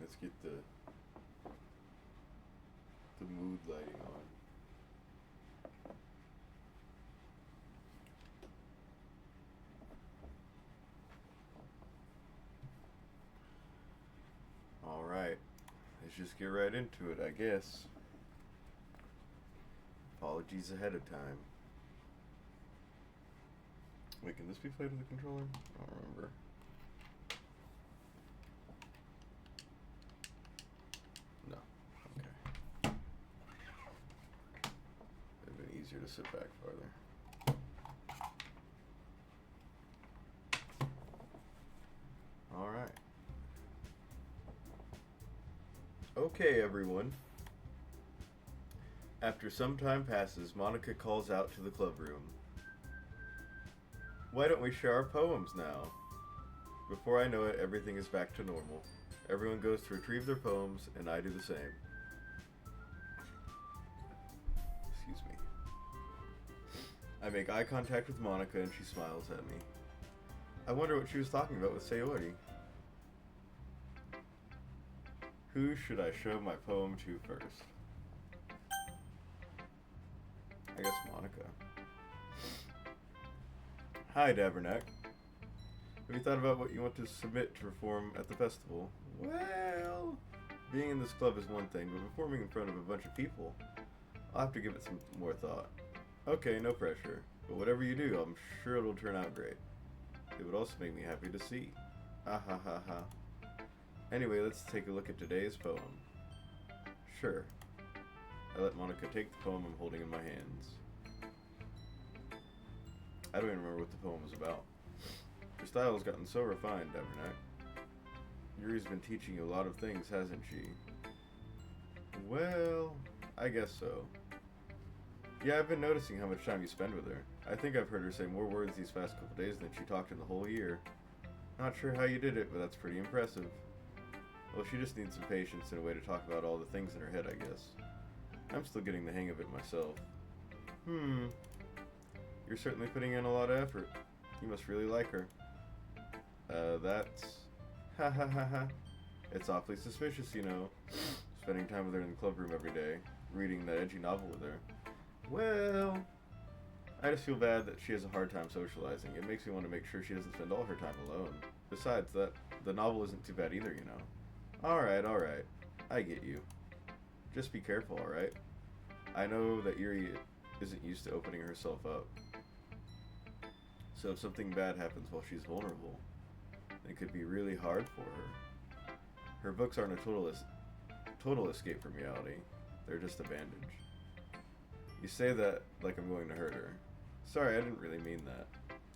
Let's get the mood lighting on. Alright, let's just get right into it, I guess. Apologies ahead of time. Wait, can this be played with a controller? I don't remember. No. Okay. It'd been easier to sit back farther. Alright. Okay, everyone. After some time passes, Monica calls out to the club room. Why don't we share our poems now? Before I know it, everything is back to normal. Everyone goes to retrieve their poems, and I do the same. Excuse me. I make eye contact with Monica, and she smiles at me. I wonder what she was talking about with Sayori. Who should I show my poem to first? I guess Monica. Hi, Davernack. Have you thought about what you want to submit to perform at the festival? Well, being in this club is one thing, but performing in front of a bunch of people, I'll have to give it some more thought. Okay, no pressure. But whatever you do, I'm sure it'll turn out great. It would also make me happy to see. Ah ha ha ha. Anyway, let's take a look at today's poem. Sure. I let Monica take the poem I'm holding in my hands. I don't even remember what the poem was about. Your style has gotten so refined, Davernack. Yuri's been teaching you a lot of things, hasn't she? Well, I guess so. Yeah, I've been noticing how much time you spend with her. I think I've heard her say more words these past couple days than she talked in the whole year. Not sure how you did it, but that's pretty impressive. Well, she just needs some patience and a way to talk about all the things in her head, I guess. I'm still getting the hang of it myself. You're certainly putting in a lot of effort. You must really like her. That's... Ha ha ha ha. It's awfully suspicious, you know. Spending time with her in the club room every day. Reading that edgy novel with her. Well... I just feel bad that she has a hard time socializing. It makes me want to make sure she doesn't spend all her time alone. Besides, the novel isn't too bad either, you know. Alright. I get you. Just be careful, alright? I know that Yuri isn't used to opening herself up. So if something bad happens while she's vulnerable, it could be really hard for her. Her books aren't a total escape from reality. They're just a bandage. You say that like I'm going to hurt her. Sorry, I didn't really mean that.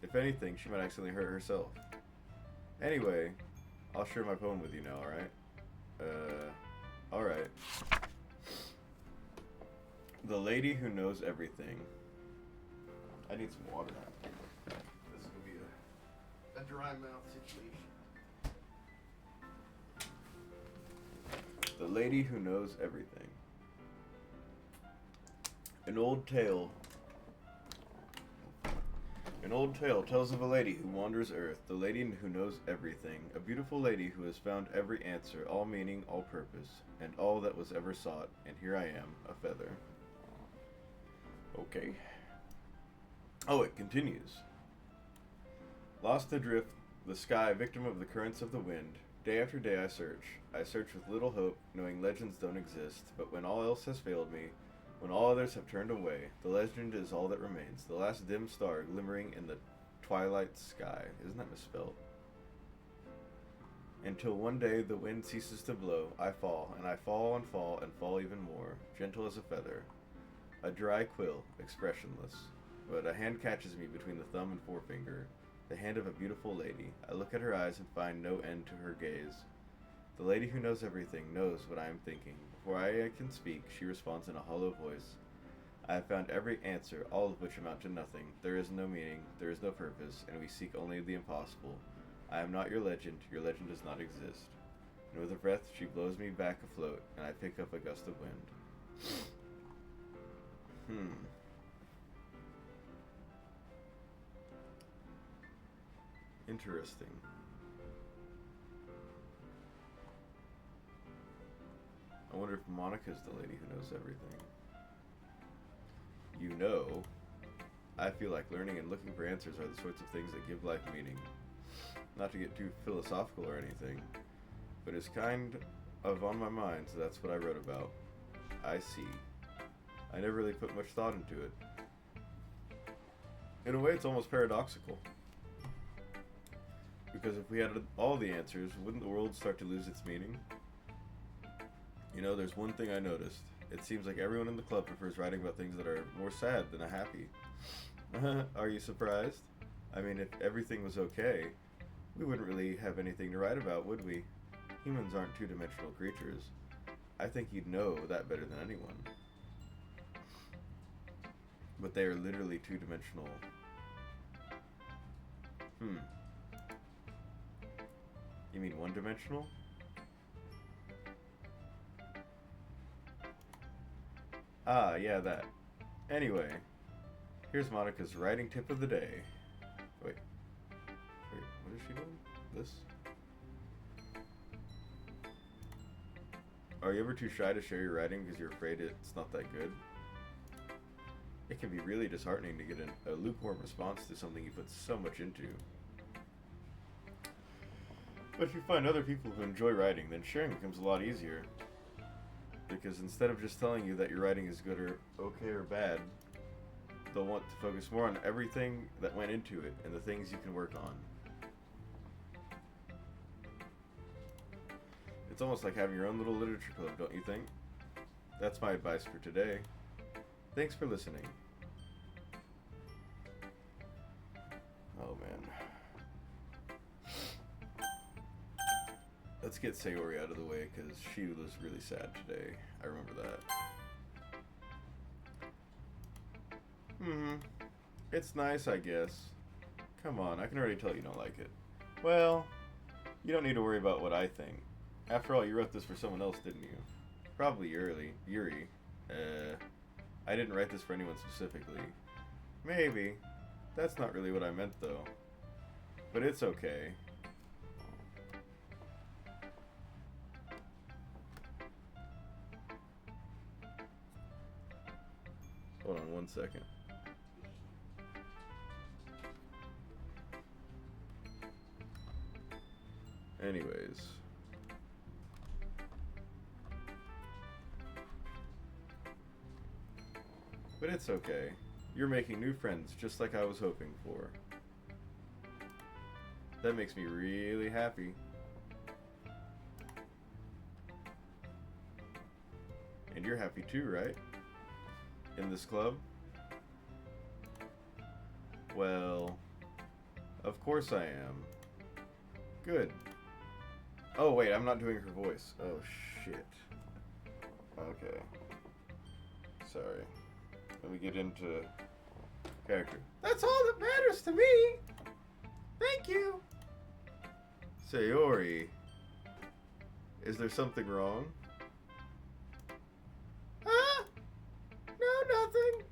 If anything, she might accidentally hurt herself. Anyway, I'll share my poem with you now, alright? Alright. The Lady Who Knows Everything. I need some water. This is going to be a dry mouth situation. The Lady Who Knows Everything. An old tale tells of a lady who wanders earth, the lady who knows everything, a beautiful lady who has found every answer, all meaning, all purpose, and all that was ever sought, and here I am, a feather. Okay. Oh, it continues. Lost adrift, the sky, victim of the currents of the wind, day after day I search with little hope, knowing legends don't exist, but when all else has failed me, when all others have turned away, the legend is all that remains, the last dim star glimmering in the twilight sky. Isn't that misspelled? Until one day the wind ceases to blow, I fall, and I fall and fall and fall even more, gentle as a feather. A dry quill, expressionless. But a hand catches me between the thumb and forefinger, the hand of a beautiful lady. I look at her eyes and find no end to her gaze. The lady who knows everything knows what I am thinking. Before I can speak, she responds in a hollow voice. I have found every answer, all of which amount to nothing. There is no meaning, there is no purpose, and we seek only the impossible. I am not your legend does not exist. And with a breath, she blows me back afloat, and I pick up a gust of wind. Interesting. wonder if Monica's the lady who knows everything. You know, I feel like learning and looking for answers are the sorts of things that give life meaning. Not to get too philosophical or anything, but it's kind of on my mind, so that's what I wrote about. I see. I never really put much thought into it. In a way, it's almost paradoxical. Because if we had all the answers, wouldn't the world start to lose its meaning? You know, there's one thing I noticed. It seems like everyone in the club prefers writing about things that are more sad than happy. Are you surprised? I mean, if everything was okay, we wouldn't really have anything to write about, would we? Humans aren't two-dimensional creatures. I think you'd know that better than anyone. But they are literally two-dimensional. You mean one-dimensional? Ah, yeah, that. Anyway, here's Monica's writing tip of the day. Wait, what is she doing? This? Are you ever too shy to share your writing because you're afraid it's not that good? It can be really disheartening to get a lukewarm response to something you put so much into. But if you find other people who enjoy writing, then sharing becomes a lot easier. Because instead of just telling you that your writing is good or okay or bad, they'll want to focus more on everything that went into it and the things you can work on. It's almost like having your own little literature club, don't you think? That's my advice for today. Thanks for listening. Oh man. Let's get Sayori out of the way because she was really sad today. I remember that. It's nice, I guess. Come on, I can already tell you don't like it. Well, you don't need to worry about what I think. After all, you wrote this for someone else, didn't you? Probably Yuri. I didn't write this for anyone specifically. Maybe. That's not really what I meant, though. But it's okay. Hold on 1 second. Anyways. But it's okay. You're making new friends just like I was hoping for. That makes me really happy. And you're happy too, right? In this club? Well, of course I am. Good. Oh wait, I'm not doing her voice. Oh shit. Okay. Sorry. Let me get into character. That's all that matters to me! Thank you! Sayori, is there something wrong? Huh? No, nothing.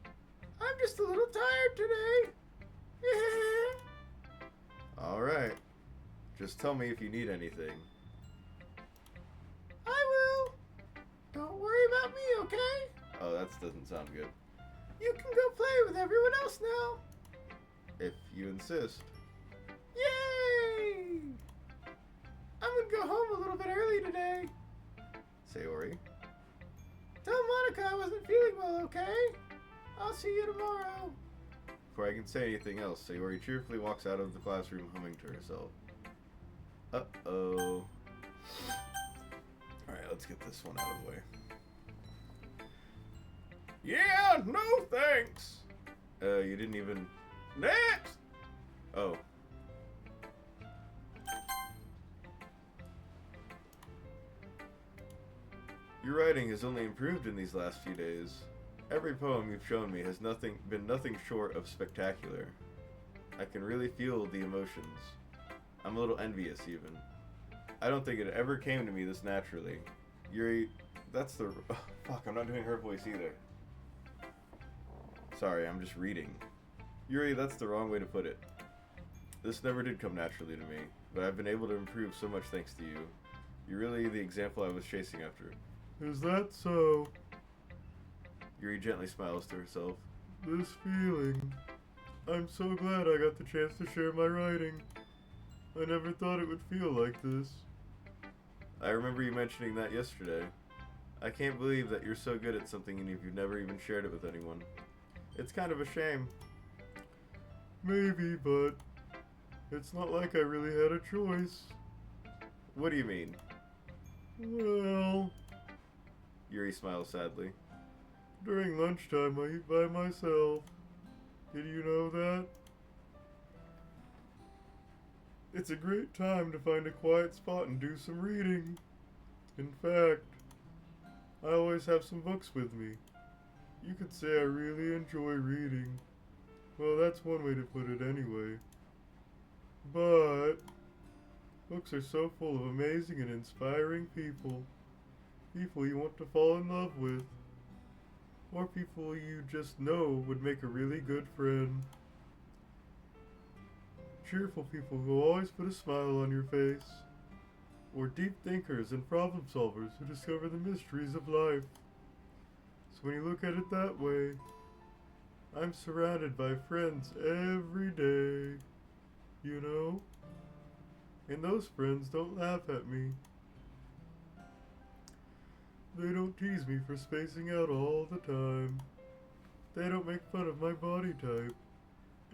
I'm just a little tired today. Alright. Just tell me if you need anything. I will. Don't worry about me, okay? Oh, that doesn't sound good. You can go play with everyone else now. If you insist. Yay! I'm gonna go home a little bit early today. Sayori. Tell Monica I wasn't feeling well, okay? I'll see you tomorrow. Before I can say anything else, Sayori cheerfully walks out of the classroom humming to herself. Uh-oh. Alright, let's get this one out of the way. Yeah, no thanks. You didn't even... Next! Oh. Your writing has only improved in these last few days. Every poem you've shown me has been nothing short of spectacular. I can really feel the emotions. I'm a little envious, even. I don't think it ever came to me this naturally. Yuri, that's the... Oh, fuck, I'm not doing her voice either. Sorry, I'm just reading. Yuri, that's the wrong way to put it. This never did come naturally to me, but I've been able to improve so much thanks to you. You're really the example I was chasing after. Is that so? Yuri gently smiles to herself. This feeling. I'm so glad I got the chance to share my writing. I never thought it would feel like this. I remember you mentioning that yesterday. I can't believe that you're so good at something and you've never even shared it with anyone. It's kind of a shame. Maybe, but it's not like I really had a choice. What do you mean? Well... Yuri smiles sadly. During lunchtime, I eat by myself. Did you know that? It's a great time to find a quiet spot and do some reading. In fact, I always have some books with me. You could say I really enjoy reading. Well, that's one way to put it anyway. But books are so full of amazing and inspiring people. People you want to fall in love with. Or people you just know would make a really good friend. Cheerful people who always put a smile on your face. Or deep thinkers and problem solvers who discover the mysteries of life. So when you look at it that way, I'm surrounded by friends every day. You know? And those friends don't laugh at me. They don't tease me for spacing out all the time. They don't make fun of my body type.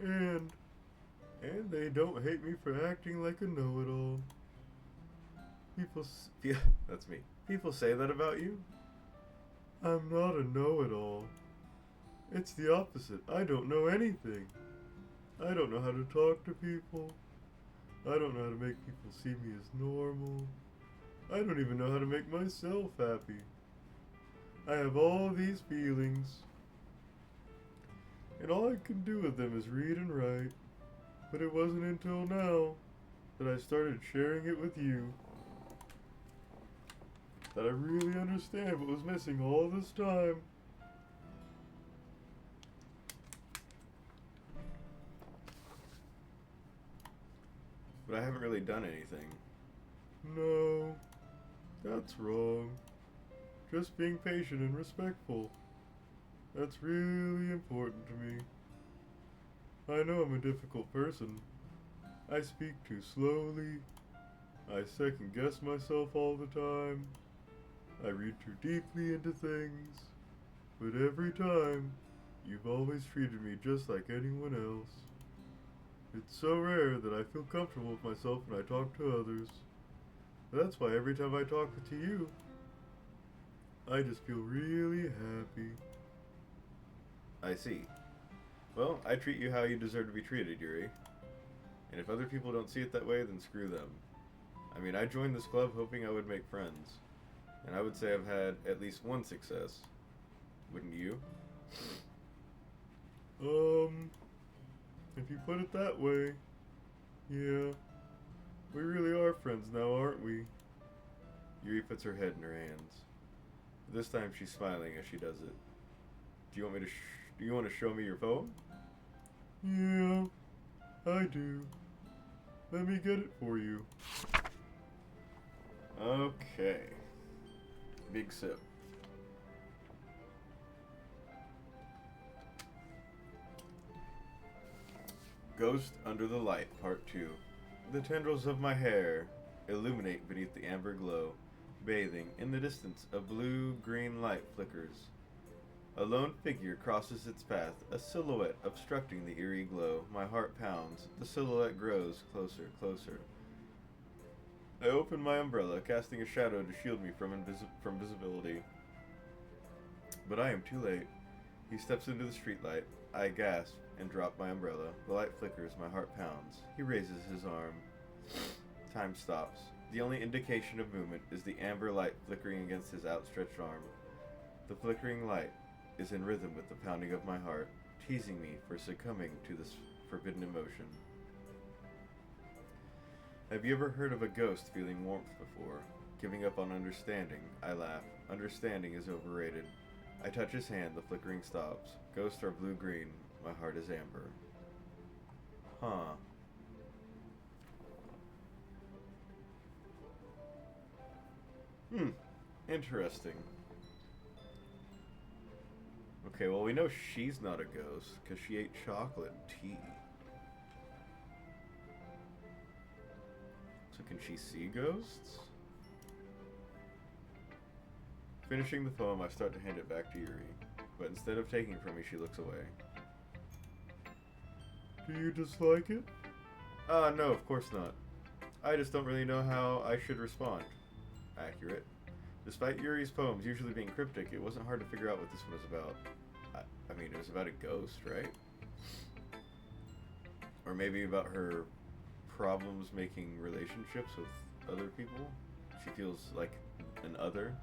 And they don't hate me for acting like a know-it-all. That's me. People say that about you? I'm not a know-it-all. It's the opposite. I don't know anything. I don't know how to talk to people. I don't know how to make people see me as normal. I don't even know how to make myself happy. I have all these feelings. And all I can do with them is read and write. But it wasn't until now that I started sharing it with you that I really understand what was missing all this time. But I haven't really done anything. No, that's wrong. Just being patient and respectful. That's really important to me. I know I'm a difficult person. I speak too slowly. I second guess myself all the time. I read too deeply into things. But every time, you've always treated me just like anyone else. It's so rare that I feel comfortable with myself when I talk to others. That's why every time I talk to you, I just feel really happy. I see. Well, I treat you how you deserve to be treated, Yuri. And if other people don't see it that way, then screw them. I mean, I joined this club hoping I would make friends. And I would say I've had at least one success. Wouldn't you? If you put it that way, yeah. We really are friends now, aren't we? Yuri puts her head in her hands. This time she's smiling as she does it. Do you want me to do you want to show me your poem? Yeah, I do. Let me get it for you. Okay. Big sip. Ghost Under the Light, Part 2. The tendrils of my hair illuminate beneath the amber glow. Bathing in the distance, a blue-green light flickers. A lone figure crosses its path, a silhouette obstructing the eerie glow. My heart pounds. The silhouette grows closer, closer. I open my umbrella, casting a shadow to shield me from visibility. But I am too late. He steps into the streetlight. I gasp and drop my umbrella. The light flickers, my heart pounds. He raises his arm. Time stops. The only indication of movement is the amber light flickering against his outstretched arm. The flickering light is in rhythm with the pounding of my heart, teasing me for succumbing to this forbidden emotion. Have you ever heard of a ghost feeling warmth before? Giving up on understanding, I laugh. Understanding is overrated. I touch his hand, the flickering stops. Ghosts are blue-green, my heart is amber. Huh. Interesting. Okay, well we know she's not a ghost because she ate chocolate and tea. So can she see ghosts? Finishing the poem, I start to hand it back to Yuri, but instead of taking it from me, she looks away. Do you dislike it? No, of course not. I just don't really know how I should respond. Accurate. Despite Yuri's poems usually being cryptic, it wasn't hard to figure out what this one was about. I mean, it was about a ghost, right? Or maybe about her problems making relationships with other people. She feels like an other.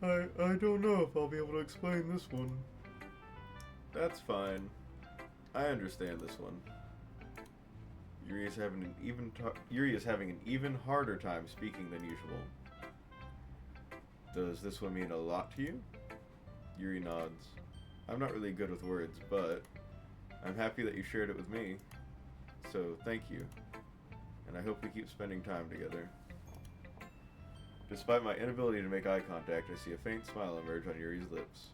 I don't know if I'll be able to explain this one. That's fine. I understand this one. Yuri is having an even harder time speaking than usual. Does this one mean a lot to you? Yuri nods. I'm not really good with words, but I'm happy that you shared it with me. So thank you. And I hope we keep spending time together. Despite my inability to make eye contact, I see a faint smile emerge on Yuri's lips.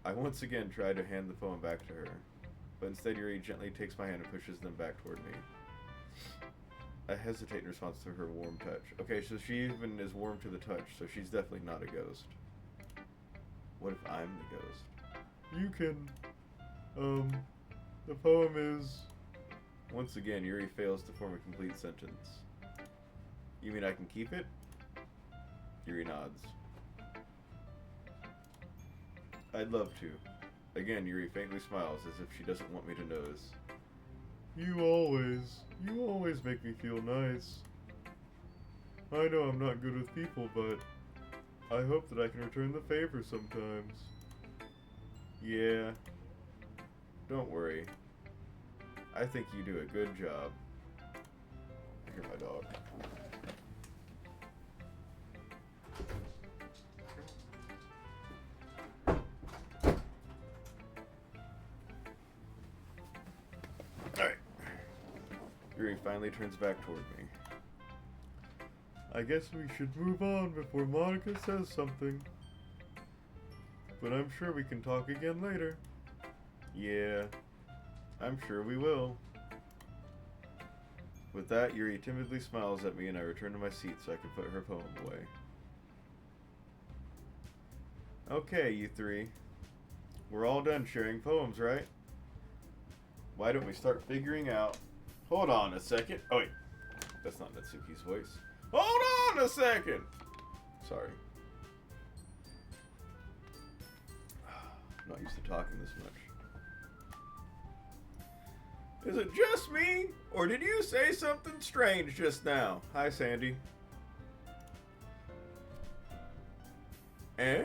I once again try to hand the poem back to her, but instead Yuri gently takes my hand and pushes them back toward me. I hesitate in response to her warm touch. Okay, so she even is warm to the touch, so she's definitely not a ghost. What if I'm the ghost? You can, the poem is... Once again, Yuri fails to form a complete sentence. You mean I can keep it? Yuri nods. I'd love to. Again, Yuri faintly smiles as if she doesn't want me to notice. You always make me feel nice. I know I'm not good with people, but I hope that I can return the favor sometimes. Yeah. Don't worry. I think you do a good job. Here's my dog. Alright. Yuri finally turns back toward me. I guess we should move on before Monica says something. But I'm sure we can talk again later. Yeah, I'm sure we will. With that, Yuri timidly smiles at me and I return to my seat so I can put her poem away. Okay, you three. We're all done sharing poems, right? Why don't we start figuring out... Hold on a second. Oh, wait. That's not Natsuki's voice. Hold on a second! Sorry. I'm not used to talking this much. Is it just me? Or did you say something strange just now? Hi, Sandy. Eh?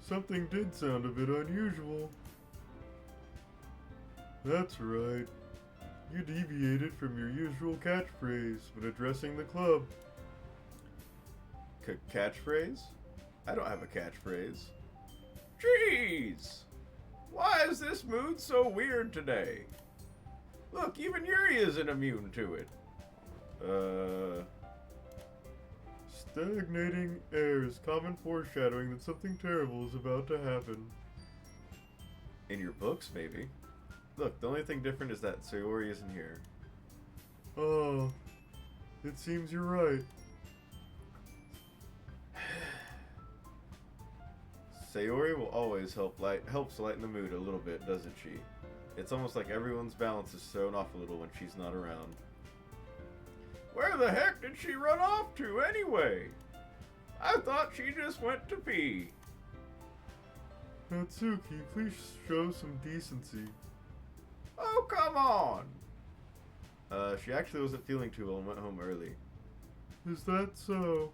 Something did sound a bit unusual. That's right. You deviated from your usual catchphrase when addressing the club. Catchphrase? I don't have a catchphrase. Jeez! Why is this mood so weird today? Look, even Yuri isn't immune to it. Stagnating air is common foreshadowing that something terrible is about to happen. In your books, maybe. Look, the only thing different is that Sayori isn't here. Oh, it seems you're right. Sayori will always helps lighten the mood a little bit, doesn't she? It's almost like everyone's balance is thrown off a little when she's not around. Where the heck did she run off to anyway? I thought she just went to pee. Natsuki, please show some decency. Oh, come on! She actually wasn't feeling too well and went home early. Is that so?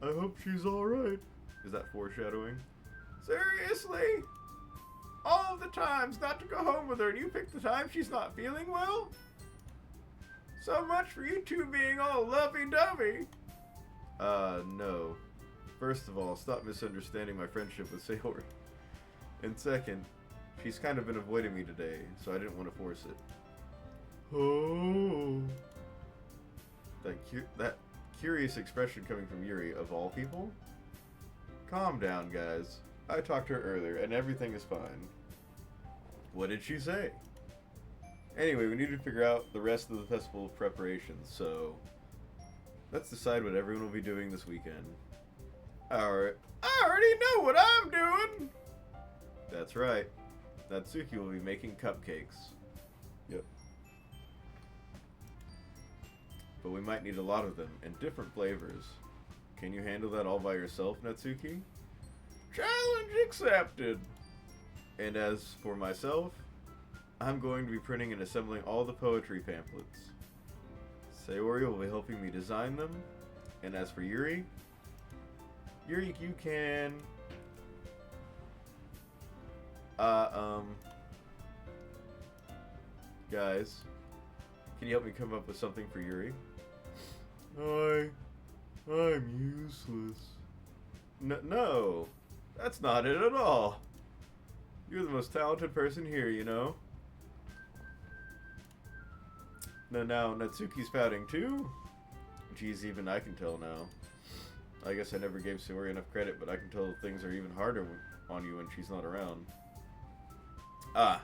I hope she's alright. Is that foreshadowing? Seriously? All of the times not to go home with her, and you pick the time she's not feeling well? So much for you two being all lovey-dovey. No. First of all, stop misunderstanding my friendship with Sayori. And second, she's kind of been avoiding me today, so I didn't want to force it. Oh. That curious expression coming from Yuri, of all people. Calm down, guys. I talked to her earlier, and everything is fine. What did she say? Anyway, we need to figure out the rest of the festival preparations, so let's decide what everyone will be doing this weekend. Alright. I already know what I'm doing! That's right. Natsuki will be making cupcakes. Yep. But we might need a lot of them, and different flavors. Can you handle that all by yourself, Natsuki? Challenge accepted! And as for myself, I'm going to be printing and assembling all the poetry pamphlets. Sayori will be helping me design them. And as for Yuri, you can... Guys, can you help me come up with something for Yuri? I'm useless. No, that's not it at all. You're the most talented person here, you know? Now, Natsuki's pouting too? Geez, even I can tell now. I guess I never gave Sayori enough credit, but I can tell things are even harder on you when she's not around. Ah,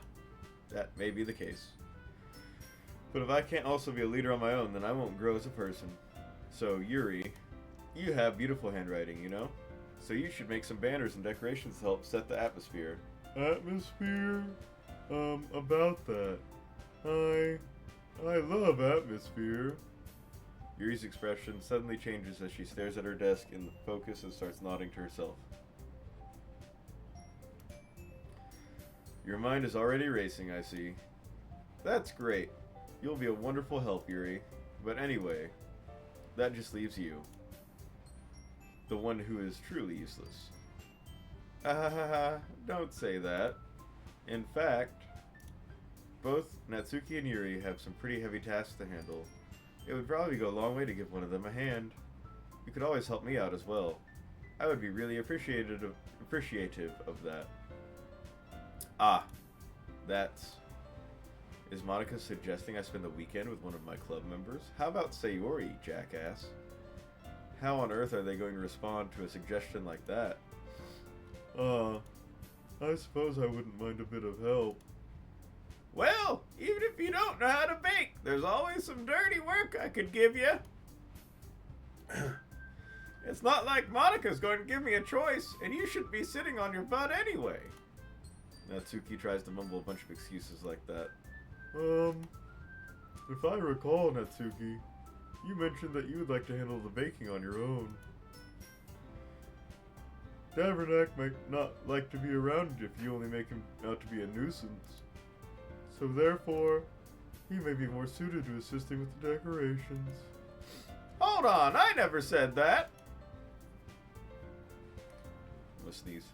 that may be the case. But if I can't also be a leader on my own, then I won't grow as a person. So, Yuri, you have beautiful handwriting, you know? So you should make some banners and decorations to help set the atmosphere. Atmosphere? About that. I love atmosphere. Yuri's expression suddenly changes as she stares at her desk in the focus and starts nodding to herself. Your mind is already racing, I see. That's great. You'll be a wonderful help, Yuri. But anyway, that just leaves you. The one who is truly useless. Don't say that. In fact, both Natsuki and Yuri have some pretty heavy tasks to handle. It would probably go a long way to give one of them a hand. You could always help me out as well. I would be really appreciative of that. That's... Is Monica suggesting I spend the weekend with one of my club members? How about Sayori, jackass? How on earth are they going to respond to a suggestion like that? I suppose I wouldn't mind a bit of help. Well, even if you don't know how to bake, there's always some dirty work I could give you. It's not like Monica's going to give me a choice, and you should be sitting on your butt anyway. Natsuki tries to mumble a bunch of excuses like that. If I recall, Natsuki, you mentioned that you would like to handle the baking on your own. Davernak might not like to be around if you only make him out to be a nuisance. So therefore, he may be more suited to assisting with the decorations. Hold on, I never said that! I'm gonna sneeze.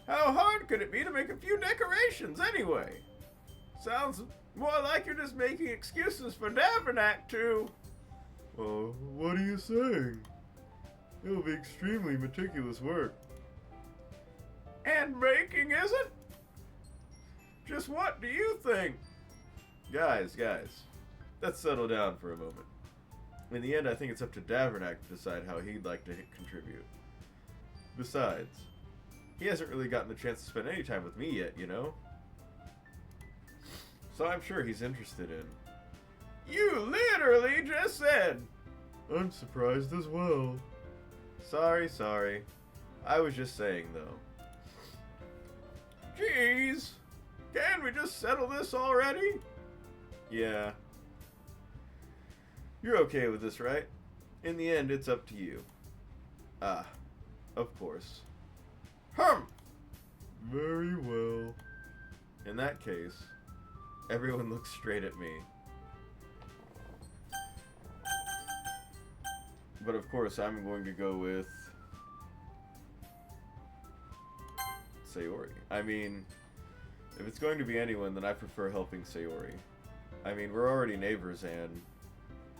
How hard could it be to make a few decorations anyway? Sounds more like you're just making excuses for Davernak to... Well, what are you saying? It will be extremely meticulous work. And baking isn't? Just what do you think? Guys, let's settle down for a moment. In the end, I think it's up to Davernak to decide how he'd like to contribute. Besides, he hasn't really gotten the chance to spend any time with me yet, you know? So I'm sure he's interested in... You literally just said! I'm surprised as well. Sorry. I was just saying, though. Jeez! Can't we just settle this already? Yeah. You're okay with this, right? In the end, it's up to you. Of course. Very well. In that case, everyone looks straight at me. But of course, I'm going to go with... Sayori. I mean, if it's going to be anyone, then I prefer helping Sayori. I mean, we're already neighbors and...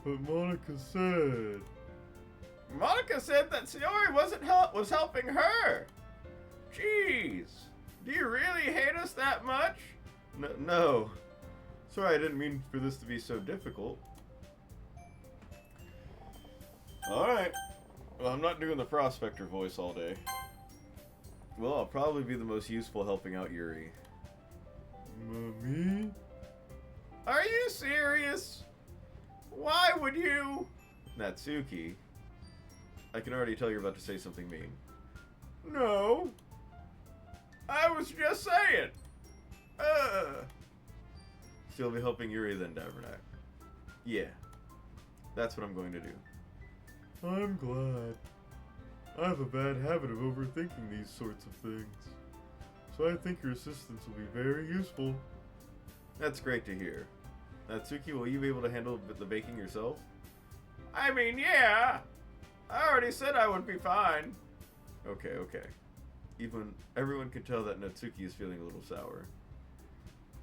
But Monica said... Monica said that Sayori was helping her! Jeez! Do you really hate us that much? No. Sorry, I didn't mean for this to be so difficult. Alright. Well, I'm not doing the prospector voice all day. Well, I'll probably be the most useful helping out Yuri. Me? Are you serious? Why would you? Natsuki. I can already tell you're about to say something mean. No. I was just saying. So you'll be helping Yuri then, Davernak. Yeah. That's what I'm going to do. I'm glad. I have a bad habit of overthinking these sorts of things. So I think your assistance will be very useful. That's great to hear. Natsuki, will you be able to handle the baking yourself? I mean, yeah. I already said I would be fine. Okay. Everyone can tell that Natsuki is feeling a little sour.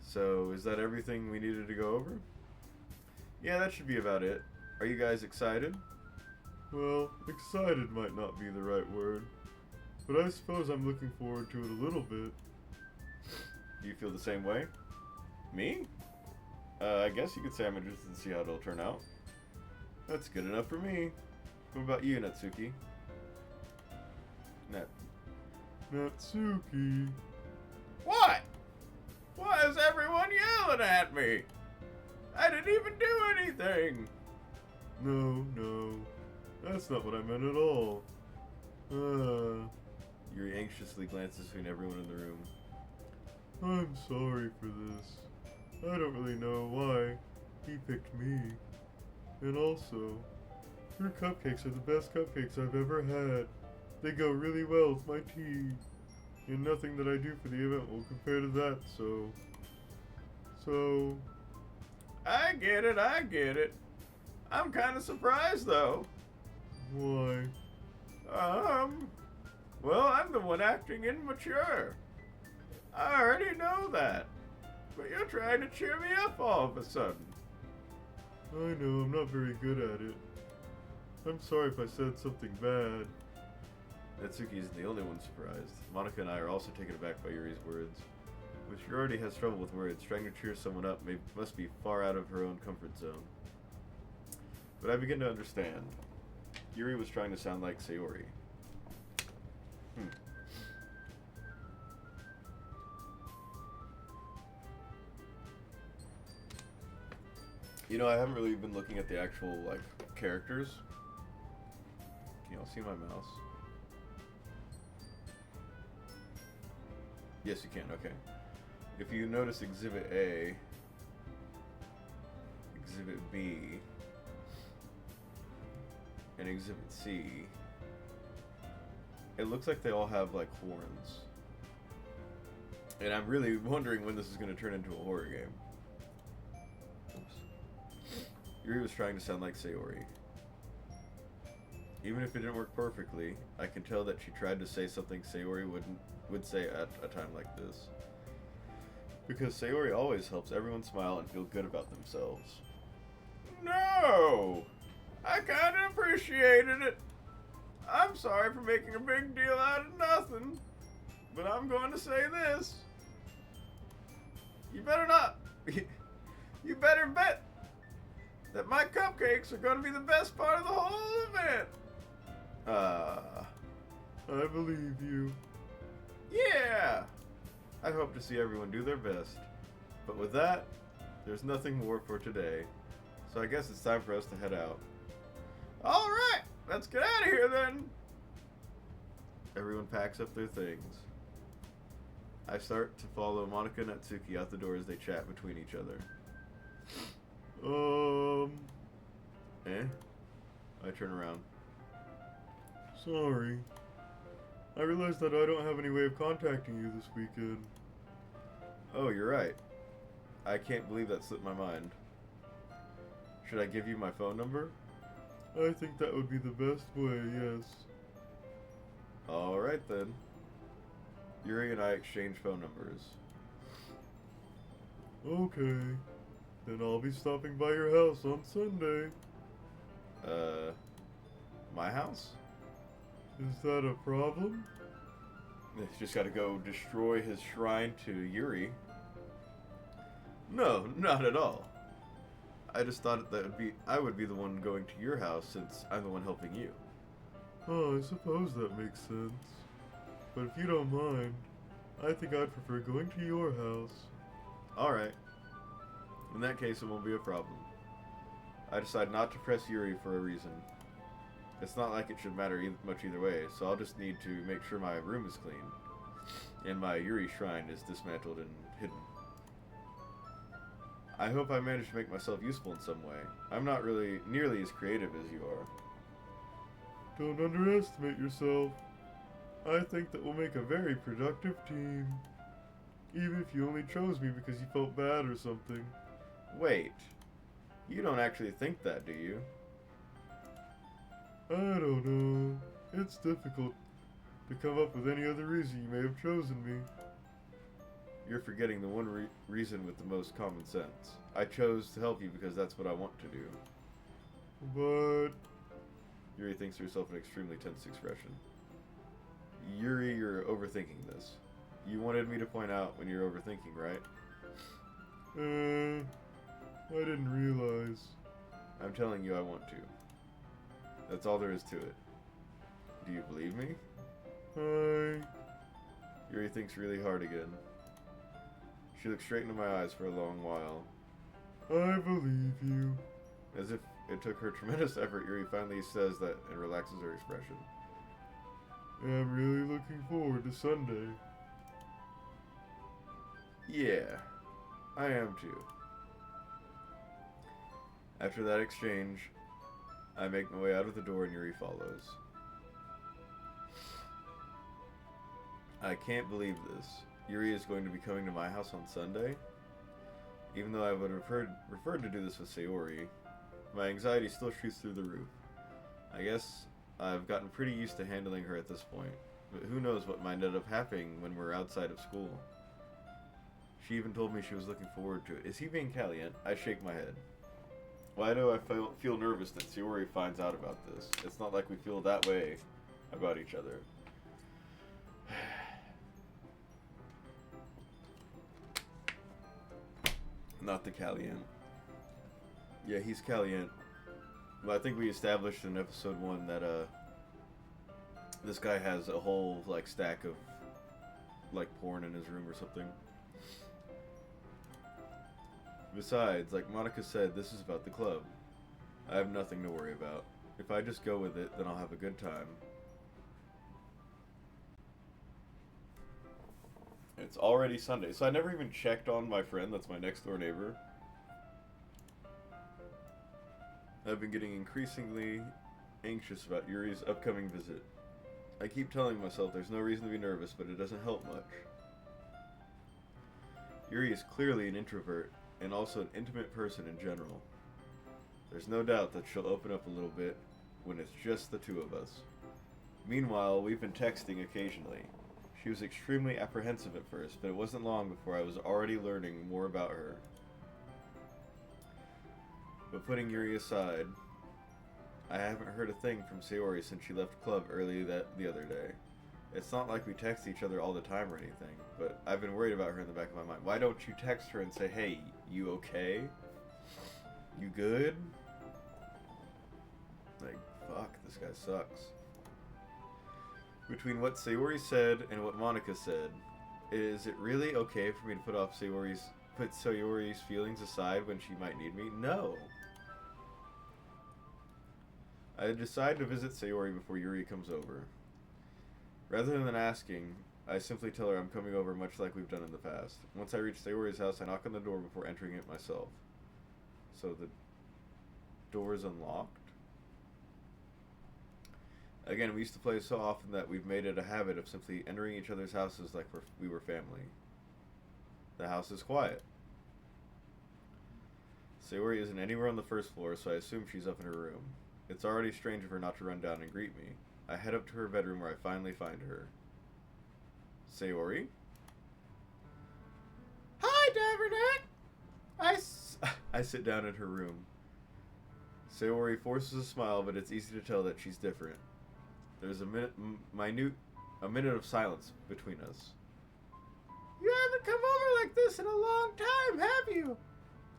So, is that everything we needed to go over? Yeah, that should be about it. Are you guys excited? Well, excited might not be the right word, but I suppose I'm looking forward to it a little bit. Do you feel the same way? Me? I guess you could say I'm interested to see how it'll turn out. That's good enough for me. What about you, Natsuki? Natsuki. What? Why is everyone yelling at me? I didn't even do anything. No. That's not what I meant at all. Yuri anxiously glances between everyone in the room. I'm sorry for this. I don't really know why he picked me. And also, your cupcakes are the best cupcakes I've ever had. They go really well with my tea. And nothing that I do for the event will compare to that, so... I get it. I'm kind of surprised, though. Why? Well, I'm the one acting immature. I already know that. But you're trying to cheer me up all of a sudden. I know, I'm not very good at it. I'm sorry if I said something bad. Natsuki isn't the only one surprised. Monica and I are also taken aback by Yuri's words. When she already has trouble with words, trying to cheer someone up must be far out of her own comfort zone. But I begin to understand. Yuri was trying to sound like Sayori. You know, I haven't really been looking at the actual, characters. Can y'all see my mouse? Yes, you can, okay. If you notice Exhibit A, Exhibit B, and Exhibit C, it looks like they all have, horns. And I'm really wondering when this is going to turn into a horror game. Yuri was trying to sound like Sayori. Even if it didn't work perfectly, I can tell that she tried to say something Sayori would say at a time like this. Because Sayori always helps everyone smile and feel good about themselves. No! I kinda appreciated it. I'm sorry for making a big deal out of nothing, but I'm going to say this. You better not. You better bet that my cupcakes are going to be the best part of the whole event. I believe you. Yeah. I hope to see everyone do their best. But with that, there's nothing more for today. So I guess it's time for us to head out. All right, let's get out of here then. Everyone packs up their things. I start to follow Monica and Natsuki out the door as they chat between each other. I turn around. Sorry. I realized that I don't have any way of contacting you this weekend. Oh, you're right. I can't believe that slipped my mind. Should I give you my phone number? I think that would be the best way, yes. Alright then. Yuri and I exchange phone numbers. Okay. Then I'll be stopping by your house on Sunday. My house? Is that a problem? Just gotta go destroy his shrine to Yuri. No, not at all. I just thought I would be the one going to your house since I'm the one helping you. Oh, I suppose that makes sense. But if you don't mind, I think I'd prefer going to your house. Alright. In that case, it won't be a problem. I decide not to press Yuri for a reason. It's not like it should matter much either way, so I'll just need to make sure my room is clean. And my Yuri shrine is dismantled and hidden. I hope I managed to make myself useful in some way. I'm not really nearly as creative as you are. Don't underestimate yourself. I think that we'll make a very productive team. Even if you only chose me because you felt bad or something. Wait. You don't actually think that, do you? I don't know. It's difficult to come up with any other reason you may have chosen me. You're forgetting the one reason with the most common sense. I chose to help you because that's what I want to do. But... Yuri thinks to herself an extremely tense expression. Yuri, you're overthinking this. You wanted me to point out when you're overthinking, right? I didn't realize. I'm telling you I want to. That's all there is to it. Do you believe me? Yuri thinks really hard again. She looks straight into my eyes for a long while. I believe you. As if it took her tremendous effort, Yuri finally says that and relaxes her expression. I'm really looking forward to Sunday. Yeah, I am too. After that exchange, I make my way out of the door and Yuri follows. I can't believe this. Yuri is going to be coming to my house on Sunday? Even though I would have preferred to do this with Sayori, my anxiety still shoots through the roof. I guess I've gotten pretty used to handling her at this point, but who knows what might end up happening when we're outside of school. She even told me she was looking forward to it. Is he being caliente? I shake my head. Why do I feel nervous that Sayori finds out about this? It's not like we feel that way about each other. Not the caliente. Yeah, he's caliente. But I think we established in episode 1 that this guy has a whole like stack of like porn in his room or something. Besides, like Monica said, this is about the club. I have nothing to worry about. If I just go with it, then I'll have a good time. It's already Sunday, so I never even checked on my friend that's my next door neighbor. I've been getting increasingly anxious about Yuri's upcoming visit. I keep telling myself there's no reason to be nervous, but it doesn't help much. Yuri is clearly an introvert, and also an intimate person in general. There's no doubt that she'll open up a little bit when it's just the two of us. Meanwhile, we've been texting occasionally. She was extremely apprehensive at first, but it wasn't long before I was already learning more about her. But putting Yuri aside, I haven't heard a thing from Sayori since she left club early the other day. It's not like we text each other all the time or anything, but I've been worried about her in the back of my mind. Why don't you text her and say, hey, you okay? You good? Like, fuck, this guy sucks. Between what Sayori said and what Monica said, is it really okay for me to put Sayori's feelings aside when she might need me? No. I decide to visit Sayori before Yuri comes over. Rather than asking, I simply tell her I'm coming over much like we've done in the past. Once I reach Sayori's house, I knock on the door before entering it myself. So the door is unlocked? Again, we used to play so often that we've made it a habit of simply entering each other's houses like we were family. The house is quiet. Sayori isn't anywhere on the first floor, so I assume she's up in her room. It's already strange of her not to run down and greet me. I head up to her bedroom where I finally find her. Sayori? Hi, Davernet! I sit down in her room. Sayori forces a smile, but it's easy to tell that she's different. There's a minute of silence between us. You haven't come over like this in a long time, have you?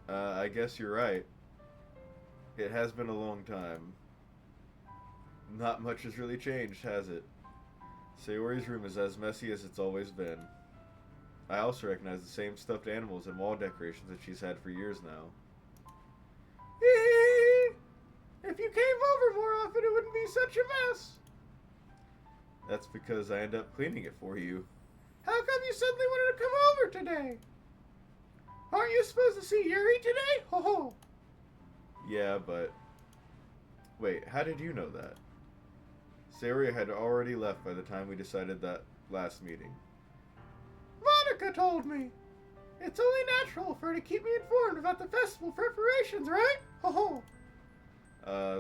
I guess you're right. It has been a long time. Not much has really changed, has it? Sayori's room is as messy as it's always been. I also recognize the same stuffed animals and wall decorations that she's had for years now. If you came over more often, it wouldn't be such a mess. That's because I end up cleaning it for you. How come you suddenly wanted to come over today? Aren't you supposed to see Yuri today? Ho ho. Yeah, but... Wait, how did you know that? Sayori had already left by the time we decided that last meeting. Monica told me. It's only natural for her to keep me informed about the festival preparations, right? Ho ho.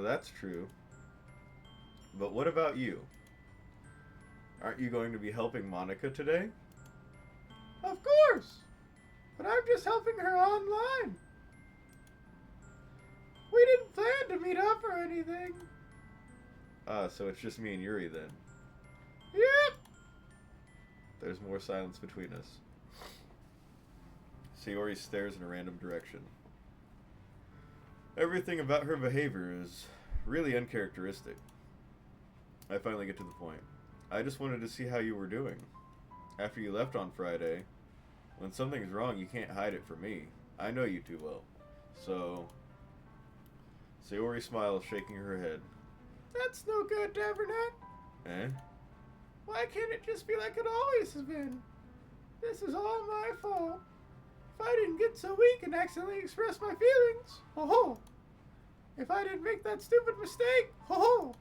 That's true. But what about you? Aren't you going to be helping Monica today? Of course! But I'm just helping her online. We didn't plan to meet up or anything. So it's just me and Yuri then. Yep! There's more silence between us. Sayori stares in a random direction. Everything about her behavior is really uncharacteristic. I finally get to the point. I just wanted to see how you were doing. After you left on Friday, when something's wrong, you can't hide it from me. I know you too well. So... Sayori smiles, shaking her head. That's no good, Davernet. Eh? Why can't it just be like it always has been? This is all my fault. If I didn't get so weak and accidentally express my feelings, ho-ho! If I didn't make that stupid mistake, ho-ho!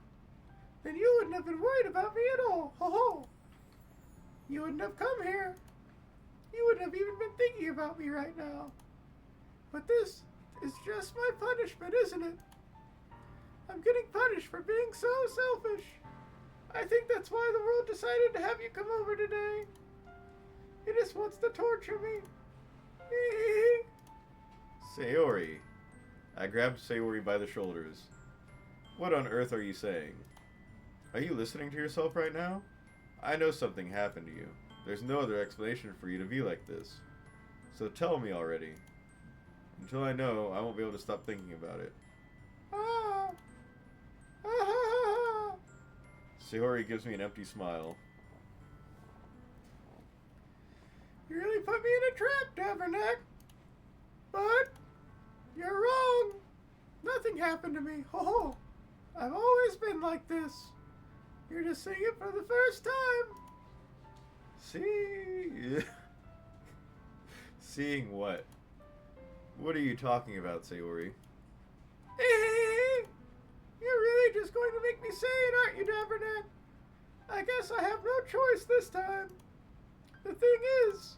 Then you wouldn't have been worried about me at all, ho-ho! You wouldn't have come here. You wouldn't have even been thinking about me right now. But this is just my punishment, isn't it? I'm getting punished for being so selfish. I think that's why the world decided to have you come over today. It just wants to torture me. Sayori. I grabbed Sayori by the shoulders. What on earth are you saying? Are you listening to yourself right now? I know something happened to you. There's no other explanation for you to be like this. So tell me already. Until I know, I won't be able to stop thinking about it. Sayori gives me an empty smile. You really put me in a trap, Daverneck. But you're wrong. Nothing happened to me. Ho ho. I've always been like this. You're just seeing it for the first time. See? Seeing what? What are you talking about, Sayori? You're really just going to make me say it, aren't you, Daverneck? I guess I have no choice this time. The thing is,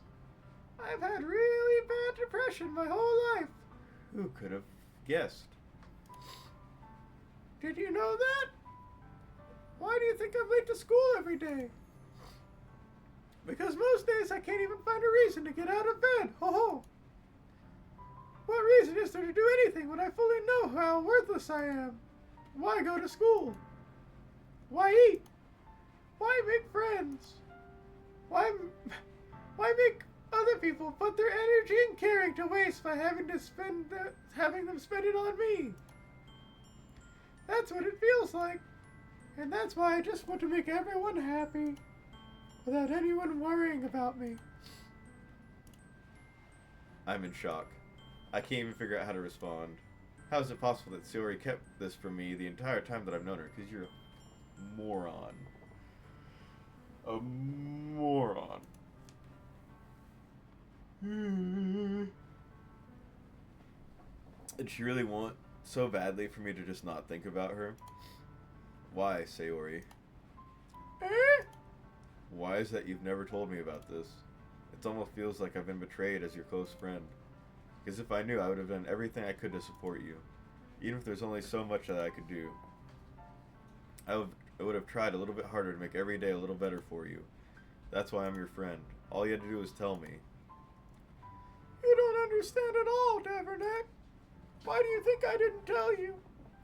I've had really bad depression my whole life. Who could have guessed? Did you know that? Why do you think I'm late to school every day? Because most days I can't even find a reason to get out of bed. Ho ho! What reason is there to do anything when I fully know how worthless I am? Why go to school? Why eat? Why make friends? Why make other people put their energy and caring to waste by having them spend it on me? That's what it feels like. And that's why I just want to make everyone happy without anyone worrying about me. I'm in shock. I can't even figure out how to respond. How is it possible that Sayori kept this from me the entire time that I've known her? Because you're a moron. A moron. Did she really want so badly for me to just not think about her? Why, Sayori? Why is that you've never told me about this? It almost feels like I've been betrayed as your close friend. Because if I knew, I would have done everything I could to support you. Even if there's only so much that I could do. I would have tried a little bit harder to make every day a little better for you. That's why I'm your friend. All you had to do was tell me. You don't understand at all, Daverneck. Why do you think I didn't tell you?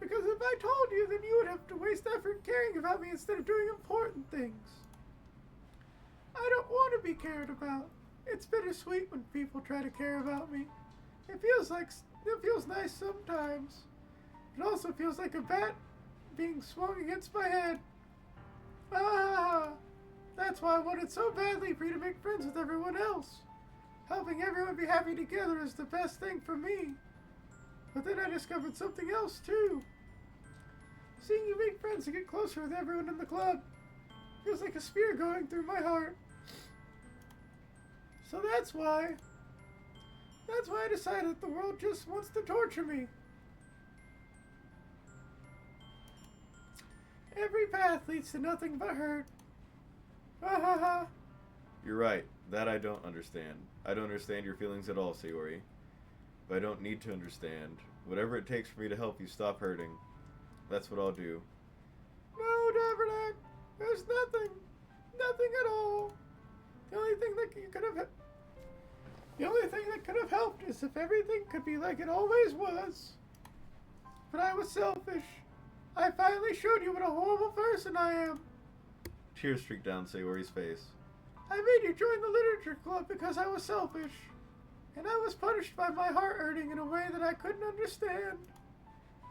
Because if I told you, then you would have to waste effort caring about me instead of doing important things. I don't want to be cared about. It's bittersweet when people try to care about me. It feels nice sometimes. It also feels like a bat being swung against my head. Ah! That's why I wanted so badly for you to make friends with everyone else. Helping everyone be happy together is the best thing for me. But then I discovered something else too. Seeing you make friends and get closer with everyone in the club feels like a spear going through my heart. So that's why I decided the world just wants to torture me. Every path leads to nothing but hurt. Ha ha ha. You're right. That I don't understand. I don't understand your feelings at all, Sayori. But I don't need to understand. Whatever it takes for me to help you stop hurting, that's what I'll do. No, Davernack. There's nothing. Nothing at all. The only thing that could have helped is if everything could be like it always was. But I was selfish. I finally showed you what a horrible person I am. Tears streaked down Sayori's face. I made you join the literature club because I was selfish. And I was punished by my heart hurting in a way that I couldn't understand.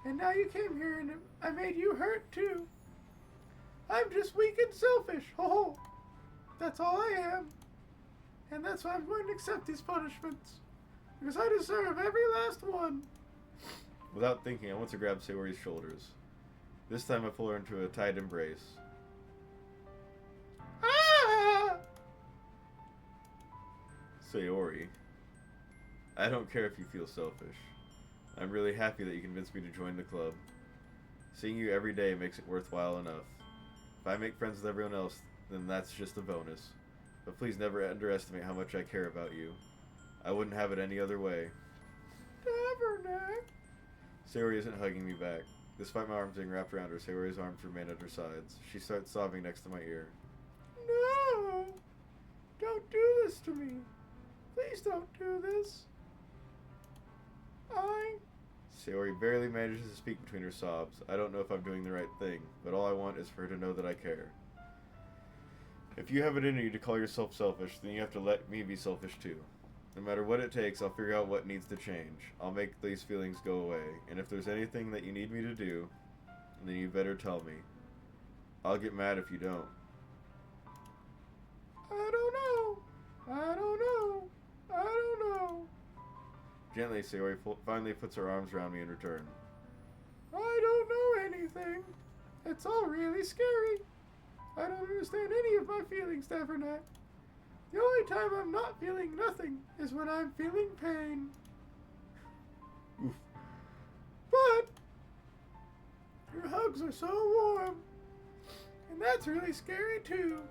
And now you came here and I made you hurt too. I'm just weak and selfish. Oh, that's all I am. And that's why I'm going to accept these punishments. Because I deserve every last one. Without thinking, I want to grab Sayori's shoulders. This time I pull her into a tight embrace. Ah! Sayori, I don't care if you feel selfish. I'm really happy that you convinced me to join the club. Seeing you every day makes it worthwhile enough. If I make friends with everyone else, then that's just a bonus. But please never underestimate how much I care about you. I wouldn't have it any other way. Davernack. Sayori isn't hugging me back. Despite my arms being wrapped around her, Sayori's arms remain at her sides. She starts sobbing next to my ear. No! Don't do this to me. Please don't do this. Sayori barely manages to speak between her sobs. I don't know if I'm doing the right thing, but all I want is for her to know that I care. If you have it in you to call yourself selfish, then you have to let me be selfish too. No matter what it takes, I'll figure out what needs to change. I'll make these feelings go away, and if there's anything that you need me to do, then you better tell me. I'll get mad if you don't. I don't know. I don't know. I don't know. Gently, Sayori finally puts her arms around me in return. I don't know anything. It's all really scary. I don't understand any of my feelings, Davernack. The only time I'm not feeling nothing is when I'm feeling pain. Oof. But your hugs are so warm. And that's really scary too.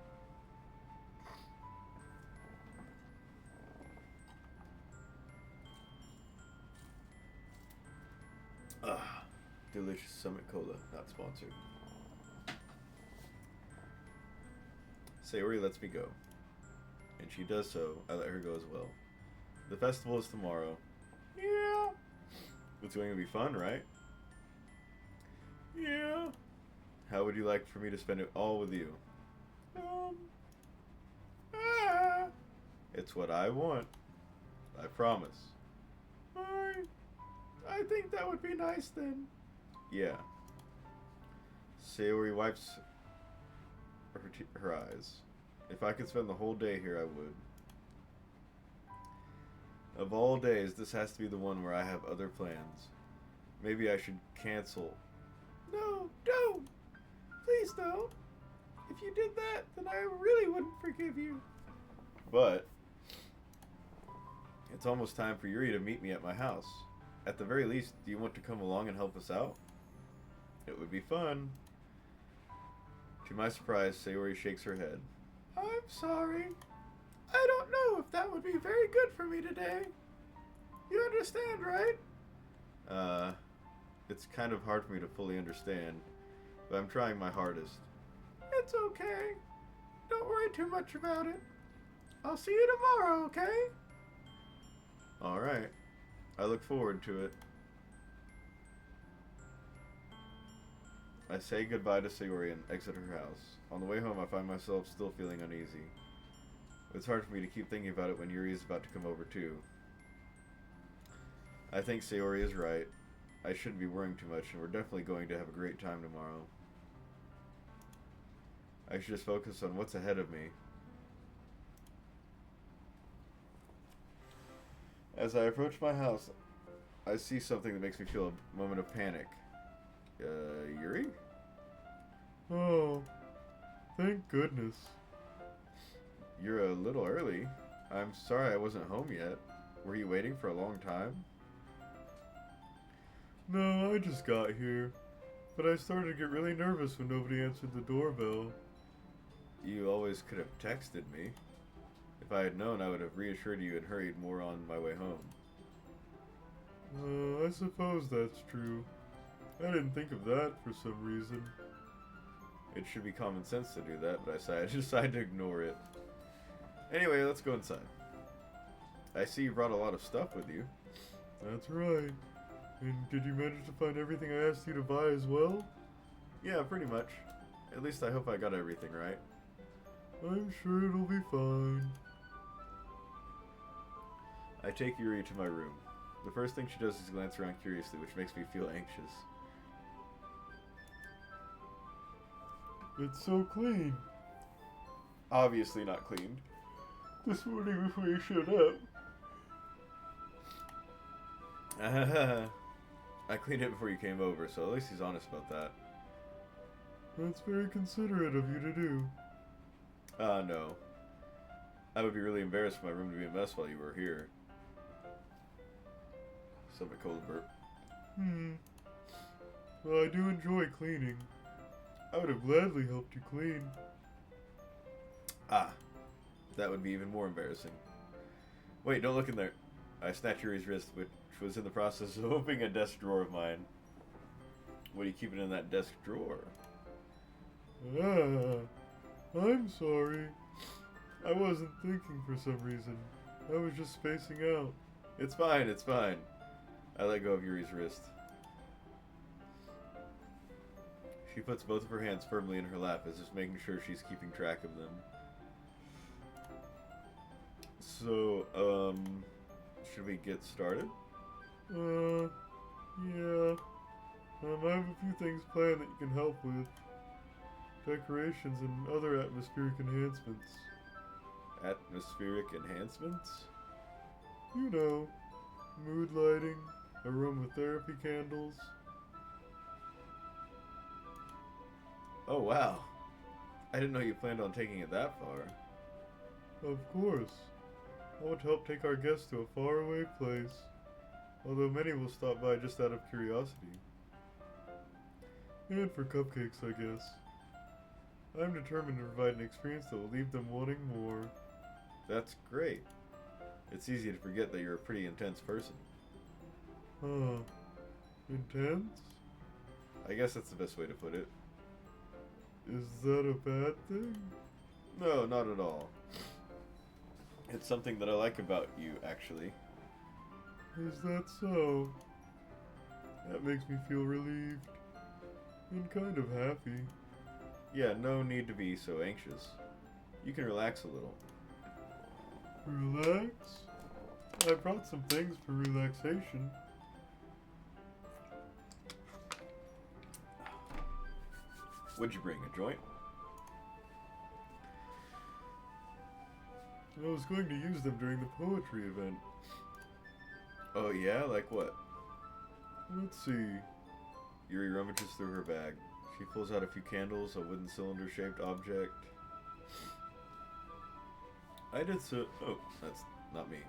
Delicious Summit Cola, not sponsored. Sayori lets me go. And she does so, I let her go as well. The festival is tomorrow. Yeah. It's going to be fun, right? Yeah. How would you like for me to spend it all with you? Ah. It's what I want. I promise. I think that would be nice then. Yeah. Sayori wipes her eyes. If I could spend the whole day here, I would. Of all days, this has to be the one where I have other plans. Maybe I should cancel. No, don't. Please don't. If you did that, then I really wouldn't forgive you. But it's almost time for Yuri to meet me at my house. At the very least, do you want to come along and help us out? It would be fun. To my surprise, Sayori shakes her head. I'm sorry. I don't know if that would be very good for me today. You understand, right? It's kind of hard for me to fully understand, but I'm trying my hardest. It's okay. Don't worry too much about it. I'll see you tomorrow, okay? Alright. I look forward to it. I say goodbye to Sayori and exit her house. On the way home, I find myself still feeling uneasy. It's hard for me to keep thinking about it when Yuri is about to come over too. I think Sayori is right. I shouldn't be worrying too much, and we're definitely going to have a great time tomorrow. I should just focus on what's ahead of me. As I approach my house, I see something that makes me feel a moment of panic. Yuri? Oh, thank goodness. You're a little early. I'm sorry I wasn't home yet. Were you waiting for a long time? No, I just got here. But I started to get really nervous when nobody answered the doorbell. You always could have texted me. If I had known, I would have reassured you and hurried more on my way home. I suppose that's true. I didn't think of that for some reason. It should be common sense to do that, but I decided to ignore it. Anyway, let's go inside. I see you brought a lot of stuff with you. That's right. And did you manage to find everything I asked you to buy as well? Yeah, pretty much. At least I hope I got everything right. I'm sure it'll be fine. I take Yuri to my room. The first thing she does is glance around curiously, which makes me feel anxious. It's so clean. Obviously not cleaned. This morning before you showed up. I cleaned it before you came over, so at least he's honest about that. That's very considerate of you to do. No. I would be really embarrassed for my room to be a mess while you were here. Semicolon burp. Well, I do enjoy cleaning. I would have gladly helped you clean. Ah. That would be even more embarrassing. Wait, don't look in there. I snatched Yuri's wrist, which was in the process of opening a desk drawer of mine. What are you keeping in that desk drawer? I'm sorry. I wasn't thinking for some reason. I was just spacing out. It's fine, it's fine. I let go of Yuri's wrist. She puts both of her hands firmly in her lap, as if making sure she's keeping track of them. So, should we get started? Yeah. I have a few things planned that you can help with. Decorations and other atmospheric enhancements. Atmospheric enhancements? You know, mood lighting, aromatherapy candles. Oh, wow. I didn't know you planned on taking it that far. Of course. I want to help take our guests to a faraway place, although many will stop by just out of curiosity. And for cupcakes, I guess. I'm determined to provide an experience that will leave them wanting more. That's great. It's easy to forget that you're a pretty intense person. Huh. Intense? I guess that's the best way to put it. Is that a bad thing? No, not at all. It's something that I like about you, actually. Is that so? That makes me feel relieved. And kind of happy. Yeah, no need to be so anxious. You can relax a little. Relax? I brought some things for relaxation. What'd you bring, a joint? I was going to use them during the poetry event. Oh yeah? Like what? Let's see. Yuri rummages through her bag. She pulls out a few candles, a wooden cylinder-shaped object. I did so... Oh, that's not me.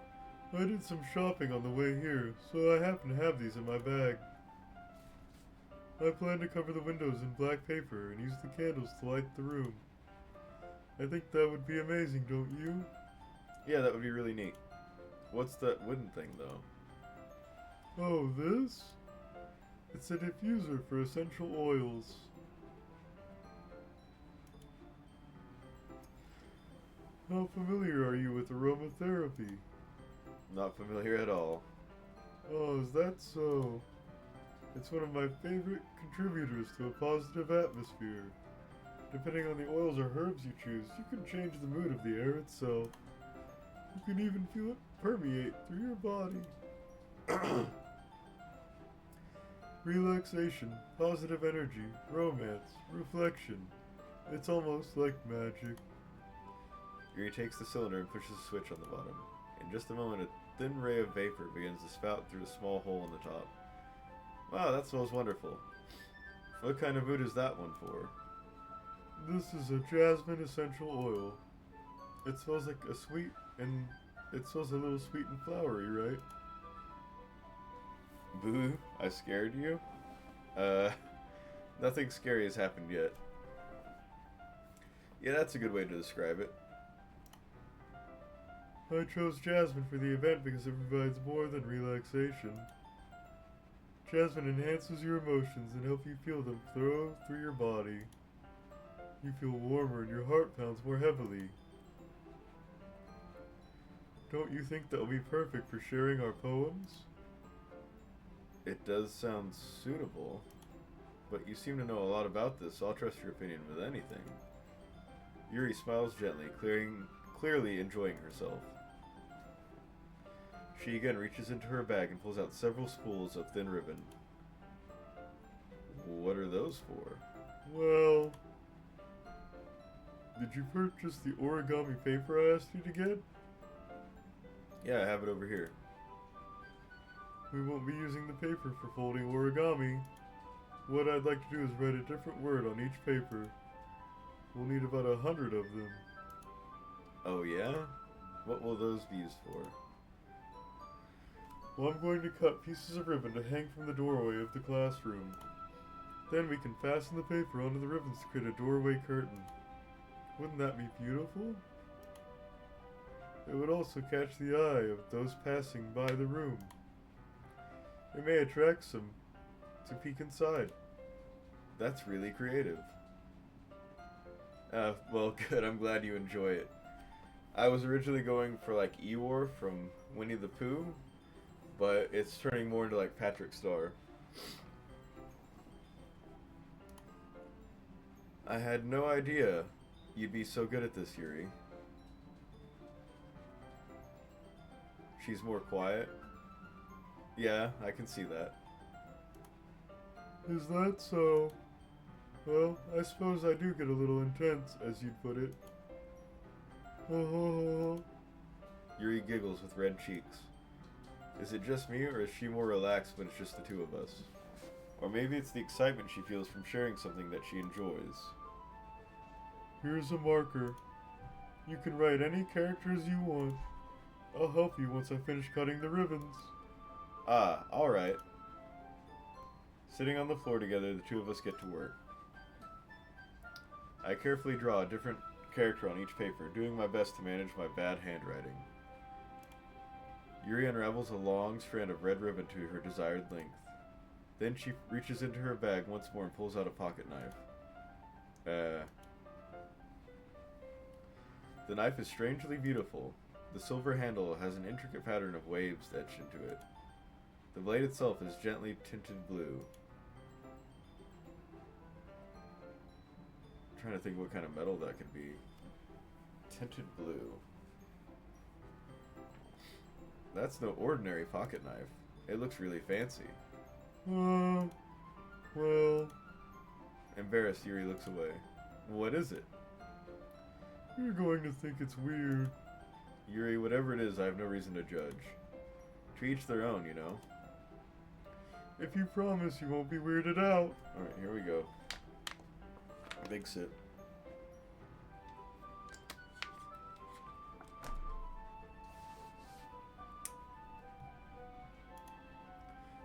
I did some shopping on the way here, so I happen to have these in my bag. I plan to cover the windows in black paper and use the candles to light the room. I think that would be amazing, don't you? Yeah, that would be really neat. What's that wooden thing, though? Oh, this? It's a diffuser for essential oils. How familiar are you with aromatherapy? Not familiar at all. Oh, is that so? It's one of my favorite contributors to a positive atmosphere. Depending on the oils or herbs you choose, you can change the mood of the air itself. You can even feel it permeate through your body. Relaxation, positive energy, romance, reflection. It's almost like magic. Yuri takes the cylinder and pushes a switch on the bottom. In just a moment, a thin ray of vapor begins to spout through a small hole in the top. Wow, that smells wonderful. What kind of mood is that one for? This is a jasmine essential oil. It smells like a sweet and it smells a little sweet and flowery, right? Boo, I scared you? Nothing scary has happened yet. Yeah, that's a good way to describe it. I chose jasmine for the event because it provides more than relaxation. Jasmine enhances your emotions and helps you feel them flow through your body. You feel warmer and your heart pounds more heavily. Don't you think that will be perfect for sharing our poems? It does sound suitable, but you seem to know a lot about this, so I'll trust your opinion with anything. Yuri smiles gently, clearly enjoying herself. She again reaches into her bag and pulls out several spools of thin ribbon. What are those for? Well, did you purchase the origami paper I asked you to get? Yeah, I have it over here. We won't be using the paper for folding origami. What I'd like to do is write a different word on each paper. We'll need about 100 of them. Oh yeah? What will those be used for? Well, I'm going to cut pieces of ribbon to hang from the doorway of the classroom. Then we can fasten the paper onto the ribbons to create a doorway curtain. Wouldn't that be beautiful? It would also catch the eye of those passing by the room. It may attract some to peek inside. That's really creative. Well, good. I'm glad you enjoy it. I was originally going for like Eeyore from Winnie the Pooh, but it's turning more into like Patrick Star. I had no idea you'd be so good at this, Yuri. She's more quiet. Yeah, I can see that. Is that so? Well, I suppose I do get a little intense, as you'd put it. Oh. Yuri giggles with red cheeks. Is it just me, or is she more relaxed when it's just the two of us? Or maybe it's the excitement she feels from sharing something that she enjoys. Here's a marker. You can write any characters you want. I'll help you once I finish cutting the ribbons. Ah, alright. Sitting on the floor together, the two of us get to work. I carefully draw a different character on each paper, doing my best to manage my bad handwriting. Yuri unravels a long strand of red ribbon to her desired length. Then she reaches into her bag once more and pulls out a pocket knife. The knife is strangely beautiful. The silver handle has an intricate pattern of waves etched into it. The blade itself is gently tinted blue. I'm trying to think what kind of metal that could be. Tinted blue. That's no ordinary pocket knife. It looks really fancy. Well... Embarrassed, Yuri looks away. What is it? You're going to think it's weird. Yuri, whatever it is, I have no reason to judge. To each their own, you know? If you promise you won't be weirded out. Alright, here we go. Big sip.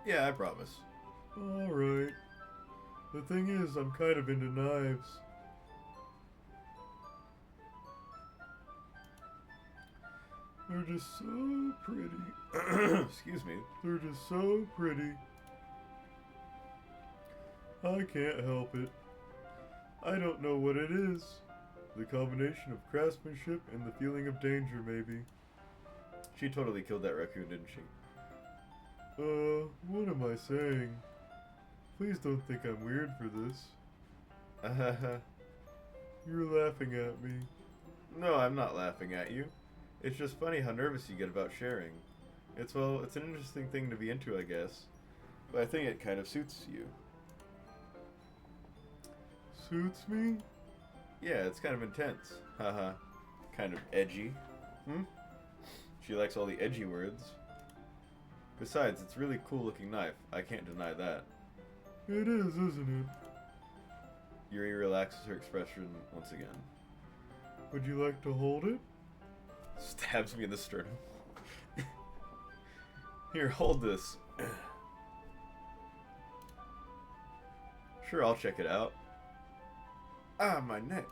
Yeah, I promise. Alright. The thing is, I'm kind of into knives. They're just so pretty. Excuse me. They're just so pretty. I can't help it. I don't know what it is. The combination of craftsmanship and the feeling of danger, maybe. She totally killed that raccoon, didn't she? What am I saying? Please don't think I'm weird for this. You're laughing at me. No, I'm not laughing at you. It's just funny how nervous you get about sharing. It's an interesting thing to be into, I guess. But I think it kind of suits you. Suits me? Yeah, it's kind of intense. Haha. Kind of edgy. Hmm? She likes all the edgy words. Besides, it's a really cool looking knife. I can't deny that. It is, isn't it? Yuri relaxes her expression once again. Would you like to hold it? Stabs me in the sternum. Here, hold this. Sure, I'll check it out. Ah, my neck.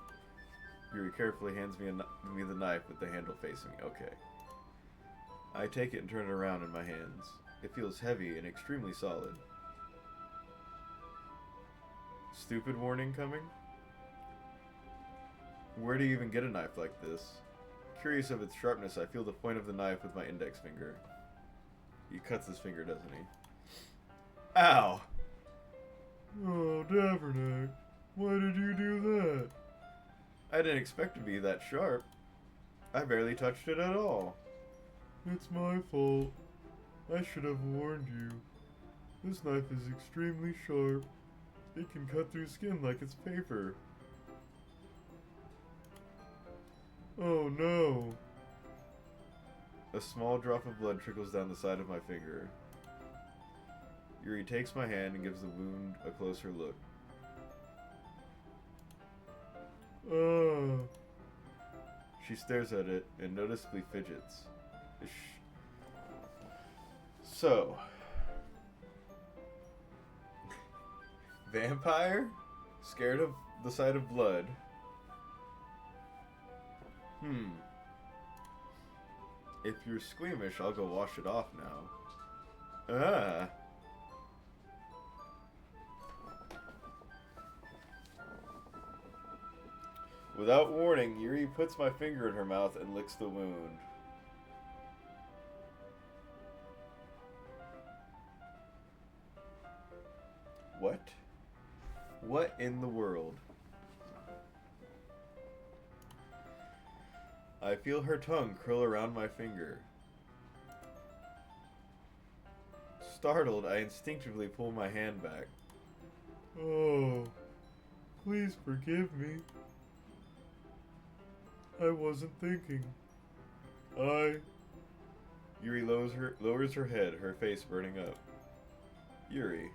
Yuri carefully hands me the knife with the handle facing me. Okay. I take it and turn it around in my hands. It feels heavy and extremely solid. Stupid warning coming? Where do you even get a knife like this? Curious of its sharpness, I feel the point of the knife with my index finger. He cuts his finger, doesn't he? Ow! Oh, Davernack. Why did you do that? I didn't expect it to be that sharp. I barely touched it at all. It's my fault. I should have warned you. This knife is extremely sharp. It can cut through skin like it's paper. Oh no. A small drop of blood trickles down the side of my finger. Yuri takes my hand and gives the wound a closer look. Ah. She stares at it and noticeably fidgets. So, vampire? Scared of the sight of blood? If you're squeamish, I'll go wash it off now. Ah. Without warning, Yuri puts my finger in her mouth and licks the wound. What? What in the world? I feel her tongue curl around my finger. Startled, I instinctively pull my hand back. Oh. Please forgive me. I wasn't thinking. Yuri lowers her head, her face burning up. Yuri.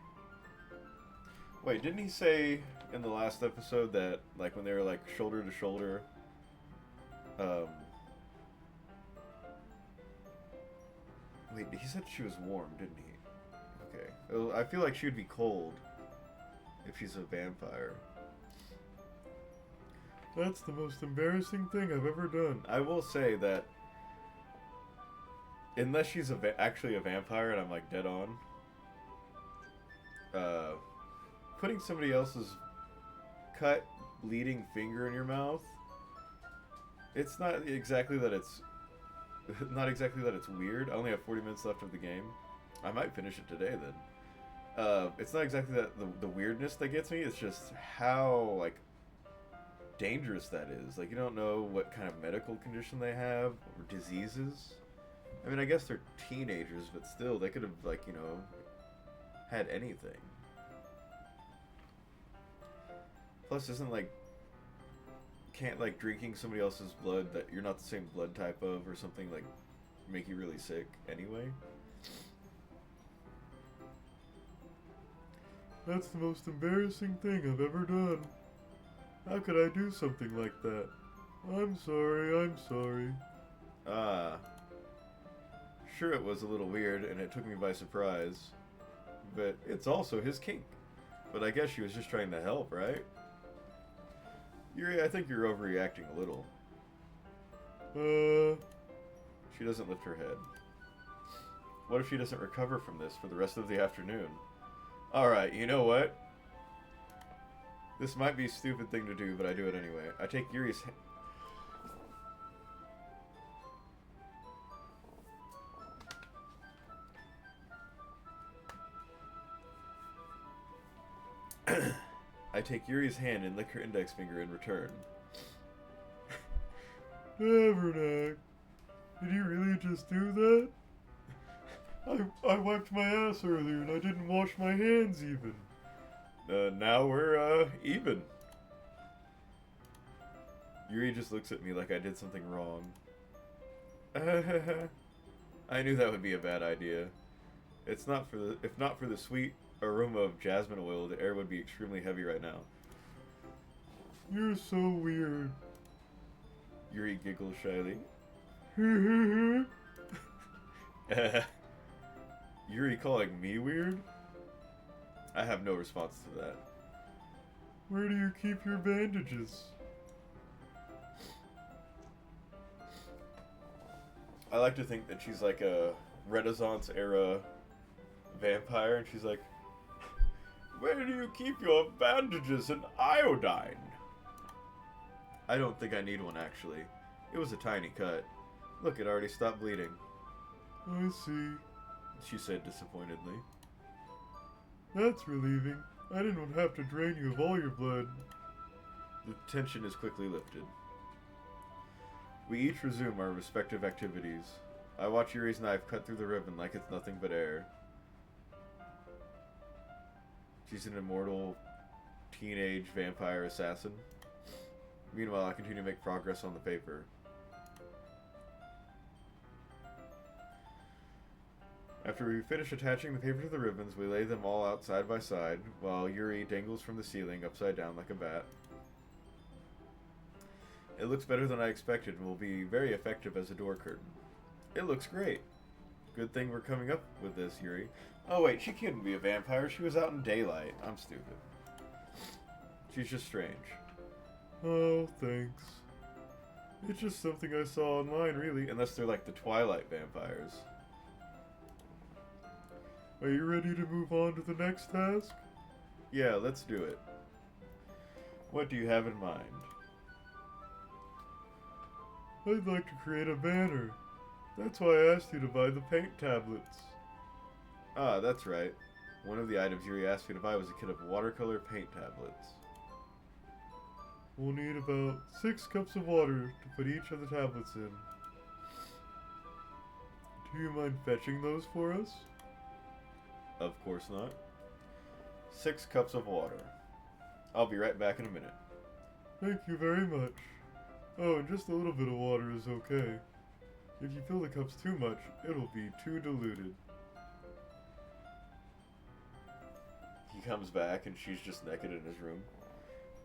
Wait, didn't he say in the last episode that, like, when they were, like, shoulder to shoulder, wait, he said she was warm, didn't he? Okay. I feel like she would be cold if she's a vampire. That's the most embarrassing thing I've ever done. I will say that unless she's actually a vampire and I'm like dead on, putting somebody else's cut, bleeding finger in your mouth, it's not exactly that it's weird. I only have 40 minutes left of the game. I might finish it today then. It's not exactly that the weirdness that gets me. It's just how like dangerous that is. Like, you don't know what kind of medical condition they have or diseases. I mean, I guess they're teenagers, but still, they could have, like, you know, had anything. Plus, isn't, like, can't, like, drinking somebody else's blood that you're not the same blood type of or something, like, make you really sick anyway? That's the most embarrassing thing I've ever done. How could I do something like that? I'm sorry. Ah. Sure, it was a little weird, and it took me by surprise. But it's also his kink. But I guess she was just trying to help, right? Yuri, I think you're overreacting a little. She doesn't lift her head. What if she doesn't recover from this for the rest of the afternoon? Alright, you know what? This might be a stupid thing to do, but I do it anyway. I take Yuri's I take Yuri's hand and lick her index finger in return. Davernack, did you really just do that? I wiped my ass earlier and I didn't wash my hands even. Now we're, even. Yuri just looks at me like I did something wrong. I knew that would be a bad idea. If not for the sweet aroma of jasmine oil, the air would be extremely heavy right now. You're so weird. Yuri giggles shyly. Yuri calling me weird? I have no response to that. Where do you keep your bandages? I like to think that she's like a Renaissance era vampire, and she's like, where do you keep your bandages and iodine? I don't think I need one, actually. It was a tiny cut. Look, it already stopped bleeding. I see. She said disappointedly. That's relieving. I didn't have to drain you of all your blood. The tension is quickly lifted. We each resume our respective activities. I watch Yuri's knife cut through the ribbon like it's nothing but air. She's an immortal teenage vampire assassin. Meanwhile, I continue to make progress on the paper. After we finish attaching the paper to the ribbons, we lay them all out side by side, while Yuri dangles from the ceiling upside down like a bat. It looks better than I expected and will be very effective as a door curtain. It looks great. Good thing we're coming up with this, Yuri. Oh wait, she couldn't be a vampire. She was out in daylight. I'm stupid. She's just strange. Oh, thanks. It's just something I saw online, really. Unless they're like the Twilight vampires. Are you ready to move on to the next task? Yeah, let's do it. What do you have in mind? I'd like to create a banner. That's why I asked you to buy the paint tablets. Ah, that's right. One of the items Yuri asked me to buy was a kit of watercolor paint tablets. We'll need about 6 cups of water to put each of the tablets in. Do you mind fetching those for us? Of course not. 6 cups of water. I'll be right back in a minute. Thank you very much. Oh, and just a little bit of water is okay. If you fill the cups too much, it'll be too diluted. He comes back and she's just naked in his room.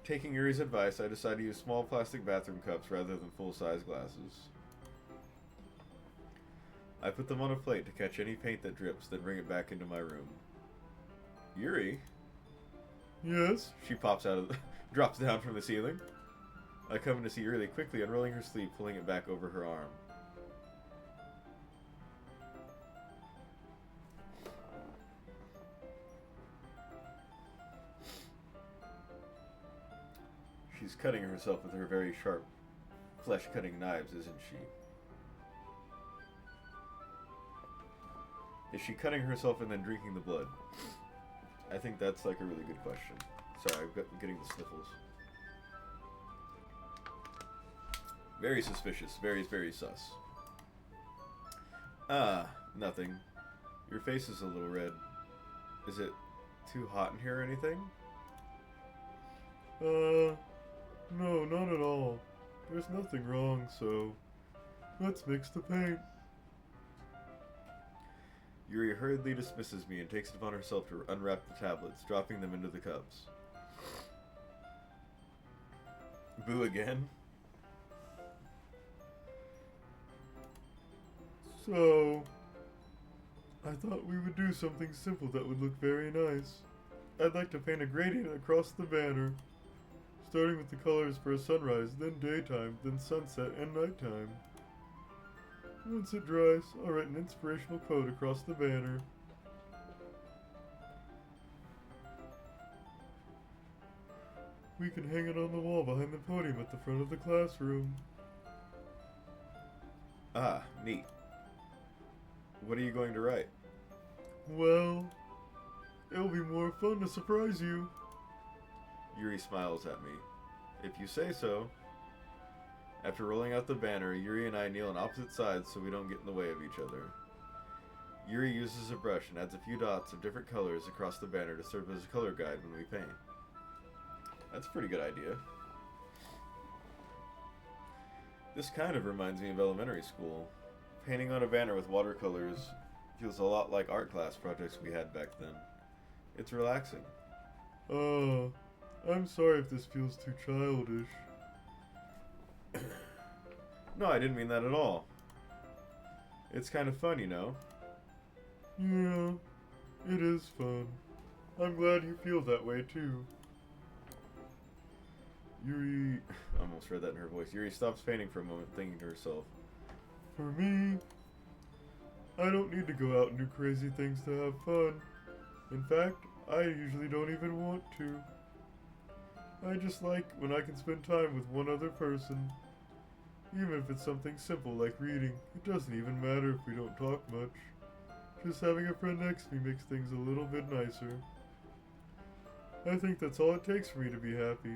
Taking Yuri's advice, I decide to use small plastic bathroom cups rather than full-size glasses. I put them on a plate to catch any paint that drips, then bring it back into my room. Yuri? Yes? She pops out of drops down from the ceiling. I come in to see Yuri quickly unrolling her sleeve, pulling it back over her arm. She's cutting herself with her very sharp, flesh-cutting knives, isn't she? Is she cutting herself and then drinking the blood? I think that's like a really good question. Sorry, I'm getting the sniffles. Very suspicious. Very, very sus. Ah, nothing. Your face is a little red. Is it too hot in here or anything? No, not at all. There's nothing wrong, so let's mix the paint. Yuri hurriedly dismisses me and takes it upon herself to unwrap the tablets, dropping them into the cups. Boo again? So, I thought we would do something simple that would look very nice. I'd like to paint a gradient across the banner, starting with the colors for a sunrise, then daytime, then sunset and nighttime. Once it dries, I'll write an inspirational quote across the banner. We can hang it on the wall behind the podium at the front of the classroom. Ah, neat. What are you going to write? Well, it'll be more fun to surprise you. Yuri smiles at me. If you say so. After rolling out the banner, Yuri and I kneel on opposite sides so we don't get in the way of each other. Yuri uses a brush and adds a few dots of different colors across the banner to serve as a color guide when we paint. That's a pretty good idea. This kind of reminds me of elementary school. Painting on a banner with watercolors feels a lot like art class projects we had back then. It's relaxing. I'm sorry if this feels too childish. No, I didn't mean that at all. It's kind of fun, you know? Yeah, it is fun. I'm glad you feel that way too. Yuri... I almost read that in her voice. Yuri stops painting for a moment, thinking to herself. For me, I don't need to go out and do crazy things to have fun. In fact, I usually don't even want to. I just like when I can spend time with one other person. Even if it's something simple like reading, it doesn't even matter if we don't talk much. Just having a friend next to me makes things a little bit nicer. I think that's all it takes for me to be happy.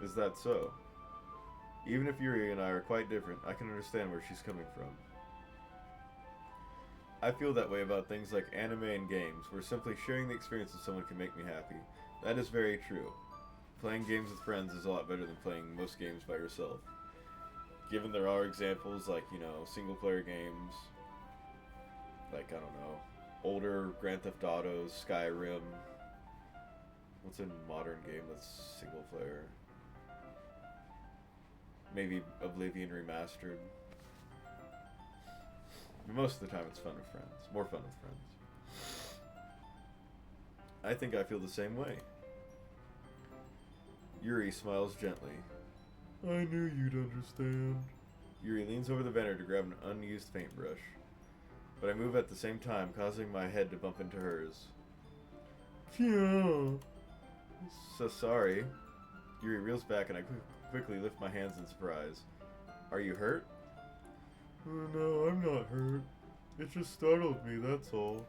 Is that so? Even if Yuri and I are quite different, I can understand where she's coming from. I feel that way about things like anime and games, where simply sharing the experience of someone can make me happy. That is very true. Playing games with friends is a lot better than playing most games by yourself. Given there are examples like, single player games, like, I don't know, older Grand Theft Autos, Skyrim. What's a modern game that's single player? Maybe Oblivion Remastered. But most of the time it's fun with friends. More fun with friends. I think I feel the same way. Yuri smiles gently. I knew you'd understand. Yuri leans over the banner to grab an unused paintbrush. But I move at the same time, causing my head to bump into hers. Yeah. So sorry. Yuri reels back and I quickly lift my hands in surprise. Are you hurt? No, I'm not hurt. It just startled me, that's all.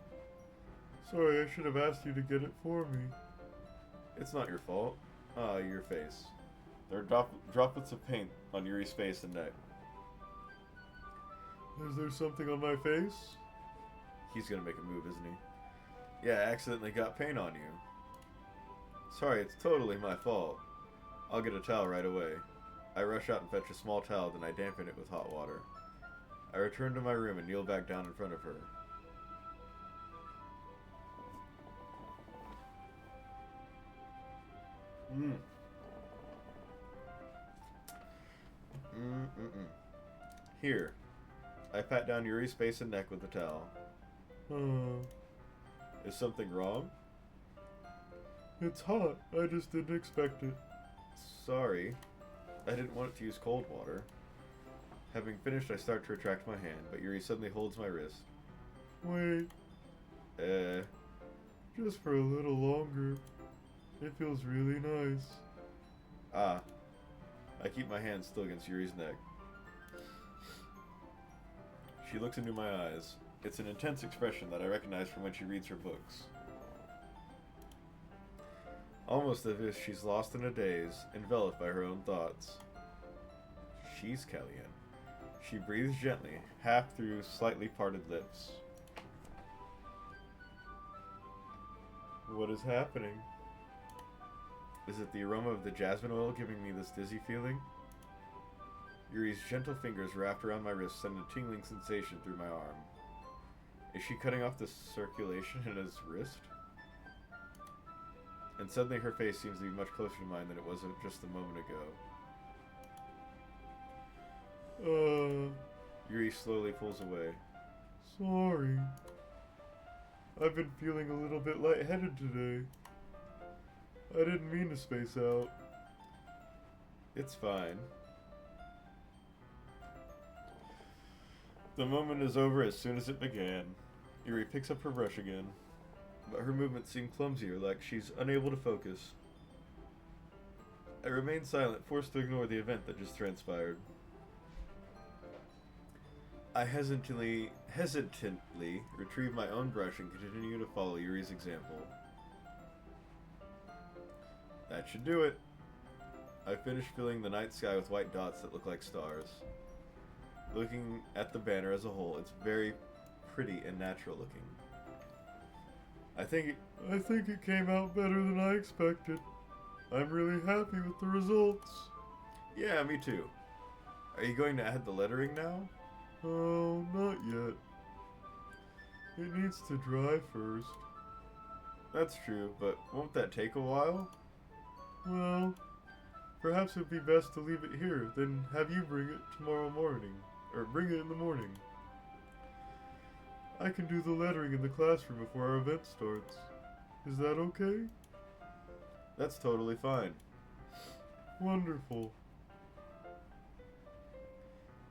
Sorry, I should have asked you to get it for me. It's not your fault. Ah, your face. There are droplets of paint on Yuri's face and neck. Is there something on my face? He's gonna make a move, isn't he? Yeah, I accidentally got paint on you. Sorry, it's totally my fault. I'll get a towel right away. I rush out and fetch a small towel, then I dampen it with hot water. I return to my room and kneel back down in front of her. Here. I pat down Yuri's face and neck with the towel. Is something wrong? It's hot. I just didn't expect it. Sorry. I didn't want to use cold water. Having finished, I start to retract my hand, but Yuri suddenly holds my wrist. Wait. Just for a little longer. It feels really nice. Ah. I keep my hand still against Yuri's neck. She looks into my eyes. It's an intense expression that I recognize from when she reads her books. Almost as if she's lost in a daze, enveloped by her own thoughts. She's Kellyanne. She breathes gently, half through slightly parted lips. What is happening? Is it the aroma of the jasmine oil giving me this dizzy feeling? Yuri's gentle fingers wrapped around my wrist send a tingling sensation through my arm. Is she cutting off the circulation in his wrist? And suddenly her face seems to be much closer to mine than it was just a moment ago. Yuri slowly pulls away. Sorry. I've been feeling a little bit lightheaded today. I didn't mean to space out. It's fine. The moment is over as soon as it began. Yuri picks up her brush again, but her movements seem clumsier, like she's unable to focus. I remain silent, forced to ignore the event that just transpired. I hesitantly retrieve my own brush and continue to follow Yuri's example. That should do it. I finish filling the night sky with white dots that look like stars. Looking at the banner as a whole, it's very pretty and natural looking. I think it came out better than I expected. I'm really happy with the results. yeah, me too. Are you going to add the lettering now? Oh, not yet. It needs to dry first. That's true, but won't that take a while? Well, perhaps it'd be best to leave it here, then have you bring it tomorrow morning. Or bring it in the morning. I can do the lettering in the classroom before our event starts. Is that okay? That's totally fine. Wonderful.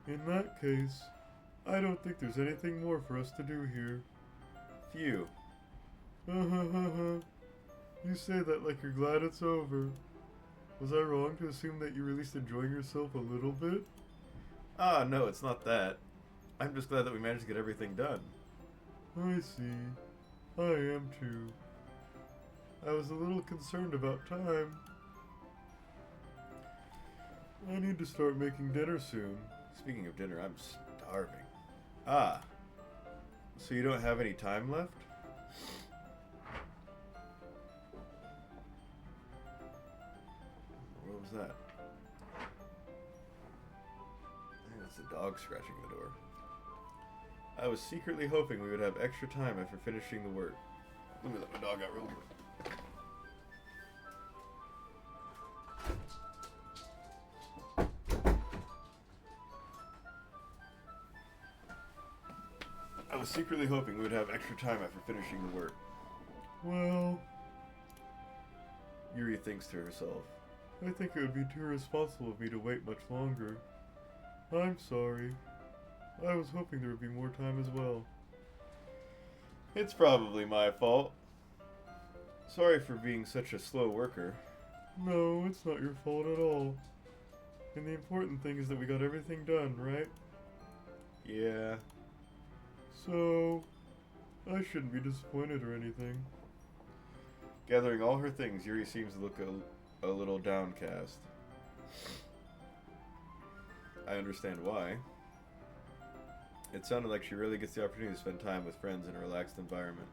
In that case, I don't think there's anything more for us to do here. Phew. You say that like you're glad it's over. Was I wrong to assume that you're at least enjoying yourself a little bit? Ah, no, it's not that. I'm just glad that we managed to get everything done. I see. I am too. I was a little concerned about time. I need to start making dinner soon. Speaking of dinner, I'm starving. Ah. So you don't have any time left? What was that? I think that's the dog scratching the door. I was secretly hoping we would have extra time after finishing the work. Let me let my dog out real quick. I was secretly hoping we would have extra time after finishing the work. Well, Yuri thinks to herself. I think it would be too irresponsible of me to wait much longer. I'm sorry. I was hoping there would be more time as well. It's probably my fault. Sorry for being such a slow worker. No, it's not your fault at all. And the important thing is that we got everything done, right? Yeah. So, I shouldn't be disappointed or anything. Gathering all her things, Yuri seems to look a little downcast. I understand why. It sounded like she really gets the opportunity to spend time with friends in a relaxed environment.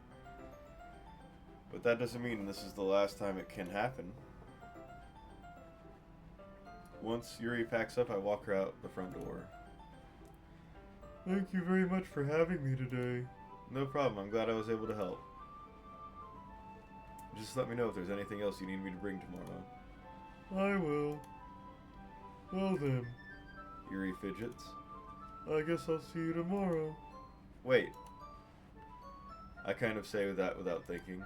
But that doesn't mean this is the last time it can happen. Once Yuri packs up, I walk her out the front door. Thank you very much for having me today. No problem, I'm glad I was able to help. Just let me know if there's anything else you need me to bring tomorrow. I will. Well then, Yuri fidgets. I guess I'll see you tomorrow. Wait. I kind of say that without thinking.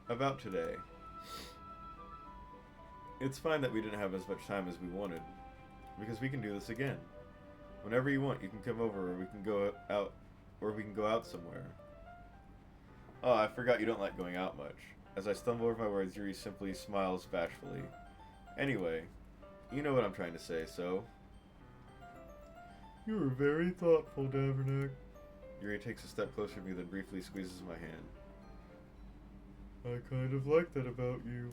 About today. It's fine that we didn't have as much time as we wanted, because we can do this again. Whenever you want, you can come over, or we can go out somewhere. Oh, I forgot you don't like going out much. As I stumble over my words, Yuri simply smiles bashfully. Anyway, you know what I'm trying to say, so... You were very thoughtful, Davernack. Yuri takes a step closer to me, then briefly squeezes my hand. I kind of like that about you.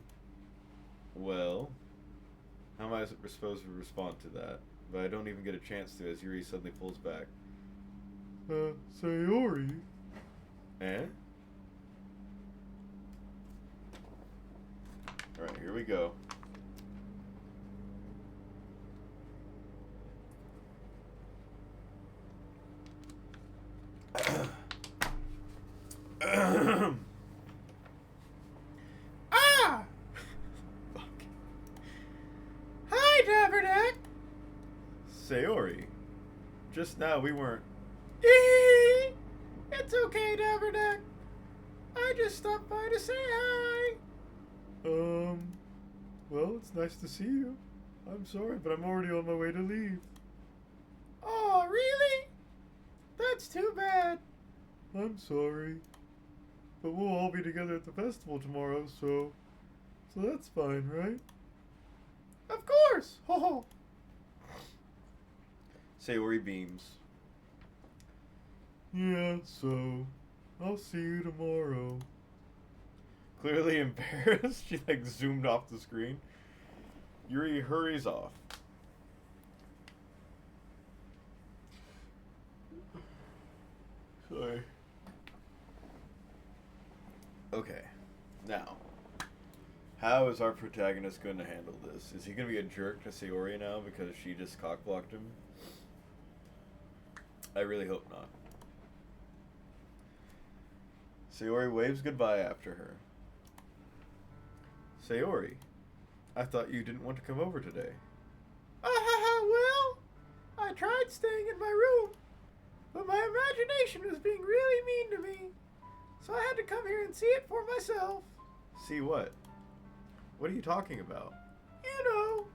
Well, how am I supposed to respond to that? But I don't even get a chance to, as Yuri suddenly pulls back. Sayori? Eh? Alright, here we go. Ah! Fuck. Hi, Davernack! Sayori, just now we weren't... It's okay, Davernack. I just stopped by to say hi. Well, it's nice to see you. I'm sorry, but I'm already on my way to leave. Oh, really? That's too bad. I'm sorry. But we'll all be together at the festival tomorrow, so that's fine, right? Of course. Ho ho. Sayori beams. Yeah, so I'll see you tomorrow. Clearly embarrassed, she like zoomed off the screen. Yuri hurries off. Sorry. Okay, now, how is our protagonist going to handle this? Is he going to be a jerk to Sayori now because she just cockblocked him? I really hope not. Sayori waves goodbye after her. Sayori, I thought you didn't want to come over today. Well, I tried staying in my room, but my imagination was being really mean to me. So I had to come here and see it for myself. See what? What are you talking about? You know,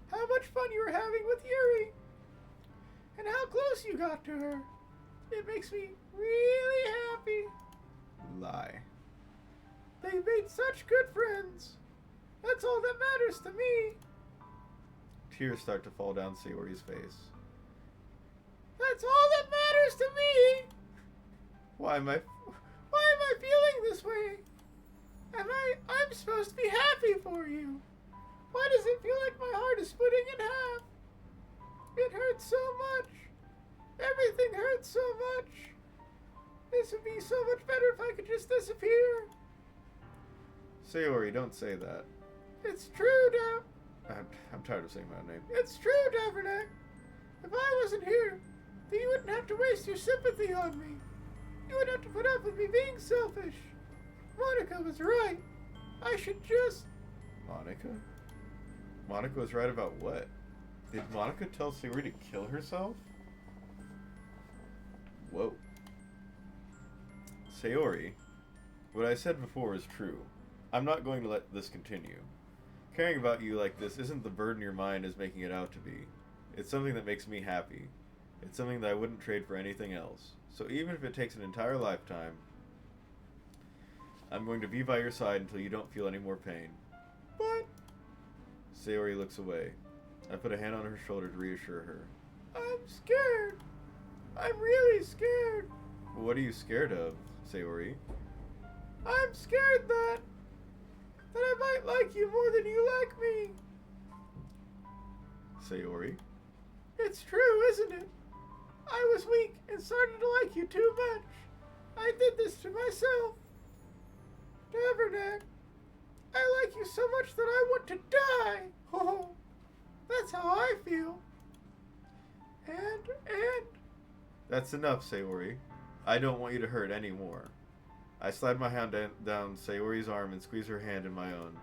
how much fun you were having with Yuri. And how close you got to her. It makes me really happy. Lie. They made such good friends. That's all that matters to me. Tears start to fall down Sayori's face. That's all that matters to me. Why am I Feeling this way? I'm supposed to be happy for you. Why does it feel like my heart is splitting in half? It hurts so much. Everything hurts so much. This would be so much better if I could just disappear. Sayori, don't say that. It's true, I'm tired of saying my name. It's true, Davernack. If I wasn't here, then you wouldn't have to waste your sympathy on me. You wouldn't have to put up with me being selfish. Monica was right. I should just... Monica? Monica was right about what? Did Monica tell Sayori to kill herself? Whoa. Sayori, what I said before is true. I'm not going to let this continue. Caring about you like this isn't the burden your mind is making it out to be. It's something that makes me happy. It's something that I wouldn't trade for anything else. So even if it takes an entire lifetime, I'm going to be by your side until you don't feel any more pain. But... Sayori looks away. I put a hand on her shoulder to reassure her. I'm scared. I'm really scared. What are you scared of, Sayori? I'm scared that I might like you more than you like me. Sayori? It's true, isn't it? I was weak and started to like you too much. I did this to myself. Davernack, I like you so much that I want to die. Oh, that's how I feel. And... That's enough, Sayori. I don't want you to hurt anymore. I slide my hand down Sayori's arm and squeeze her hand in my own.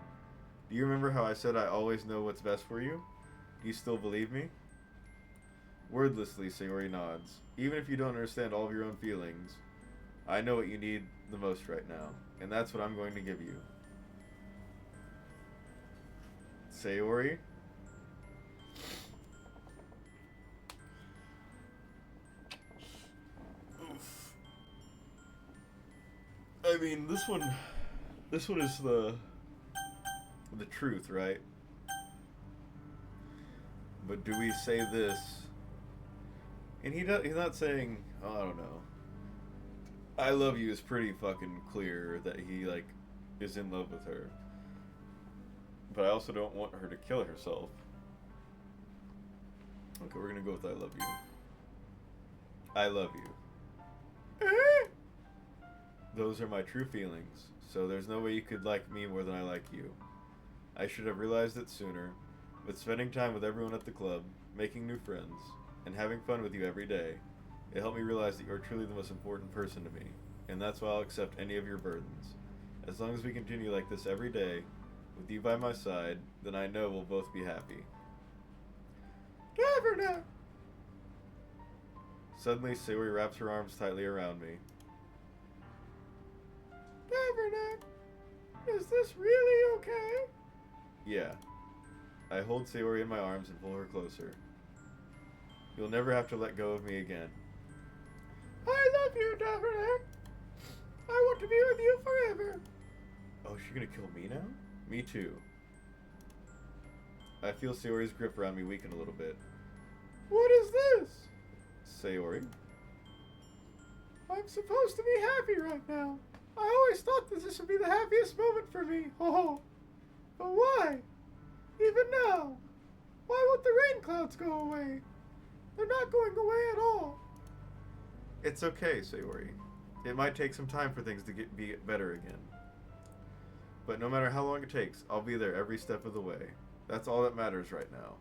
Do you remember how I said I always know what's best for you? Do you still believe me? Wordlessly, Sayori nods. Even if you don't understand all of your own feelings, I know what you need the most right now, and that's what I'm going to give you. Sayori? Oof. I mean, this one is the truth, right? But do we say this? And he's not saying, oh, I don't know. I love you is pretty fucking clear that he, like, is in love with her. But I also don't want her to kill herself. Okay, we're gonna go with I love you. I love you. Those are my true feelings, so there's no way you could like me more than I like you. I should have realized it sooner, but spending time with everyone at the club, making new friends, and having fun with you every day, it helped me realize that you're truly the most important person to me, and that's why I'll accept any of your burdens. As long as we continue like this every day, with you by my side, then I know we'll both be happy. Davernack! Suddenly, Sayori wraps her arms tightly around me. Davernack, is this really okay? Yeah. I hold Sayori in my arms and pull her closer. You'll never have to let go of me again. I love you, Davernack. I want to be with you forever. Oh, she's gonna kill me now? Me too. I feel Sayori's grip around me weaken a little bit. What is this? Sayori? I'm supposed to be happy right now. I always thought that this would be the happiest moment for me. Oh, but why? Even now? Why won't the rain clouds go away? They're not going away at all. It's okay, Sayori. It might take some time for things to be better again. But no matter how long it takes, I'll be there every step of the way. That's all that matters right now.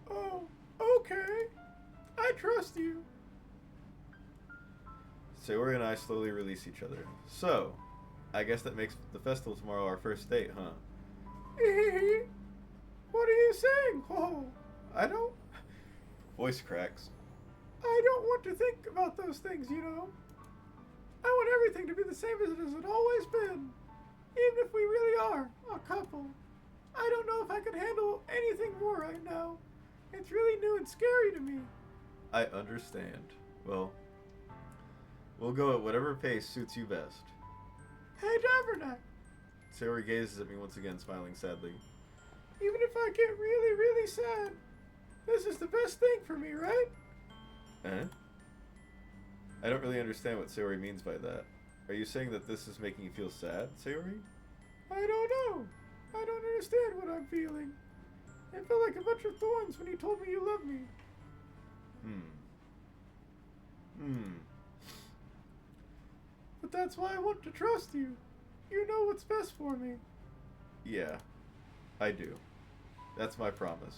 Oh, okay. I trust you. Sayori and I slowly release each other. So, I guess that makes the festival tomorrow our first date, huh? What are you saying? Oh, I don't. Voice cracks. I don't want to think about those things, you know. I want everything to be the same as it has always been. Even if we really are a couple. I don't know if I could handle anything more right now. It's really new and scary to me. I understand. Well, we'll go at whatever pace suits you best. Hey, Davernack. Sayori gazes at me once again, smiling sadly. Even if I get really, really sad, this is the best thing for me, right? Eh? I don't really understand what Sayori means by that. Are you saying that this is making you feel sad, Sayori? I don't know. I don't understand what I'm feeling. It felt like a bunch of thorns when you told me you loved me. But that's why I want to trust you. You know what's best for me. Yeah, I do. That's my promise.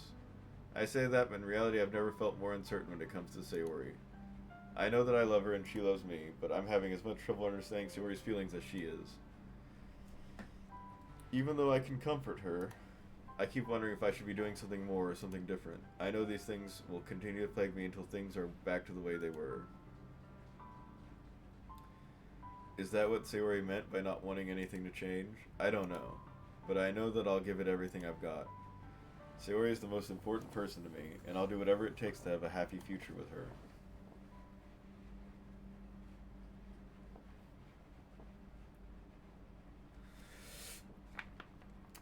I say that, but in reality I've never felt more uncertain when it comes to Sayori. I know that I love her and she loves me, but I'm having as much trouble understanding Sayori's feelings as she is. Even though I can comfort her, I keep wondering if I should be doing something more or something different. I know these things will continue to plague me until things are back to the way they were. Is that what Sayori meant by not wanting anything to change? I don't know, but I know that I'll give it everything I've got. Sayori is the most important person to me, and I'll do whatever it takes to have a happy future with her.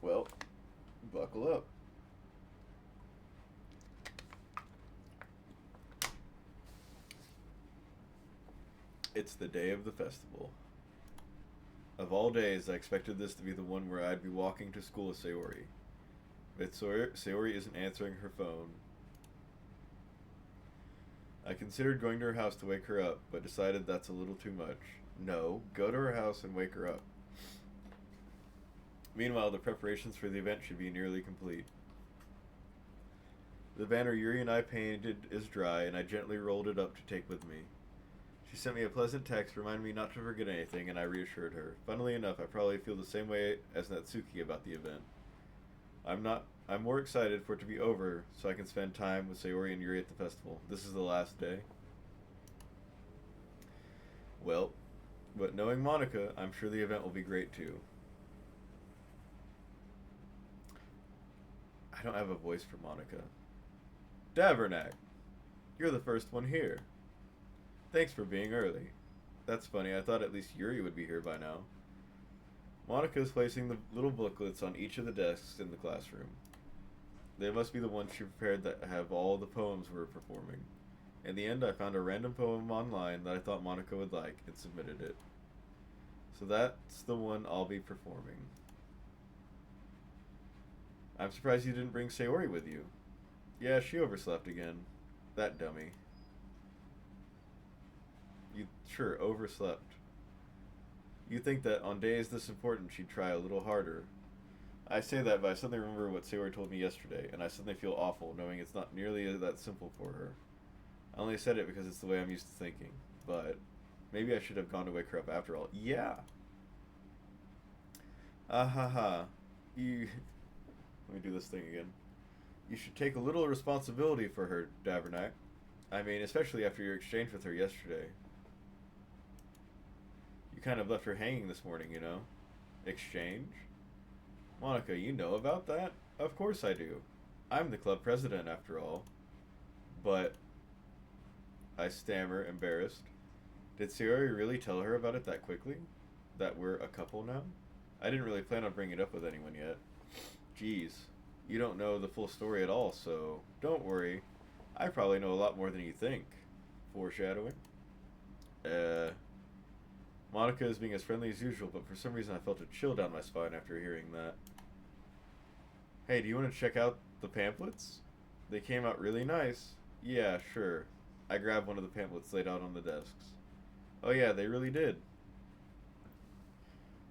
Well, buckle up. It's the day of the festival. Of all days, I expected this to be the one where I'd be walking to school with Sayori. But Sayori isn't answering her phone. I considered going to her house to wake her up, but decided that's a little too much. No, go to her house and wake her up. Meanwhile, the preparations for the event should be nearly complete. The banner Yuri and I painted is dry, and I gently rolled it up to take with me. She sent me a pleasant text reminding me not to forget anything, and I reassured her. Funnily enough, I probably feel the same way as Natsuki about the event. I'm more excited for it to be over so I can spend time with Sayori and Yuri at the festival. This is the last day. Well, but knowing Monica, I'm sure the event will be great too. I don't have a voice for Monica. Davernack, you're the first one here. Thanks for being early. That's funny, I thought at least Yuri would be here by now. Monica is placing the little booklets on each of the desks in the classroom. They must be the ones she prepared that have all the poems we're performing. In the end, I found a random poem online that I thought Monica would like and submitted it. So that's the one I'll be performing. I'm surprised you didn't bring Sayori with you. Yeah, she overslept again. That dummy. You sure overslept. You'd think that on days this important she'd try a little harder. I say that, but I suddenly remember what Sayori told me yesterday, and I suddenly feel awful knowing it's not nearly that simple for her. I only said it because it's the way I'm used to thinking, but maybe I should have gone to wake her up after all. Yeah! Ah ha ha. You... Let me do this thing again. You should take a little responsibility for her, Davernack. I mean, especially after your exchange with her yesterday. You kind of left her hanging this morning, you know? Exchange? Monica, you know about that? Of course I do. I'm the club president, after all. But... I stammer, embarrassed. Did Sayori really tell her about it that quickly? That we're a couple now? I didn't really plan on bringing it up with anyone yet. Jeez, you don't know the full story at all, so don't worry. I probably know a lot more than you think. Foreshadowing? Monica is being as friendly as usual, but for some reason I felt a chill down my spine after hearing that. Hey, do you want to check out the pamphlets? They came out really nice. Yeah, sure. I grabbed one of the pamphlets laid out on the desks. Oh yeah, they really did.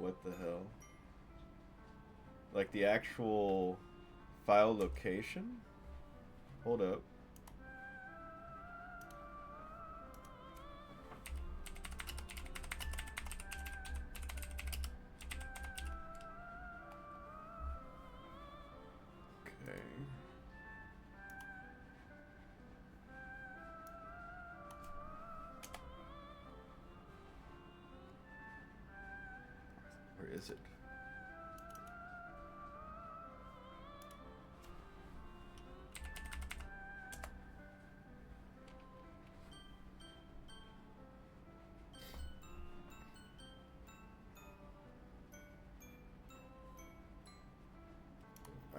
What the hell? Like the actual file location? Hold up. Okay. Where is it?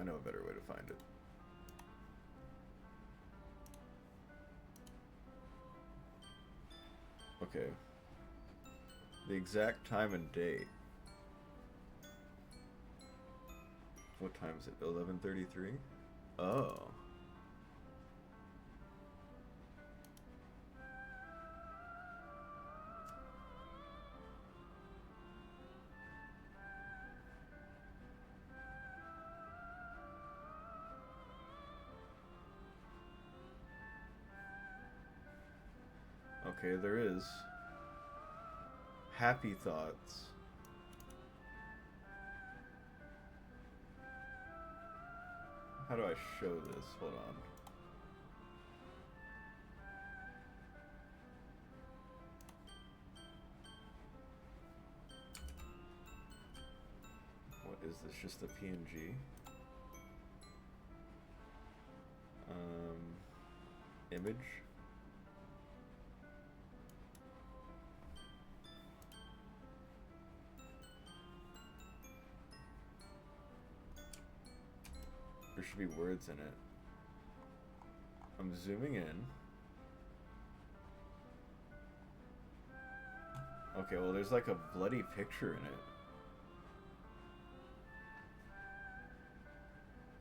I know a better way to find it. Okay. The exact time and date. What time is it? 11:33? Oh. Okay, there is. Happy thoughts. How do I show this? Hold on. What is this? Just a PNG? Image? There should be words in it. I'm zooming in. Okay, well there's like a bloody picture in it.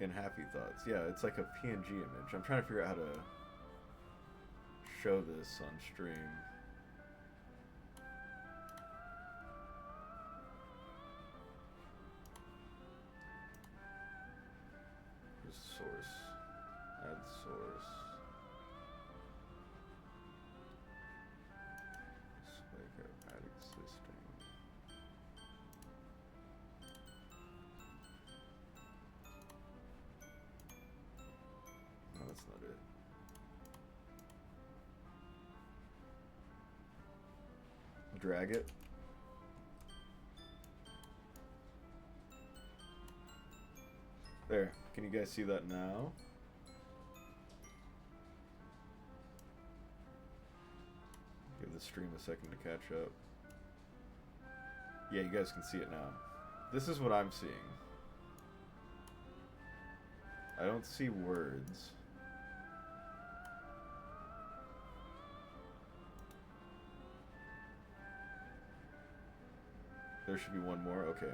In Happy Thoughts. Yeah, it's like a PNG image. I'm trying to figure out how to show this on stream. Source. Add source. Display graph. Add existing. No, that's not it. Drag it. There. Can you guys see that now? Give the stream a second to catch up. Yeah, you guys can see it now. This is what I'm seeing. I don't see words. There should be one more. Okay.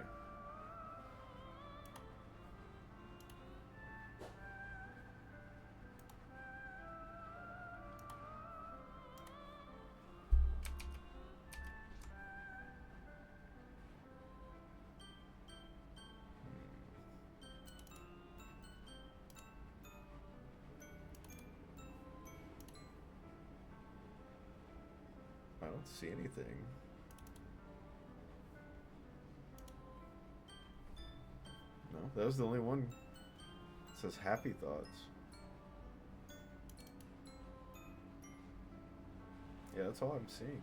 I don't see anything. No, that was the only one. It says Happy Thoughts. Yeah, that's all I'm seeing.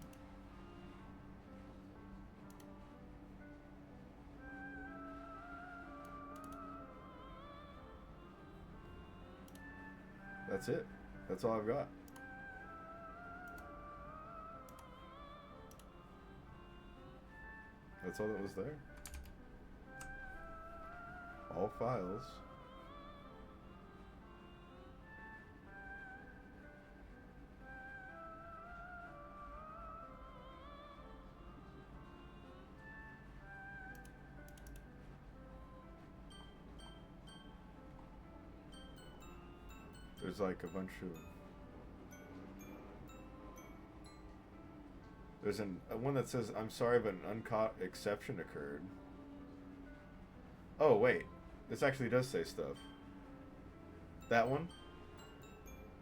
That's it. That's all I've got. That's all that was there. All files. There's like a bunch of... There's one that says, I'm sorry, but an uncaught exception occurred. Oh, wait. This actually does say stuff. That one?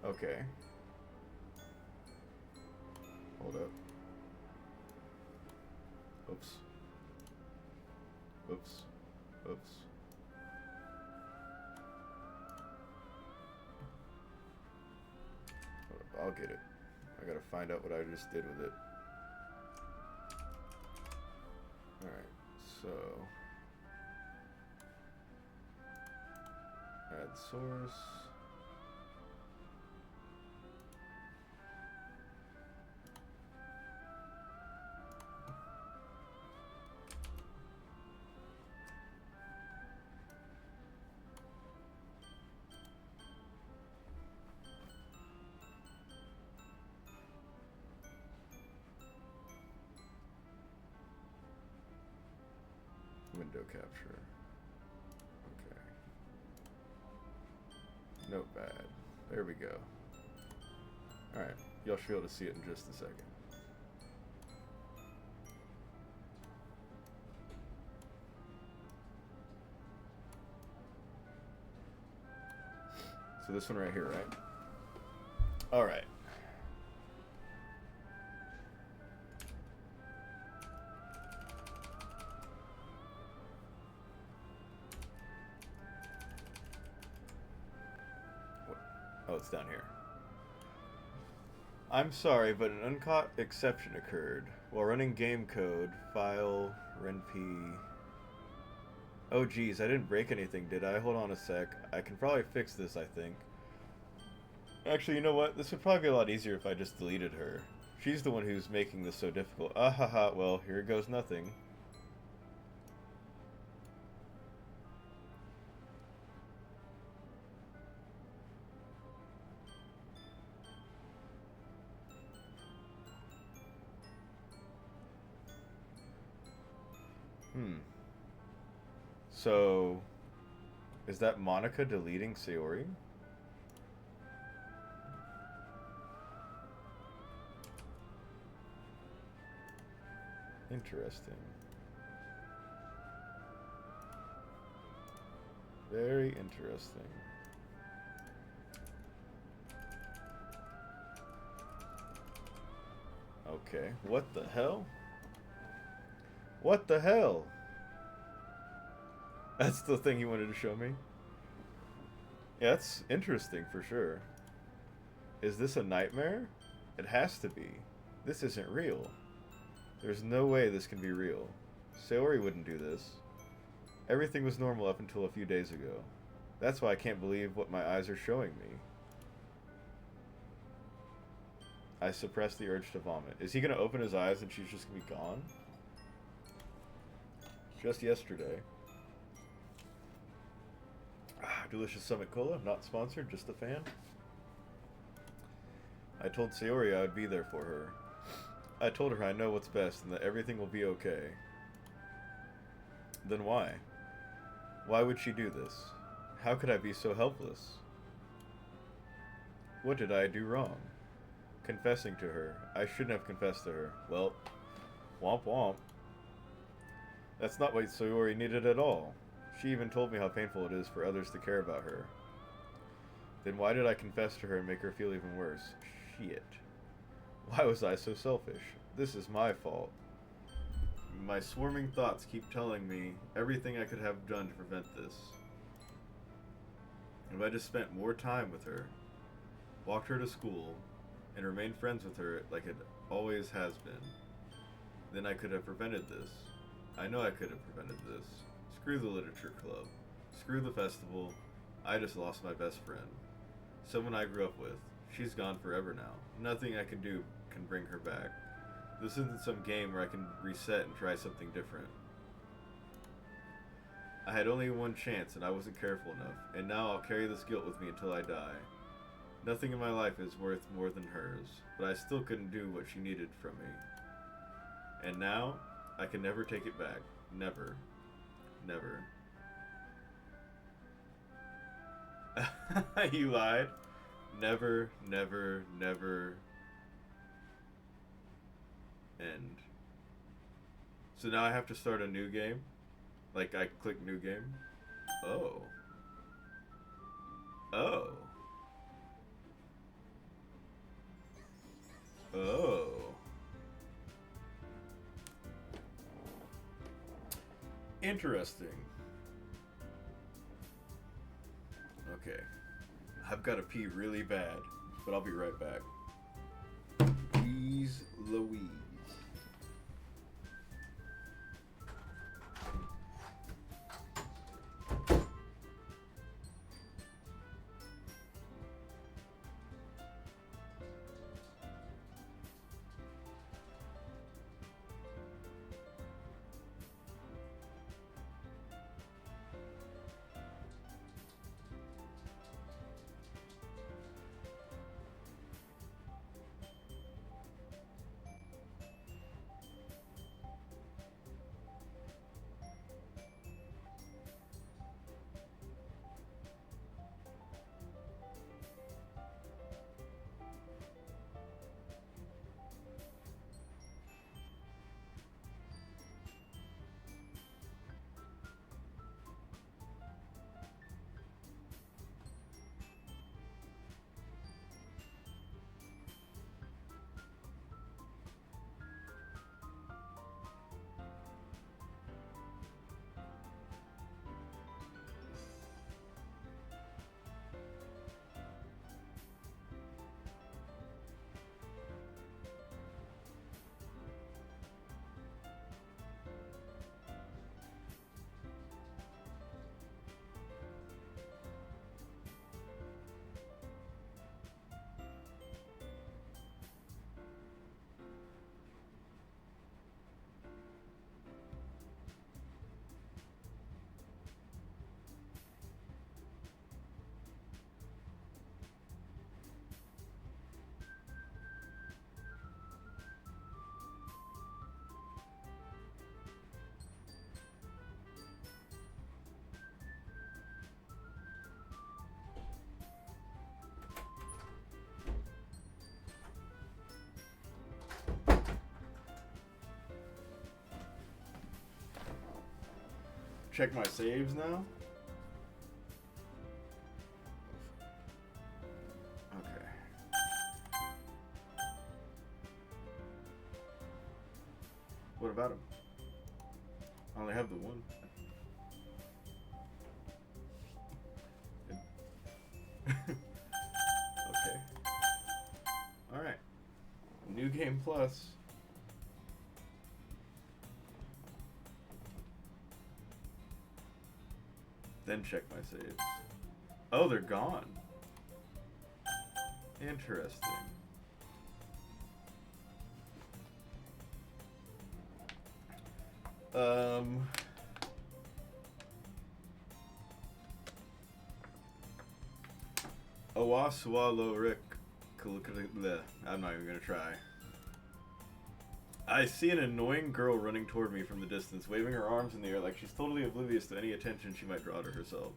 Okay. Hold up. Oops. Oops. Oops. I'll get it. I gotta find out what I just did with it. Alright, so... add source. Window capture. Okay. Notepad. There we go. Alright, y'all should be able to see it in just a second. So this one right here, right? Alright. Oh, it's down here. I'm sorry, but an uncaught exception occurred. While running game code, file, renp... Oh geez, I didn't break anything, did I? Hold on a sec. I can probably fix this, I think. Actually, you know what? This would probably be a lot easier if I just deleted her. She's the one who's making this so difficult. Ah ha ha, well, here goes nothing. So, is that Monica deleting Sayori? Interesting. Very interesting. Okay, what the hell? What the hell? That's the thing you wanted to show me? Yeah, that's interesting for sure. Is this a nightmare? It has to be. This isn't real. There's no way this can be real. Sayori wouldn't do this. Everything was normal up until a few days ago. That's why I can't believe what my eyes are showing me. I suppressed the urge to vomit. Is he gonna open his eyes and she's just gonna be gone? Just yesterday. Delicious Summit Cola, not sponsored, just a fan. I told Sayori I would be there for her. I told her I know what's best and that everything will be okay. Then why? Why would she do this? How could I be so helpless? What did I do wrong? Confessing to her. I shouldn't have confessed to her. Well, womp womp. That's not what Sayori needed at all. She even told me how painful it is for others to care about her. Then why did I confess to her and make her feel even worse? Shit. Why was I so selfish? This is my fault. My swarming thoughts keep telling me everything I could have done to prevent this. If I just spent more time with her, walked her to school, and remained friends with her like it always has been, then I could have prevented this. I know I could have prevented this. Screw the literature club. Screw the festival. I just lost my best friend. Someone I grew up with. She's gone forever now. Nothing I can do can bring her back. This isn't some game where I can reset and try something different. I had only one chance and I wasn't careful enough, and now I'll carry this guilt with me until I die. Nothing in my life is worth more than hers, but I still couldn't do what she needed from me. And now, I can never take it back. Never. Never. You lied. Never, never, never. end. So now I have to start a new game? Like, I click new game? Oh. Oh. Oh. Interesting. Okay. I've got to pee really bad, but I'll be right back. Please, Louise. Check my saves now. Okay. What about him? I only have the one. Okay. Alright. New game plus. Then check my saves. Oh, they're gone. Interesting. Owaswalo Rick. I'm not even gonna try. I see an annoying girl running toward me from the distance, waving her arms in the air like she's totally oblivious to any attention she might draw to herself.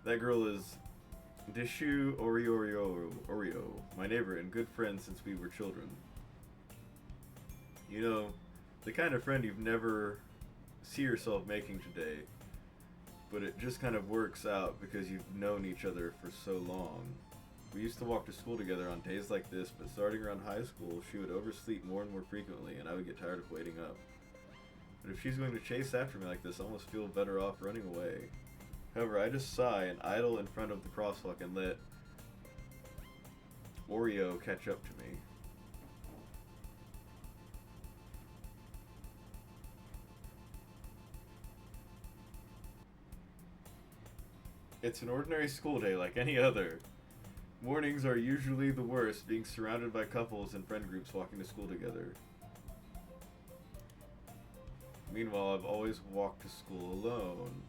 That girl is Dishu Oreo, my neighbor and good friend since we were children. You know, the kind of friend you've never see yourself making today, but it just kind of works out because you've known each other for so long. We used to walk to school together on days like this, but starting around high school, she would oversleep more and more frequently, and I would get tired of waiting up. But if she's going to chase after me like this, I almost feel better off running away. However, I just sigh and idle in front of the crosswalk and let Oreo catch up to me. It's an ordinary school day like any other. Mornings are usually the worst, being surrounded by couples and friend groups walking to school together. Meanwhile, I've always walked to school alone.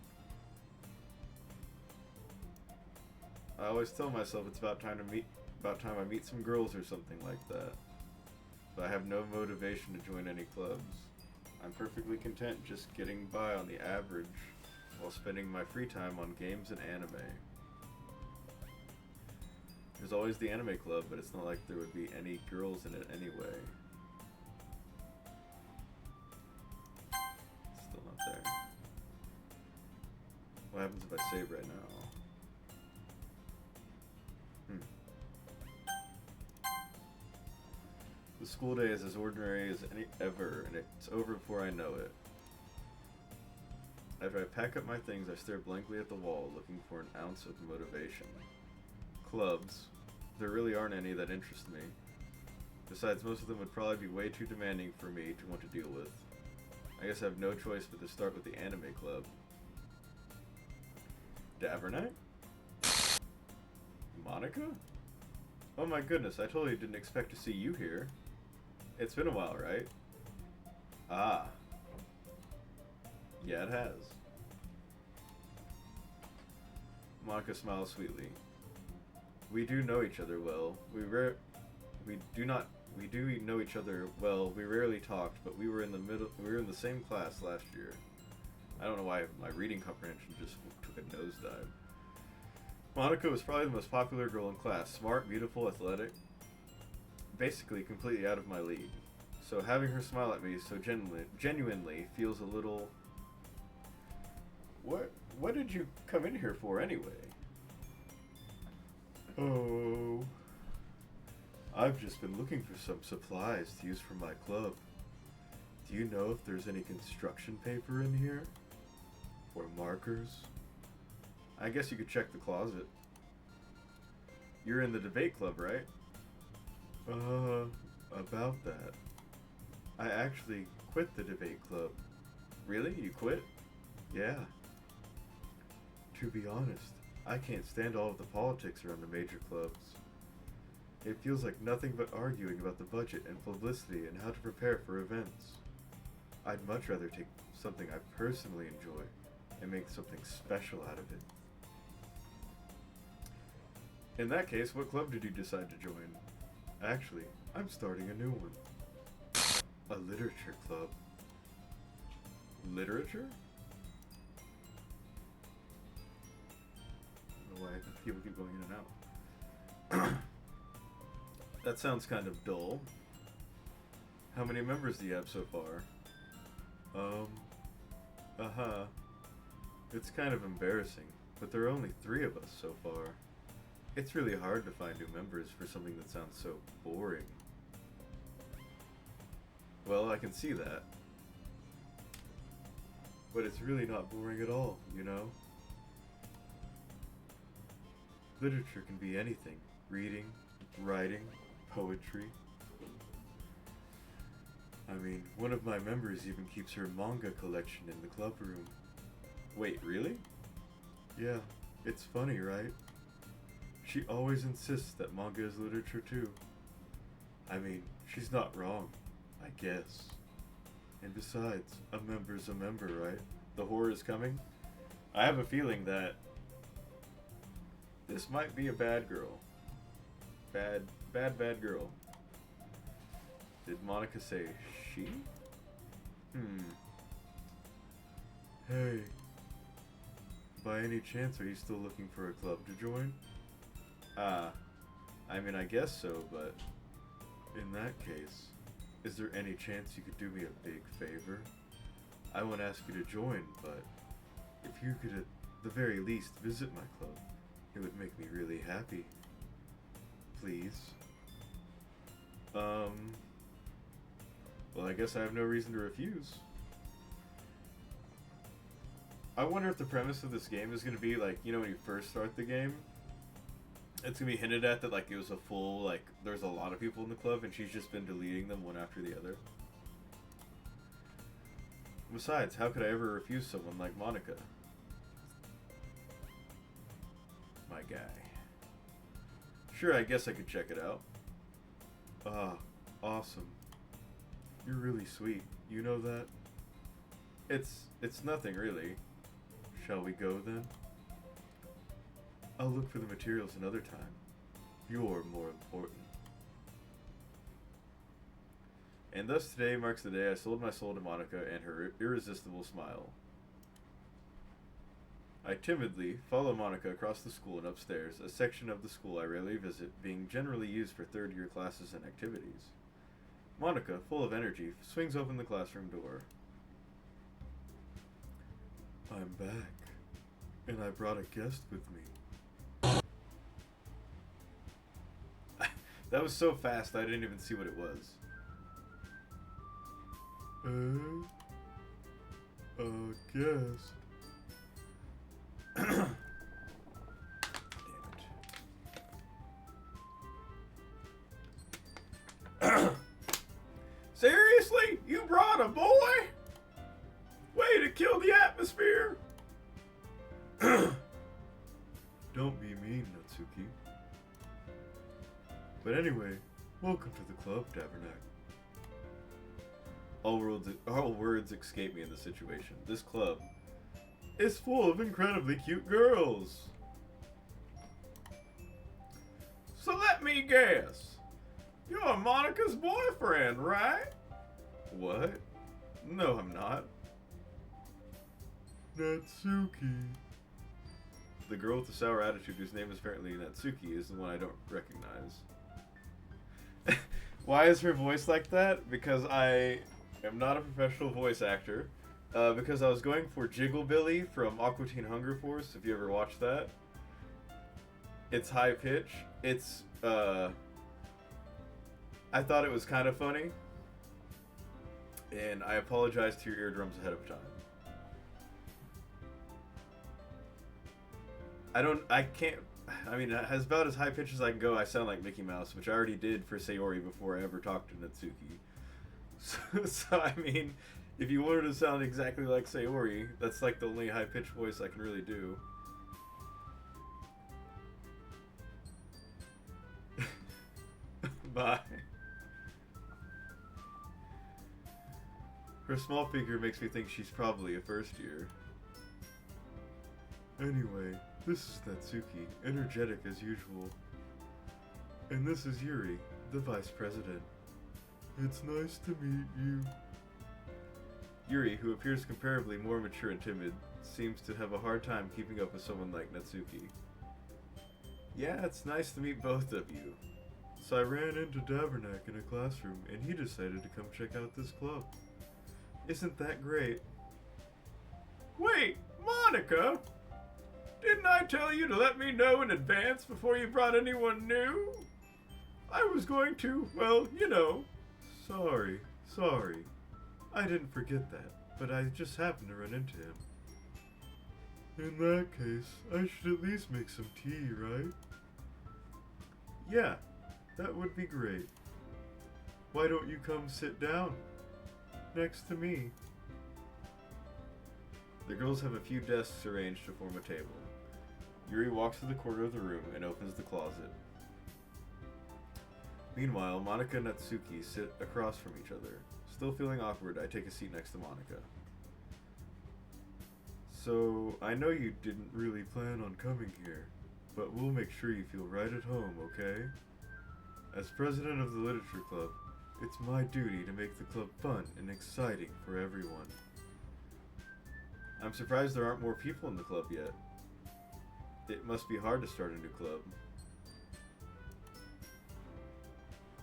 I always tell myself it's about time I meet some girls or something like that. But I have no motivation to join any clubs. I'm perfectly content just getting by on the average while spending my free time on games and anime. There's always the anime club, but it's not like there would be any girls in it anyway. What happens if I save right now? The school day is as ordinary as any ever, and it's over before I know it. After I pack up my things, I stare blankly at the wall, looking for an ounce of motivation. Clubs. There really aren't any that interest me. Besides, most of them would probably be way too demanding for me to want to deal with. I guess I have no choice but to start with the anime club. Davernite? Monica? Oh my goodness, I totally didn't expect to see you here. It's been a while, right? Ah. Yeah, it has. Monica smiles sweetly. We do know each other well. We do know each other well. We rarely talked, but we were in the same class last year. I don't know why my reading comprehension just took a nosedive. Monica was probably the most popular girl in class. Smart, beautiful, athletic. Basically completely out of my league. So having her smile at me so genuinely feels a little... What did you come in here for anyway? Oh, I've just been looking for some supplies to use for my club. Do you know if there's any construction paper in here? Or markers? I guess you could check the closet. You're in the debate club, right? About that. I actually quit the debate club. Really? You quit? Yeah. To be honest, I can't stand all of the politics around the major clubs. It feels like nothing but arguing about the budget and publicity and how to prepare for events. I'd much rather take something I personally enjoy and make something special out of it. In that case, what club did you decide to join? Actually, I'm starting a new one. A literature club. Literature? I don't know why people keep going in and out. That sounds kind of dull. How many members do you have so far? It's kind of embarrassing, but there are only 3 of us so far. It's really hard to find new members for something that sounds so boring. Well, I can see that. But it's really not boring at all, you know? Literature can be anything. Reading, writing, poetry. I mean, one of my members even keeps her manga collection in the club room. Wait, really? Yeah, it's funny, right? She always insists that manga is literature too. I mean, she's not wrong, I guess. And besides, a member's a member, right? The horror is coming? I have a feeling that this might be a bad girl. Bad girl. Did Monica say she? Hey. By any chance, are you still looking for a club to join? I mean, I guess so, but in that case, is there any chance you could do me a big favor? I won't ask you to join, but if you could at the very least visit my club, it would make me really happy. Please. Well, I guess I have no reason to refuse. I wonder if the premise of this game is going to be like, you know, when you first start the game, it's going to be hinted at that, like, it was a full, like, there's a lot of people in the club and she's just been deleting them one after the other. Besides, how could I ever refuse someone like Monica? My guy. Sure, I guess I could check it out. Ah, awesome. You're really sweet. You know that? It's nothing, really. Shall we go, then? I'll look for the materials another time. You're more important. And thus today marks the day I sold my soul to Monica and her irresistible smile. I timidly follow Monica across the school and upstairs, a section of the school I rarely visit, being generally used for third-year classes and activities. Monica, full of energy, swings open the classroom door. I'm back. And I brought a guest with me. That was so fast I didn't even see what it was. Guest. Damn it. Seriously? You brought a boy? Way to kill the atmosphere! Don't be mean, Natsuki. But anyway, welcome to the club, Tabernacle. All words escape me in this situation. This club is full of incredibly cute girls. So let me guess. You're Monica's boyfriend, right? What? No, I'm not. Natsuki. The girl with the sour attitude, whose name is apparently Natsuki, is the one I don't recognize. Why is her voice like that? Because I am not a professional voice actor. Because I was going for Jiggle Billy from Aqua Teen Hunger Force, if you ever watched that. It's high pitch. It's, I thought it was kind of funny. And I apologize to your eardrums ahead of time. I mean, as about as high pitched as I can go, I sound like Mickey Mouse, which I already did for Sayori before I ever talked to Natsuki. So I mean, if you wanted to sound exactly like Sayori, that's like the only high-pitched voice I can really do. Bye. Her small figure makes me think she's probably a first year. Anyway, this is Natsuki, energetic as usual. And this is Yuri, the vice president. It's nice to meet you. Yuri, who appears comparably more mature and timid, seems to have a hard time keeping up with someone like Natsuki. Yeah, it's nice to meet both of you. So I ran into Davernak in a classroom, and he decided to come check out this club. Isn't that great? Wait, Monica? Didn't I tell you to let me know in advance before you brought anyone new? I was going to, well, you know. Sorry. I didn't forget that, but I just happened to run into him. In that case, I should at least make some tea, right? Yeah, that would be great. Why don't you come sit down next to me? The girls have a few desks arranged to form a table. Yuri walks to the corner of the room and opens the closet. Meanwhile, Monica and Natsuki sit across from each other. Still feeling awkward, I take a seat next to Monica. So, I know you didn't really plan on coming here, but we'll make sure you feel right at home, okay? As president of the Literature Club, it's my duty to make the club fun and exciting for everyone. I'm surprised there aren't more people in the club yet. It must be hard to start a new club.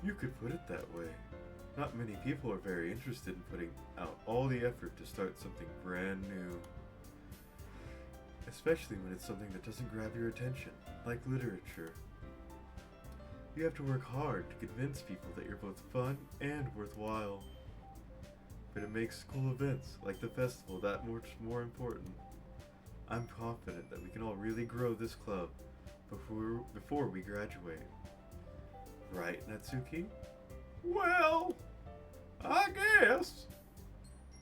You could put it that way. Not many people are very interested in putting out all the effort to start something brand new. Especially when it's something that doesn't grab your attention, like literature. You have to work hard to convince people that you're both fun and worthwhile. But it makes cool events, like the festival, that much more important. I'm confident that we can all really grow this club before we graduate. Right, Natsuki? Well, I guess.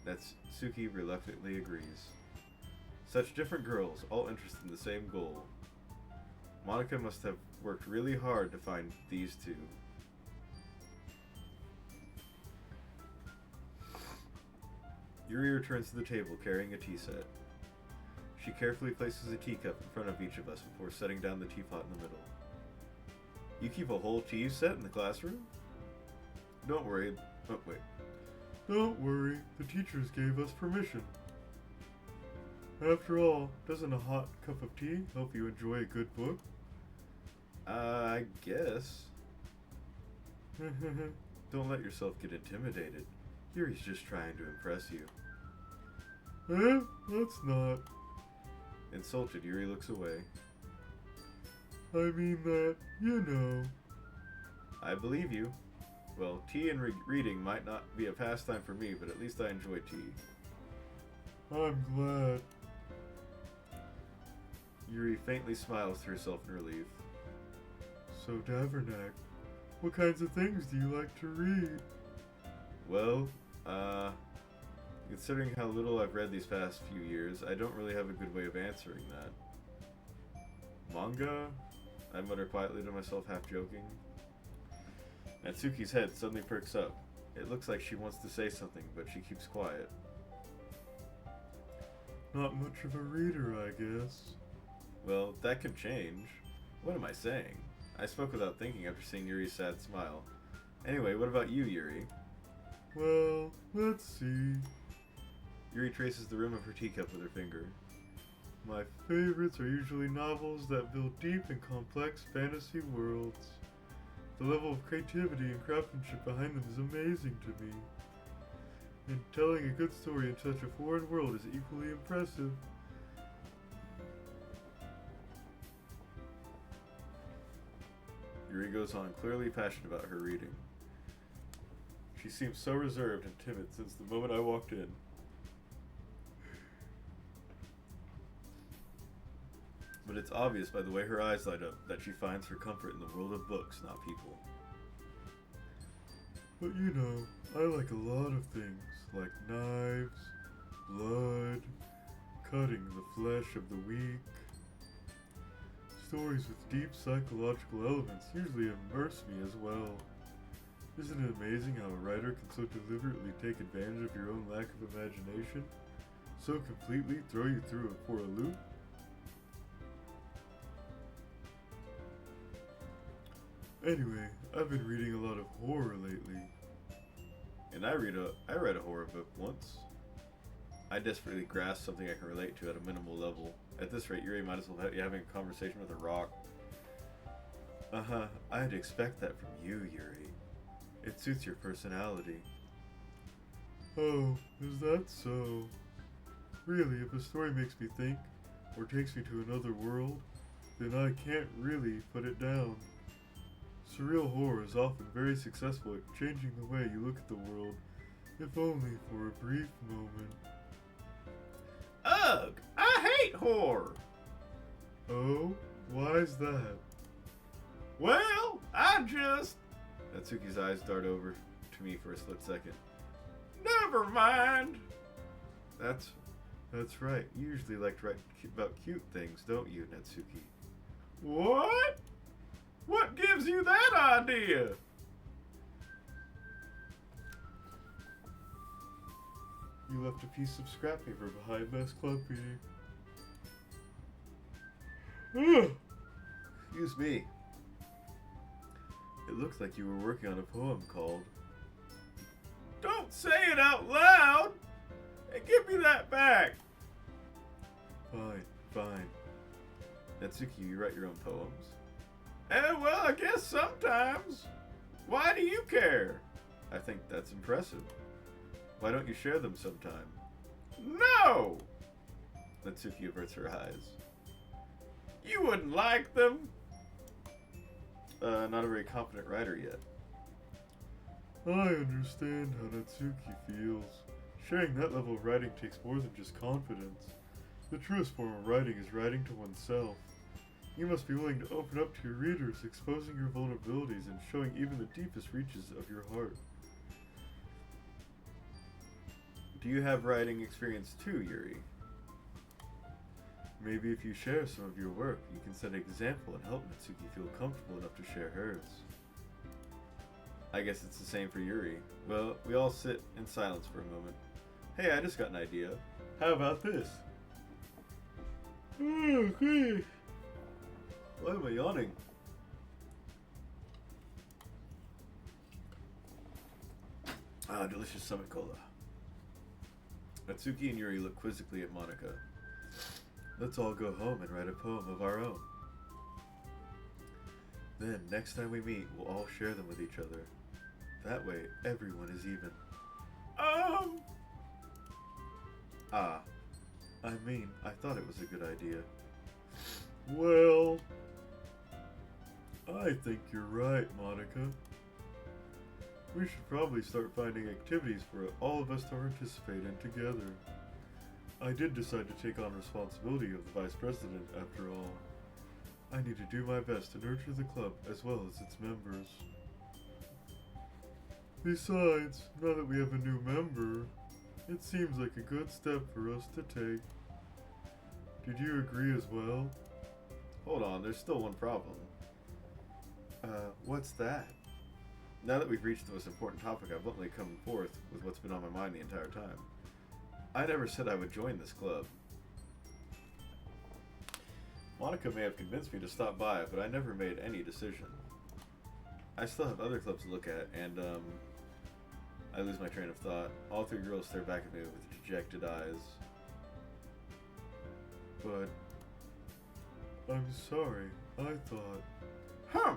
Natsuki reluctantly agrees. Such different girls, all interested in the same goal. Monica must have worked really hard to find these two. Yuri returns to the table carrying a tea set. She carefully places a teacup in front of each of us before setting down the teapot in the middle. You keep a whole tea set in the classroom? Don't worry. Oh, wait. Don't worry, the teachers gave us permission. After all, doesn't a hot cup of tea help you enjoy a good book? I guess. Don't let yourself get intimidated. Yuri's just trying to impress you. Let's not. Insulted, Yuri looks away. I mean that, you know. I believe you. Well, tea and reading might not be a pastime for me, but at least I enjoy tea. I'm glad. Yuri faintly smiles to herself in relief. So, Davernack, what kinds of things do you like to read? Well, considering how little I've read these past few years, I don't really have a good way of answering that. Manga? I mutter quietly to myself, half joking. Natsuki's head suddenly perks up. It looks like she wants to say something, but she keeps quiet. Not much of a reader, I guess. Well, that could change. What am I saying? I spoke without thinking after seeing Yuri's sad smile. Anyway, what about you, Yuri? Well, let's see. Yuri traces the rim of her teacup with her finger. My favorites are usually novels that build deep and complex fantasy worlds. The level of creativity and craftsmanship behind them is amazing to me. And telling a good story in such a foreign world is equally impressive. Yuri goes on, clearly passionate about her reading. She seems so reserved and timid since the moment I walked in. But it's obvious by the way her eyes light up that she finds her comfort in the world of books, not people. But you know, I like a lot of things, like knives, blood, cutting the flesh of the weak. Stories with deep psychological elements usually immerse me as well. Isn't it amazing how a writer can so deliberately take advantage of your own lack of imagination? So completely throw you through for a loop? Anyway, I've been reading a lot of horror lately. And I read a horror book once. I desperately grasp something I can relate to at a minimal level. At this rate, Yuri might as well be having a conversation with a rock. I'd expect that from you, Yuri. It suits your personality. Oh, is that so? Really, if a story makes me think, or takes me to another world, then I can't really put it down. Surreal horror is often very successful at changing the way you look at the world, if only for a brief moment. Ugh! I hate horror! Oh? Why's that? Well, I just... Natsuki's eyes dart over to me for a split second. Never mind! That's right. You usually like to write about cute things, don't you, Natsuki? What? What gives you that idea? You left a piece of scrap paper behind last club meeting. Ugh. Excuse me. It looks like you were working on a poem called... Don't say it out loud! And give me that back! Fine. Natsuki, you write your own poems? Well, I guess sometimes. Why do you care? I think that's impressive. Why don't you share them sometime? No! Natsuki averts her eyes. You wouldn't like them? Not a very competent writer yet. I understand how Natsuki feels. Sharing that level of writing takes more than just confidence. The truest form of writing is writing to oneself. You must be willing to open up to your readers, exposing your vulnerabilities and showing even the deepest reaches of your heart. Do you have writing experience too, Yuri? Maybe if you share some of your work, you can set an example and help Natsuki feel comfortable enough to share hers. I guess it's the same for Yuri. Well, we all sit in silence for a moment. Hey, I just got an idea. How about this? Okay. Why am I yawning? Ah, delicious summit cola. Natsuki and Yuri look quizzically at Monika. Let's all go home and write a poem of our own. Then, next time we meet, we'll all share them with each other. That way, everyone is even. I'm mean, I thought it was a good idea. Well, I think you're right, Monica. We should probably start finding activities for all of us to participate in together. I did decide to take on responsibility of the vice president, after all. I need to do my best to nurture the club as well as its members. Besides, now that we have a new member, it seems like a good step for us to take. Did you agree as well? Hold on, there's still one problem. What's that? Now that we've reached the most important topic, I've bluntly come forth with what's been on my mind the entire time. I never said I would join this club. Monica may have convinced me to stop by, but I never made any decision. I still have other clubs to look at, and, I lose my train of thought. All three girls stare back at me with dejected eyes. But I'm sorry. I thought... Huh!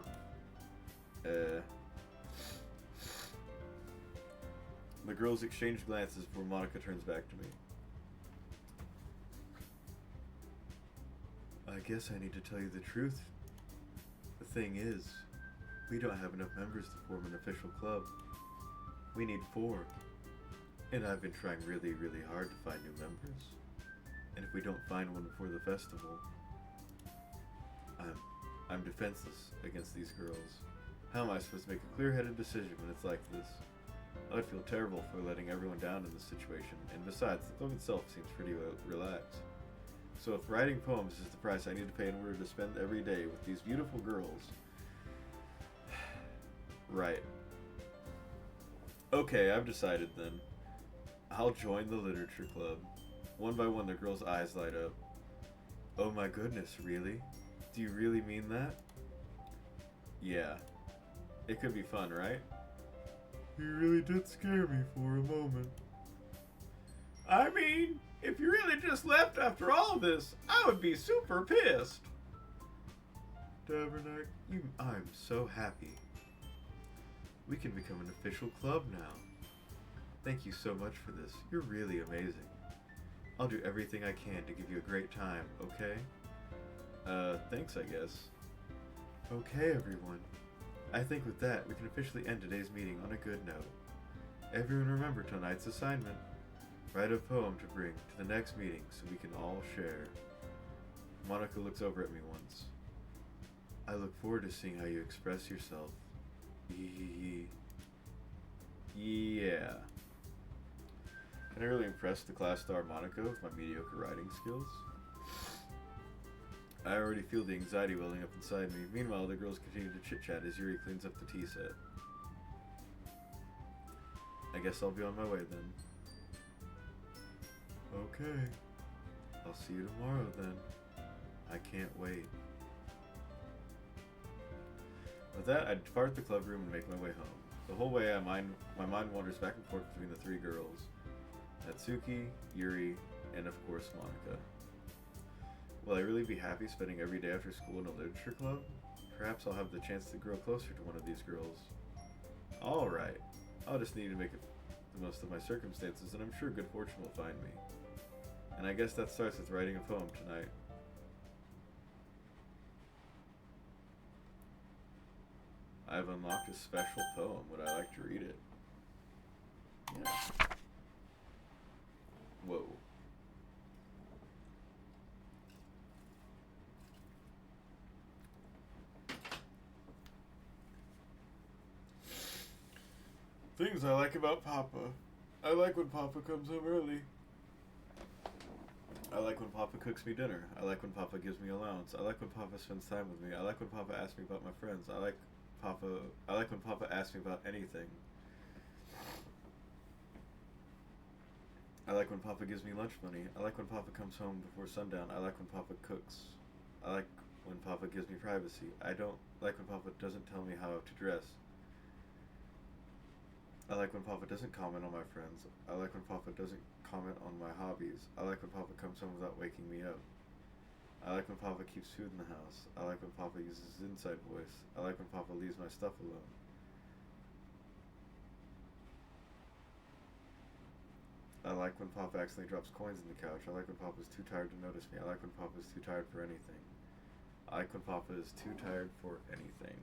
The girls exchange glances before Monica turns back to me. I guess I need to tell you the truth. The thing is, we don't have enough members to form an official club. We need 4. And I've been trying really, really hard to find new members. And if we don't find one before the festival, I'm defenseless against these girls. How am I supposed to make a clear-headed decision when it's like this? I'd feel terrible for letting everyone down in this situation, and besides, the club itself seems pretty relaxed. So if writing poems is the price I need to pay in order to spend every day with these beautiful girls... Right. Okay, I've decided then. I'll join the literature club. One by one, the girls' eyes light up. Oh my goodness, really? Do you really mean that? Yeah. It could be fun, right? You really did scare me for a moment. I mean, if you really just left after all this, I would be super pissed. Tabernacle, I'm so happy. We can become an official club now. Thank you so much for this. You're really amazing. I'll do everything I can to give you a great time, okay? Thanks, I guess. Okay, everyone. I think with that, we can officially end today's meeting on a good note. Everyone remember tonight's assignment. Write a poem to bring to the next meeting so we can all share. Monica looks over at me once. I look forward to seeing how you express yourself. Yeah. Can I really impress the class star Monica with my mediocre writing skills? I already feel the anxiety welling up inside me. Meanwhile, the girls continue to chit-chat as Yuri cleans up the tea set. I guess I'll be on my way then. okay. I'll see you tomorrow then. I can't wait. With that, I depart the club room and make my way home. The whole way, my mind wanders back and forth between the 3 girls. Natsuki, Yuri, and of course Monica. Will I really be happy spending every day after school in a literature club? Perhaps I'll have the chance to grow closer to one of these girls. Alright, I'll just need to make the most of my circumstances, and I'm sure good fortune will find me. And I guess that starts with writing a poem tonight. I've unlocked a special poem. Would I like to read it? Yeah. Whoa. Things I like about Papa. I like when Papa comes home early. I like when Papa cooks me dinner. I like when Papa gives me allowance. I like when Papa spends time with me. I like when Papa asks me about my friends. I like when Papa asks me about anything. I like when Papa gives me lunch money. I like when Papa comes home before sundown. I like when Papa cooks. I like when Papa gives me privacy. I don't like when Papa doesn't tell me how to dress. I like when Papa doesn't comment on my friends. I like when Papa doesn't comment on my hobbies. I like when Papa comes home without waking me up. I like when Papa keeps food in the house. I like when Papa uses his inside voice. I like when Papa leaves my stuff alone. I like when Papa accidentally drops coins in the couch. I like when Papa's too tired to notice me. I like when Papa's too tired for anything. I like when Papa is too tired for anything.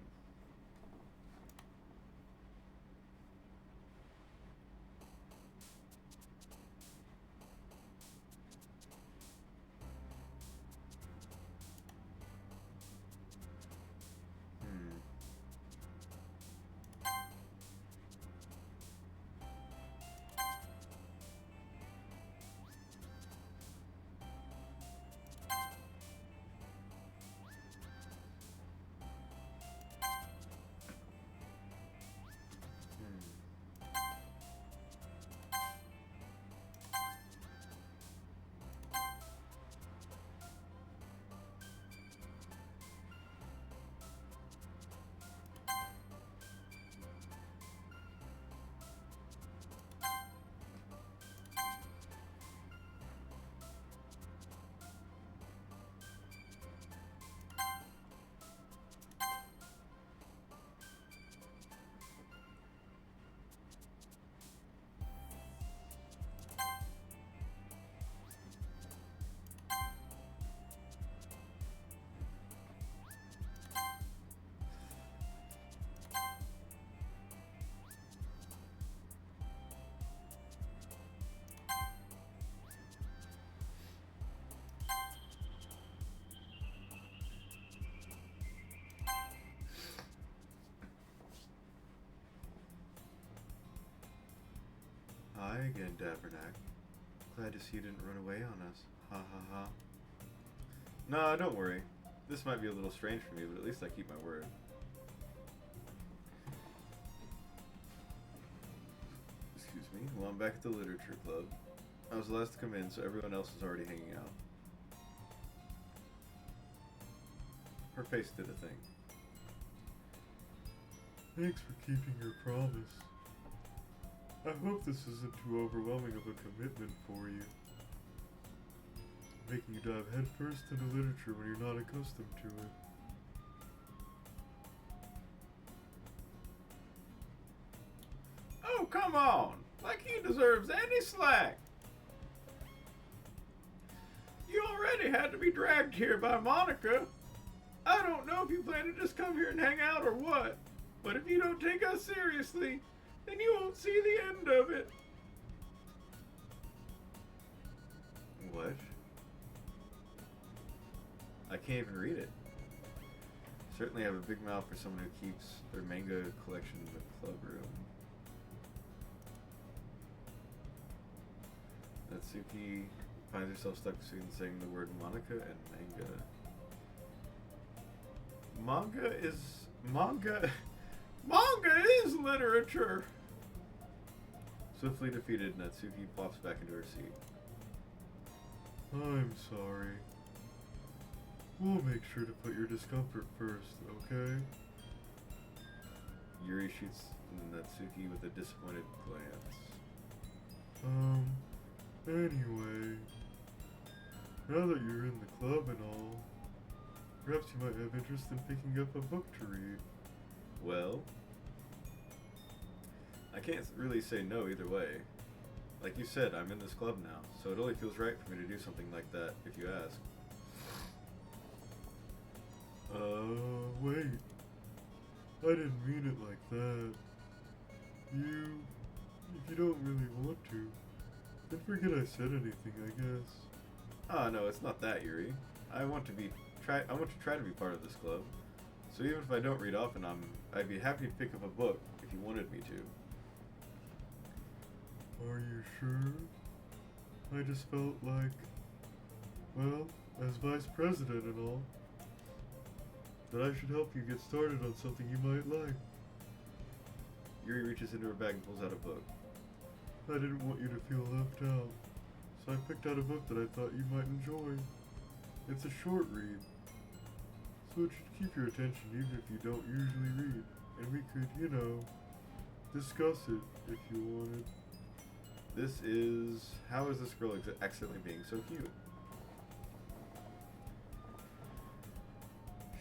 Hi again, Dabernack. Glad to see you didn't run away on us. Ha ha ha. Nah, don't worry. This might be a little strange for me, but at least I keep my word. Excuse me. Well, I'm back at the literature club. I was the last to come in, so everyone else is already hanging out. Her face did a thing. Thanks for keeping your promise. I hope this isn't too overwhelming of a commitment for you. Making you dive headfirst into literature when you're not accustomed to it. Oh, come on! Like he deserves any slack! You already had to be dragged here by Monica. I don't know if you plan to just come here and hang out or what, but if you don't take us seriously, then you won't see the end of it. What? I can't even read it. Certainly have a big mouth for someone who keeps their manga collection in the club room. Natsuki finds herself stuck between saying the word Monica and manga. Manga is literature. Swiftly defeated, Natsuki plops back into her seat. I'm sorry. We'll make sure to put your discomfort first, okay? Yuri shoots Natsuki with a disappointed glance. Anyway. Now that you're in the club and all, perhaps you might have interest in picking up a book to read. Well, I can't really say no either way. Like you said, I'm in this club now, so it only feels right for me to do something like that if you ask. Wait. I didn't mean it like that. If you don't really want to, then forget I said anything, I guess. Ah, no, it's not that, Yuri. I want to try to be part of this club. So even if I don't read often, I'd be happy to pick up a book if you wanted me to. Are you sure? I just felt like, well, as vice president and all, that I should help you get started on something you might like. Yuri reaches into her bag and pulls out a book. I didn't want you to feel left out, so I picked out a book that I thought you might enjoy. It's a short read, so it should keep your attention even if you don't usually read, and we could, discuss it if you wanted. This is How Is This Girl Accidentally Being So Cute?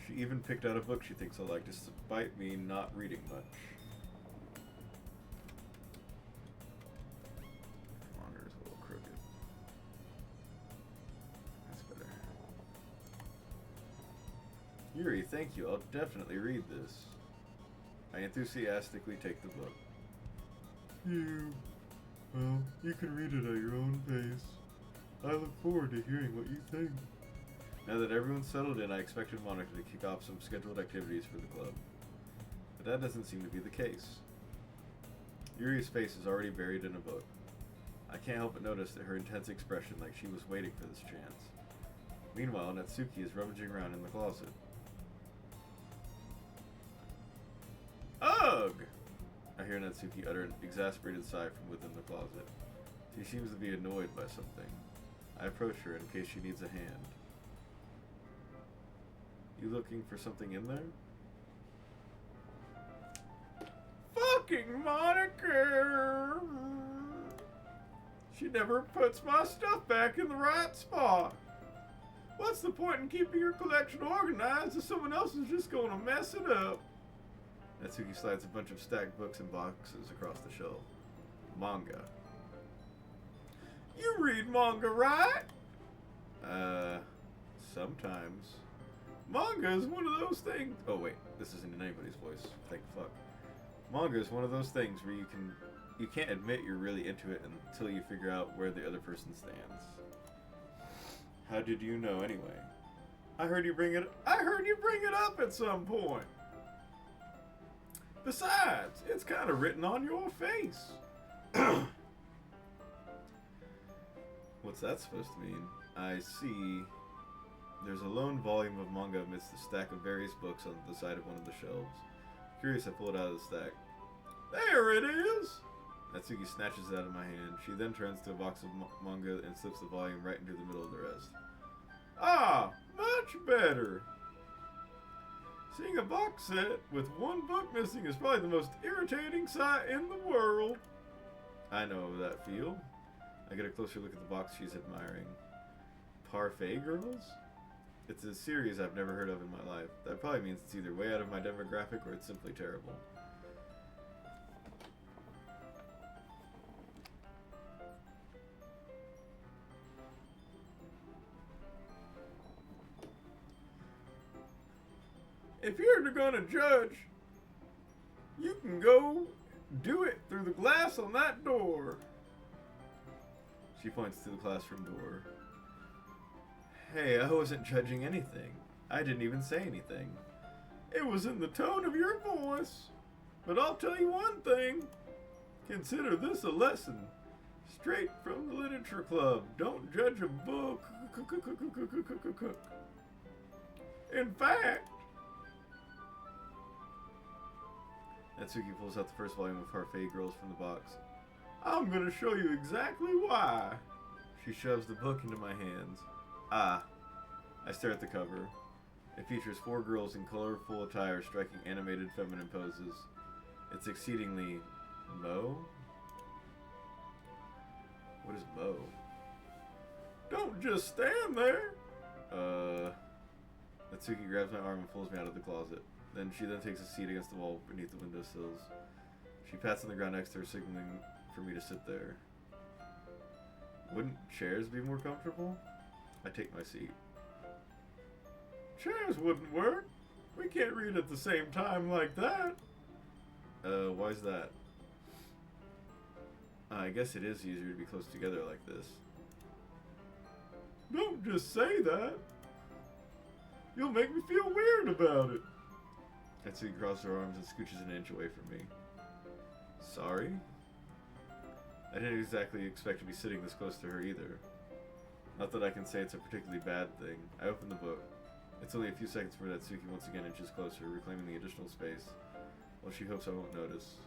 She even picked out a book she thinks I like, despite me not reading much. Come on, there's a little Yuri, thank you. I'll definitely read this. I enthusiastically take the book. Well, you can read it at your own pace. I look forward to hearing what you think. Now that everyone's settled in, I expected Monica to kick off some scheduled activities for the club. But that doesn't seem to be the case. Yuri's face is already buried in a book. I can't help but notice that her intense expression, like she was waiting for this chance. Meanwhile, Natsuki is rummaging around in the closet. Ugh! I hear Natsuki utter an exasperated sigh from within the closet. She seems to be annoyed by something. I approach her in case she needs a hand. You looking for something in there? Fucking Monica! She never puts my stuff back in the right spot. What's the point in keeping your collection organized if someone else is just going to mess it up? Natsuki slides a bunch of stacked books and boxes across the shelf. Manga. You read manga, right? Sometimes. Manga is one of those things. Oh wait, this isn't in anybody's voice. Thank fuck. Manga is one of those things where you can't admit you're really into it until you figure out where the other person stands. How did you know anyway? I heard you bring it up at some point. Besides, it's kind of written on your face. What's that supposed to mean? I see. There's a lone volume of manga amidst a stack of various books on the side of one of the shelves. Curious, I pull it out of the stack. There it is! Natsuki snatches it out of my hand. She then turns to a box of manga and slips the volume right into the middle of the rest. Ah, much better. Seeing a box set with one book missing is probably the most irritating sight in the world. I know that feel. I get a closer look at the box she's admiring. Parfait Girls? It's a series I've never heard of in my life. That probably means it's either way out of my demographic or it's simply terrible. If you're gonna judge, you can go do it through the glass on that door. She points to the classroom door. Hey, I wasn't judging anything. I didn't even say anything. It was in the tone of your voice. But I'll tell you one thing. Consider this a lesson. Straight from the literature club. Don't judge a book. In fact, Natsuki pulls out the first volume of Parfait Girls from the box. I'm gonna show you exactly why. She shoves the book into my hands. Ah. I stare at the cover. It features 4 girls in colorful attire striking animated feminine poses. It's exceedingly... Mo? What is Mo? Don't just stand there. Natsuki grabs my arm and pulls me out of the closet. She then takes a seat against the wall beneath the windowsills. She pats on the ground next to her, signaling for me to sit there. Wouldn't chairs be more comfortable? I take my seat. Chairs wouldn't work. We can't read at the same time like that. Why's that? I guess it is easier to be close together like this. Don't just say that. You'll make me feel weird about it. Natsuki crosses her arms and scooches an inch away from me. Sorry? I didn't exactly expect to be sitting this close to her either. Not that I can say it's a particularly bad thing. I open the book. It's only a few seconds before Natsuki once again inches closer, reclaiming the additional space, while she hopes I won't notice.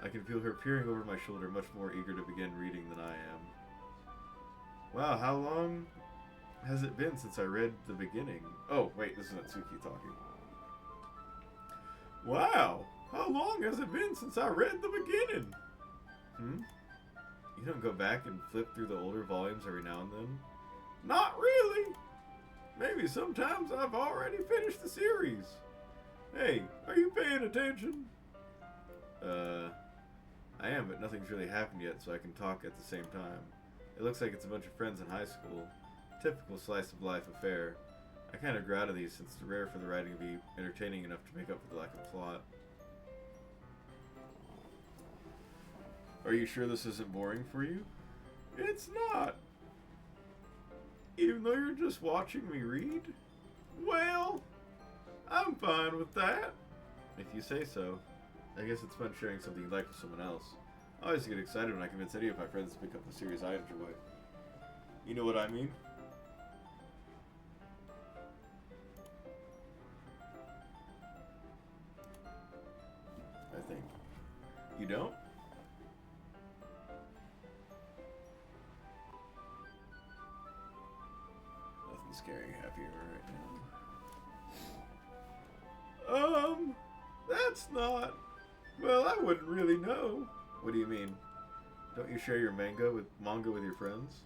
I can feel her peering over my shoulder, much more eager to begin reading than I am. Wow, how long has it been since I read the beginning? Oh, wait, this is Natsuki talking. Wow, how long has it been since I read the beginning? You don't go back and flip through the older volumes every now and then? Not really. Maybe sometimes I've already finished the series. Hey, are you paying attention? I am, but nothing's really happened yet, so I can talk at the same time. It looks like it's a bunch of friends in high school. Typical slice of life affair. I kind of grew out of these since it's rare for the writing to be entertaining enough to make up for the lack of plot. Are you sure this isn't boring for you? It's not. Even though you're just watching me read? Well, I'm fine with that. If you say so. I guess it's fun sharing something you like with someone else. I always get excited when I convince any of my friends to pick up the series I enjoy. You know what I mean? I think. You don't? Nothing scary happier right now. That's not... Well, I wouldn't really know. What do you mean? Don't you share your manga with your friends?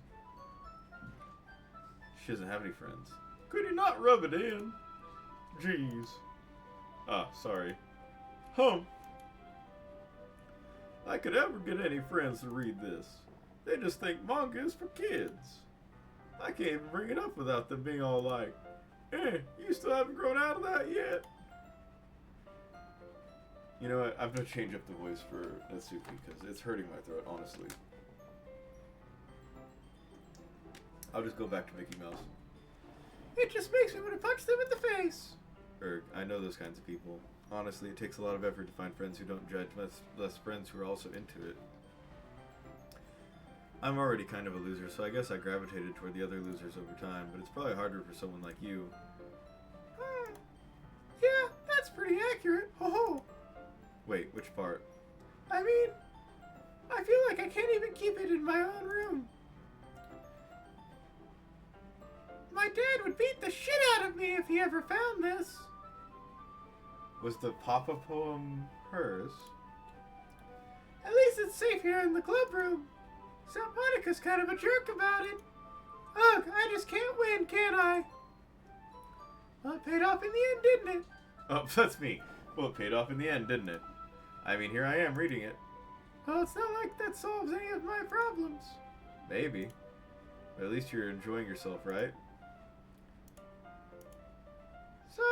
She doesn't have any friends. Could you not rub it in? Jeez. Ah, sorry. I could ever get any friends to read this. They just think manga is for kids. I can't even bring it up without them being all like, you still haven't grown out of that yet? You know what? I'm going to change up the voice for Natsuki because it's hurting my throat, honestly. I'll just go back to Mickey Mouse. It just makes me want to punch them in the face. I know those kinds of people. Honestly, it takes a lot of effort to find friends who don't judge, less friends who are also into it. I'm already kind of a loser, so I guess I gravitated toward the other losers over time, but it's probably harder for someone like you. Yeah, that's pretty accurate. Ho-ho. Wait, which part? I mean, I feel like I can't even keep it in my own room. My dad would beat the shit out of me if he ever found this. Was the Papa poem hers? At least it's safe here in the club room. Santa Monica's kind of a jerk about it. Ugh, I just can't win, can I? Well, it paid off in the end, didn't it? Oh, that's me. Well, it paid off in the end, didn't it? I mean, here I am reading it. Well, it's not like that solves any of my problems. Maybe. But at least you're enjoying yourself, right? So?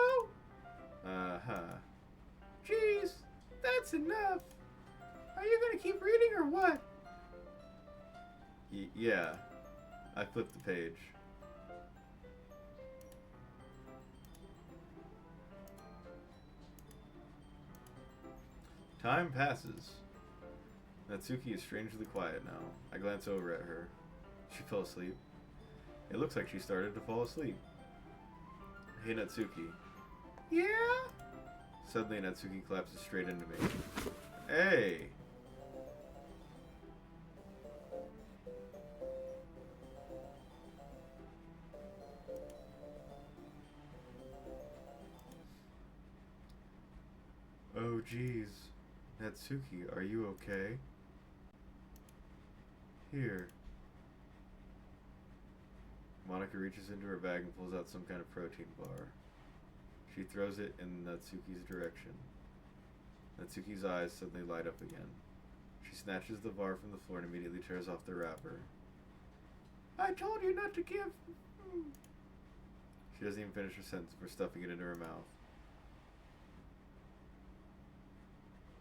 Uh-huh. Jeez, that's enough. Are you gonna keep reading or what? Yeah. I flipped the page. Time passes. Natsuki is strangely quiet now. I glance over at her. She fell asleep. It looks like she started to fall asleep. Hey, Natsuki. Yeah? Suddenly, Natsuki collapses straight into me. Hey! Oh, geez. Natsuki, are you okay? Here. Monica reaches into her bag and pulls out some kind of protein bar. She throws it in Natsuki's direction. Natsuki's eyes suddenly light up again. She snatches the bar from the floor and immediately tears off the wrapper. I told you not to give... She doesn't even finish her sentence before stuffing it into her mouth.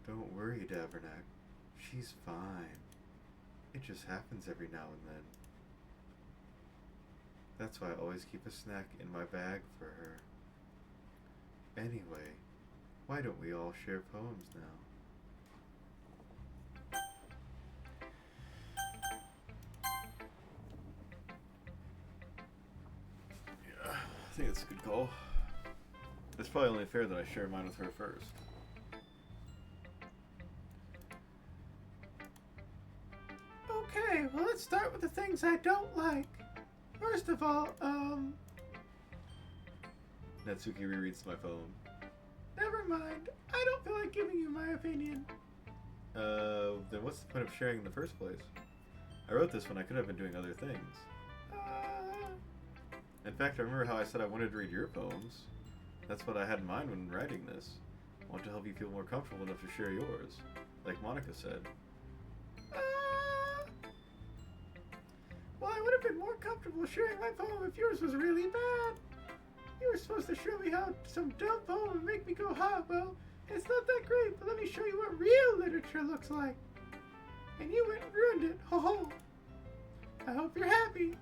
Don't worry, Davernack. She's fine. It just happens every now and then. That's why I always keep a snack in my bag for her. Anyway, why don't we all share poems now? Yeah, I think it's a good call. It's probably only fair that I share mine with her first. Okay, well, let's start with the things I don't like. First of all, Natsuki rereads my poem. never mind. I don't feel like giving you my opinion. Then what's the point of sharing in the first place? I wrote this when I could have been doing other things. In fact, I remember how I said I wanted to read your poems. That's what I had in mind when writing this. I want to help you feel more comfortable enough to share yours, like Monica said. Well, I would have been more comfortable sharing my poem if yours was really bad. You were supposed to show me how some dumb poem would make me go, ha, well, it's not that great, but let me show you what real literature looks like. And you went and ruined it, ho ho. I hope you're happy.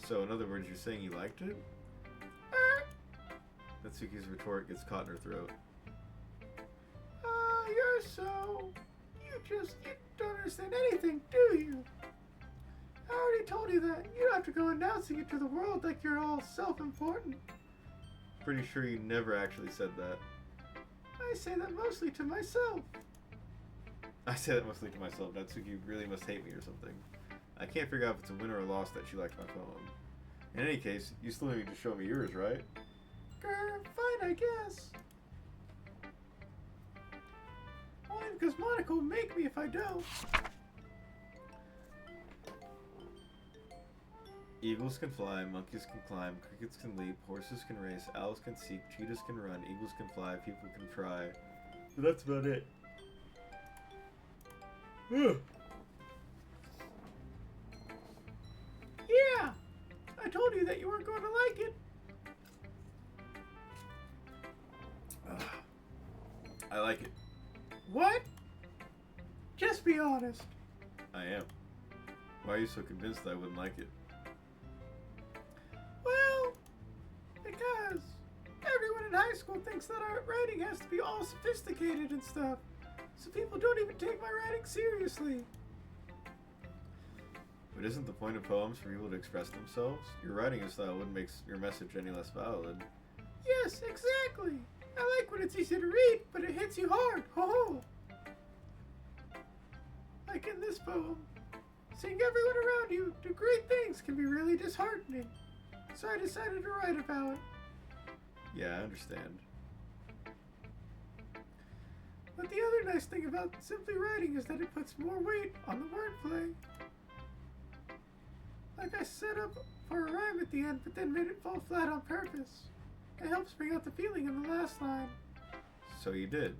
So, in other words, you're saying you liked it? Natsuki's retort gets caught in her throat. You're so... You don't understand anything, do you? I already told you that. You don't have to go announcing it to the world like you're all self-important. Pretty sure you never actually said that. I say that mostly to myself. I say that mostly to myself. Natsuki really must hate me or something. I can't figure out if it's a win or a loss that she liked my poem. In any case, you still need to show me yours, right? Grr, fine, I guess. Only because Monica will make me if I don't. Eagles can fly, monkeys can climb, crickets can leap, horses can race, owls can seek, cheetahs can run, eagles can fly, people can try. But that's about it. Yeah! I told you that you weren't going to like it. I like it. What? Just be honest. I am. Why are you so convinced that I wouldn't like it? Well, because everyone in high school thinks that our writing has to be all sophisticated and stuff. So people don't even take my writing seriously. But isn't the point of poems for people to express themselves? Your writing style wouldn't make your message any less valid. Yes, exactly. I like when it's easy to read, but it hits you hard. Ho ho! Like in this poem, seeing everyone around you do great things can be really disheartening. So I decided to write about it. Yeah, I understand. But the other nice thing about simply writing is that it puts more weight on the wordplay. Like I set up for a rhyme at the end, but then made it fall flat on purpose. It helps bring out the feeling in the last line. So you did.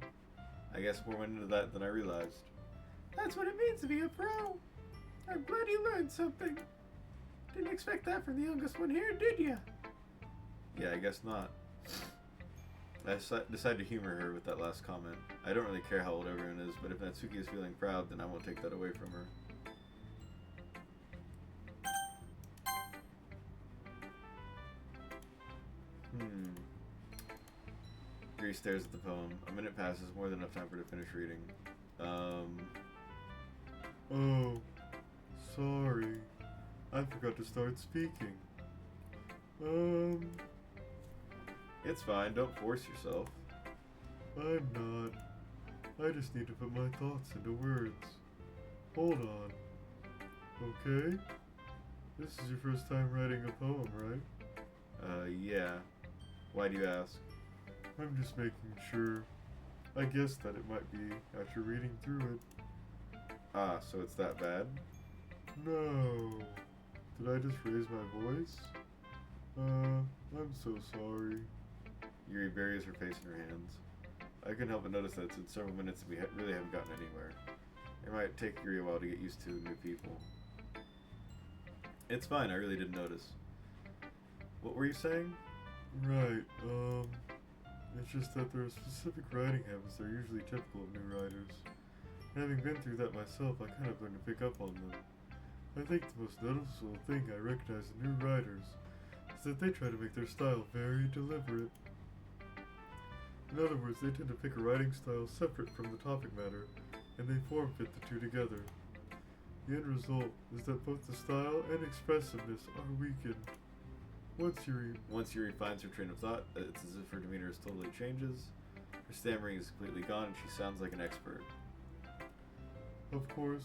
I guess more went into that than I realized. That's what it means to be a pro. I'm glad you learned something. Didn't expect that from the youngest one here, did ya? Yeah, I guess not. I decided to humor her with that last comment. I don't really care how old everyone is, but if Natsuki is feeling proud, then I won't take that away from her. Yuri stares at the poem. A minute passes, more than enough time for her to finish reading. Oh, sorry. I forgot to start speaking. It's fine, don't force yourself. I'm not. I just need to put my thoughts into words. Hold on. Okay? This is your first time writing a poem, right? Yeah. Why do you ask? I'm just making sure. I guessed that it might be after reading through it. Ah, so it's that bad? No. Did I just raise my voice? I'm so sorry. Yuri buries her face in her hands. I couldn't help but notice that it's been several minutes and we really haven't gotten anywhere. It might take Yuri a while to get used to new people. It's fine, I really didn't notice. What were you saying? Right, it's just that there are specific writing habits that are usually typical of new writers. And having been through that myself, I kind of learned to pick up on them. I think the most noticeable thing I recognize in new writers is that they try to make their style very deliberate. In other words, they tend to pick a writing style separate from the topic matter, and they form fit the two together. The end result is that both the style and expressiveness are weakened. Once Yuri finds her train of thought, it's as if her demeanor totally changes. Her stammering is completely gone and she sounds like an expert. Of course,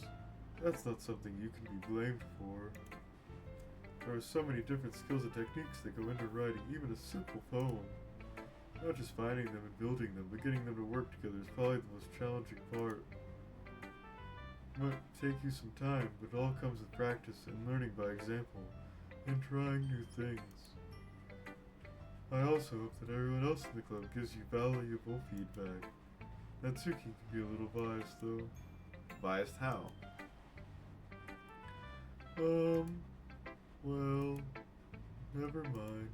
that's not something you can be blamed for. There are so many different skills and techniques that go into writing even a simple poem. Not just finding them and building them, but getting them to work together is probably the most challenging part. It might take you some time, but it all comes with practice and learning by example, and trying new things. I also hope that everyone else in the club gives you valuable feedback. Natsuki can be a little biased though. Biased how? Well, Never mind.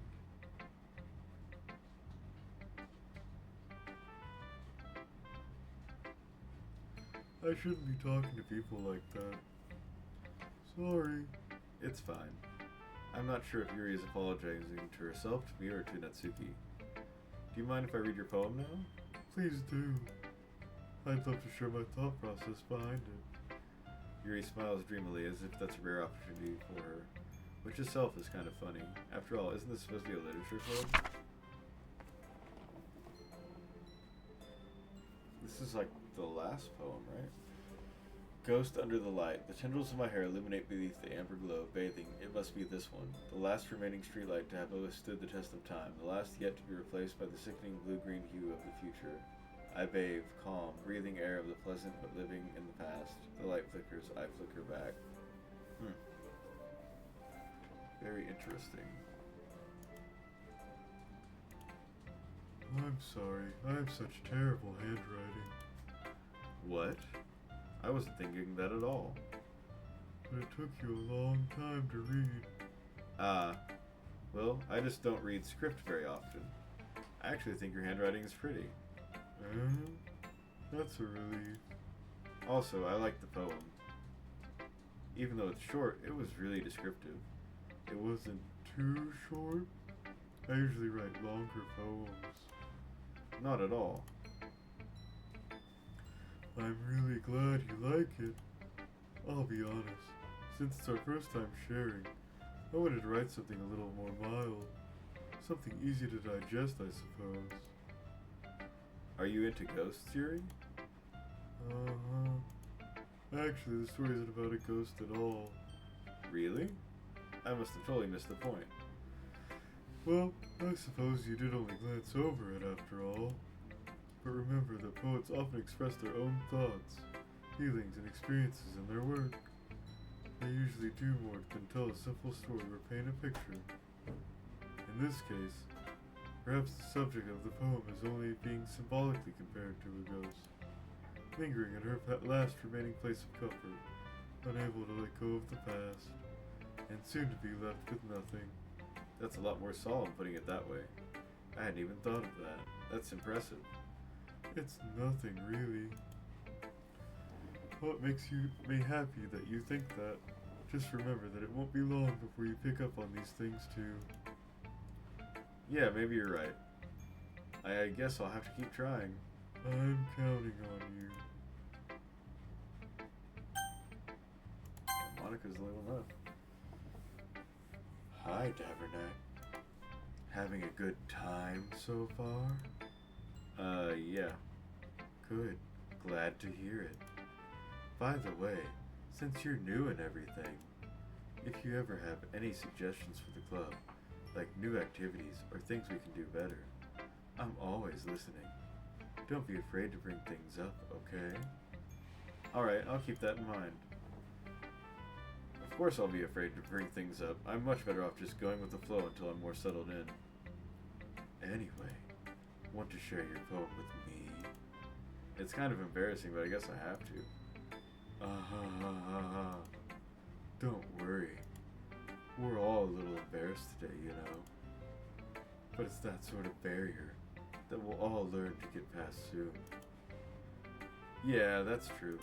I shouldn't be talking to people like that. Sorry. It's fine. I'm not sure if Yuri is apologizing to herself, to me, or to Natsuki. Do you mind if I read your poem now? Please do. I'd love to share my thought process behind it. Yuri smiles dreamily as if that's a rare opportunity for her, which itself is kind of funny. After all, isn't this supposed to be a literature club? This is like the last poem, right? Ghost under the light. The tendrils of my hair illuminate beneath the amber glow, bathing. It must be this one. The last remaining streetlight to have withstood the test of time. The last yet to be replaced by the sickening blue-green hue of the future. I bathe, calm, breathing air of the pleasant but living in the past. The light flickers, I flicker back. Very interesting. I'm sorry. I have such terrible handwriting. What? I wasn't thinking that at all. But it took you a long time to read. Well, I just don't read script very often. I actually think your handwriting is pretty. That's a relief. Also, I like the poem. Even though it's short, it was really descriptive. It wasn't too short. I usually write longer poems. Not at all. I'm really glad you like it. I'll be honest, since it's our first time sharing, I wanted to write something a little more mild. Something easy to digest, I suppose. Are you into ghosts, Yuri? Actually, the story isn't about a ghost at all. Really? I must have totally missed the point. Well, I suppose you did only glance over it after all. But remember that poets often express their own thoughts, feelings, and experiences in their work. They usually do more than tell a simple story or paint a picture. In this case, perhaps the subject of the poem is only being symbolically compared to a ghost, lingering in her last remaining place of comfort, unable to let go of the past, and soon to be left with nothing. That's a lot more solemn putting it that way. I hadn't even thought of that. That's impressive. It's nothing, really. What makes me happy that you think that? Just remember that it won't be long before you pick up on these things too. Yeah, maybe you're right. I guess I'll have to keep trying. I'm counting on you. Monica's the only one left. Hi, Davernet. Having a good time so far? Yeah. Good. Glad to hear it. By the way, since you're new and everything, if you ever have any suggestions for the club, like new activities or things we can do better, I'm always listening. Don't be afraid to bring things up, okay? Alright, I'll keep that in mind. Of course I'll be afraid to bring things up. I'm much better off just going with the flow until I'm more settled in. Anyway, want to share your poem with me? It's kind of embarrassing, but I guess I have to. Don't worry. We're all a little embarrassed today, you know. But it's that sort of barrier that we'll all learn to get past soon. Yeah, that's true.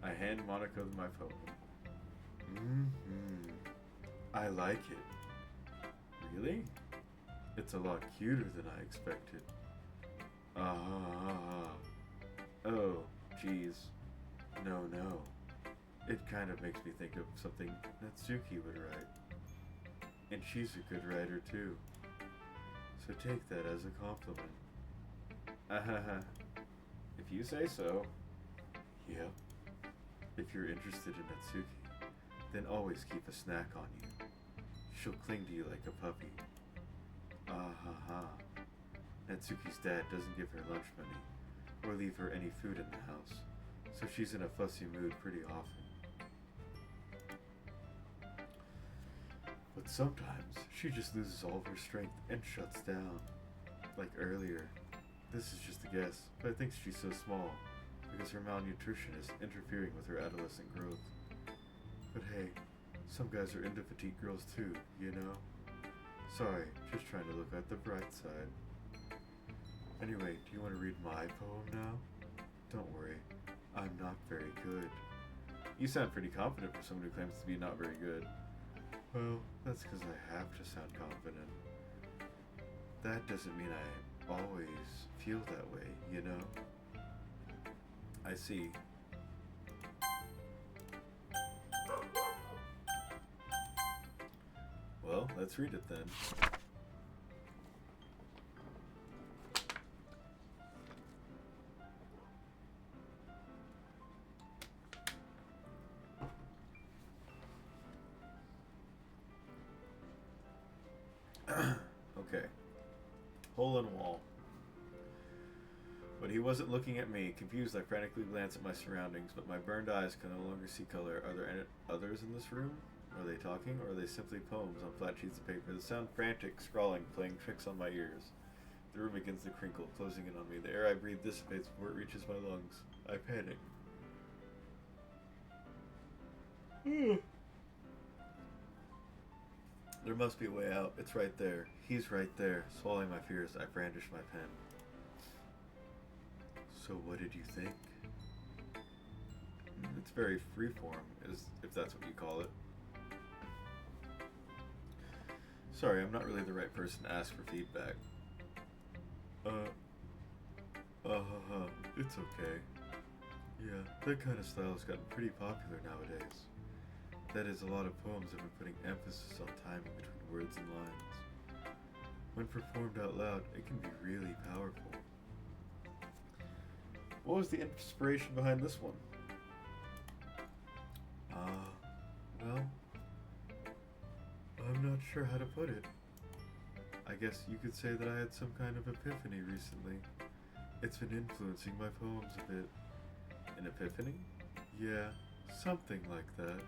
I hand Monica my poem. I like it. Really? It's a lot cuter than I expected. Oh, geez. No. It kind of makes me think of something Natsuki would write. And she's a good writer too. So take that as a compliment. If you say so. Yep. If you're interested in Natsuki, then always keep a snack on you. She'll cling to you like a puppy. Natsuki's dad doesn't give her lunch money, or leave her any food in the house, so she's in a fussy mood pretty often. But sometimes, she just loses all of her strength and shuts down. Like earlier. This is just a guess, but I think she's so small, because her malnutrition is interfering with her adolescent growth. But hey, Some guys are into petite girls too, you know? Sorry, just trying to look at the bright side. Anyway, do you want to read my poem now? Don't worry, I'm not very good. You sound pretty confident for someone who claims to be not very good. Well, that's because I have to sound confident. That doesn't mean I always feel that way, you know? I see. Well, let's read it then. Okay. Hole in wall. But he wasn't looking at me. Confused, I frantically glanced at my surroundings, but my burned eyes could no longer see color. Are there any others in this room? Are they talking, or are they simply poems on flat sheets of paper that sound frantic, scrawling, playing tricks on my ears? The room begins to crinkle, closing in on me. The air I breathe dissipates before it reaches my lungs. I panic. There must be a way out. It's right there. He's right there. Swallowing my fears, I brandish my pen. So what did you think? It's very freeform, if that's what you call it. Sorry, I'm not really the right person to ask for feedback. It's okay. Yeah, that kind of style has gotten pretty popular nowadays. That is, a lot of poems have been putting emphasis on timing between words and lines. When performed out loud, it can be really powerful. What was the inspiration behind this one? Well, I'm not sure how to put it. I guess you could say that I had some kind of epiphany recently. It's been influencing my poems a bit. An epiphany? Yeah, something like that.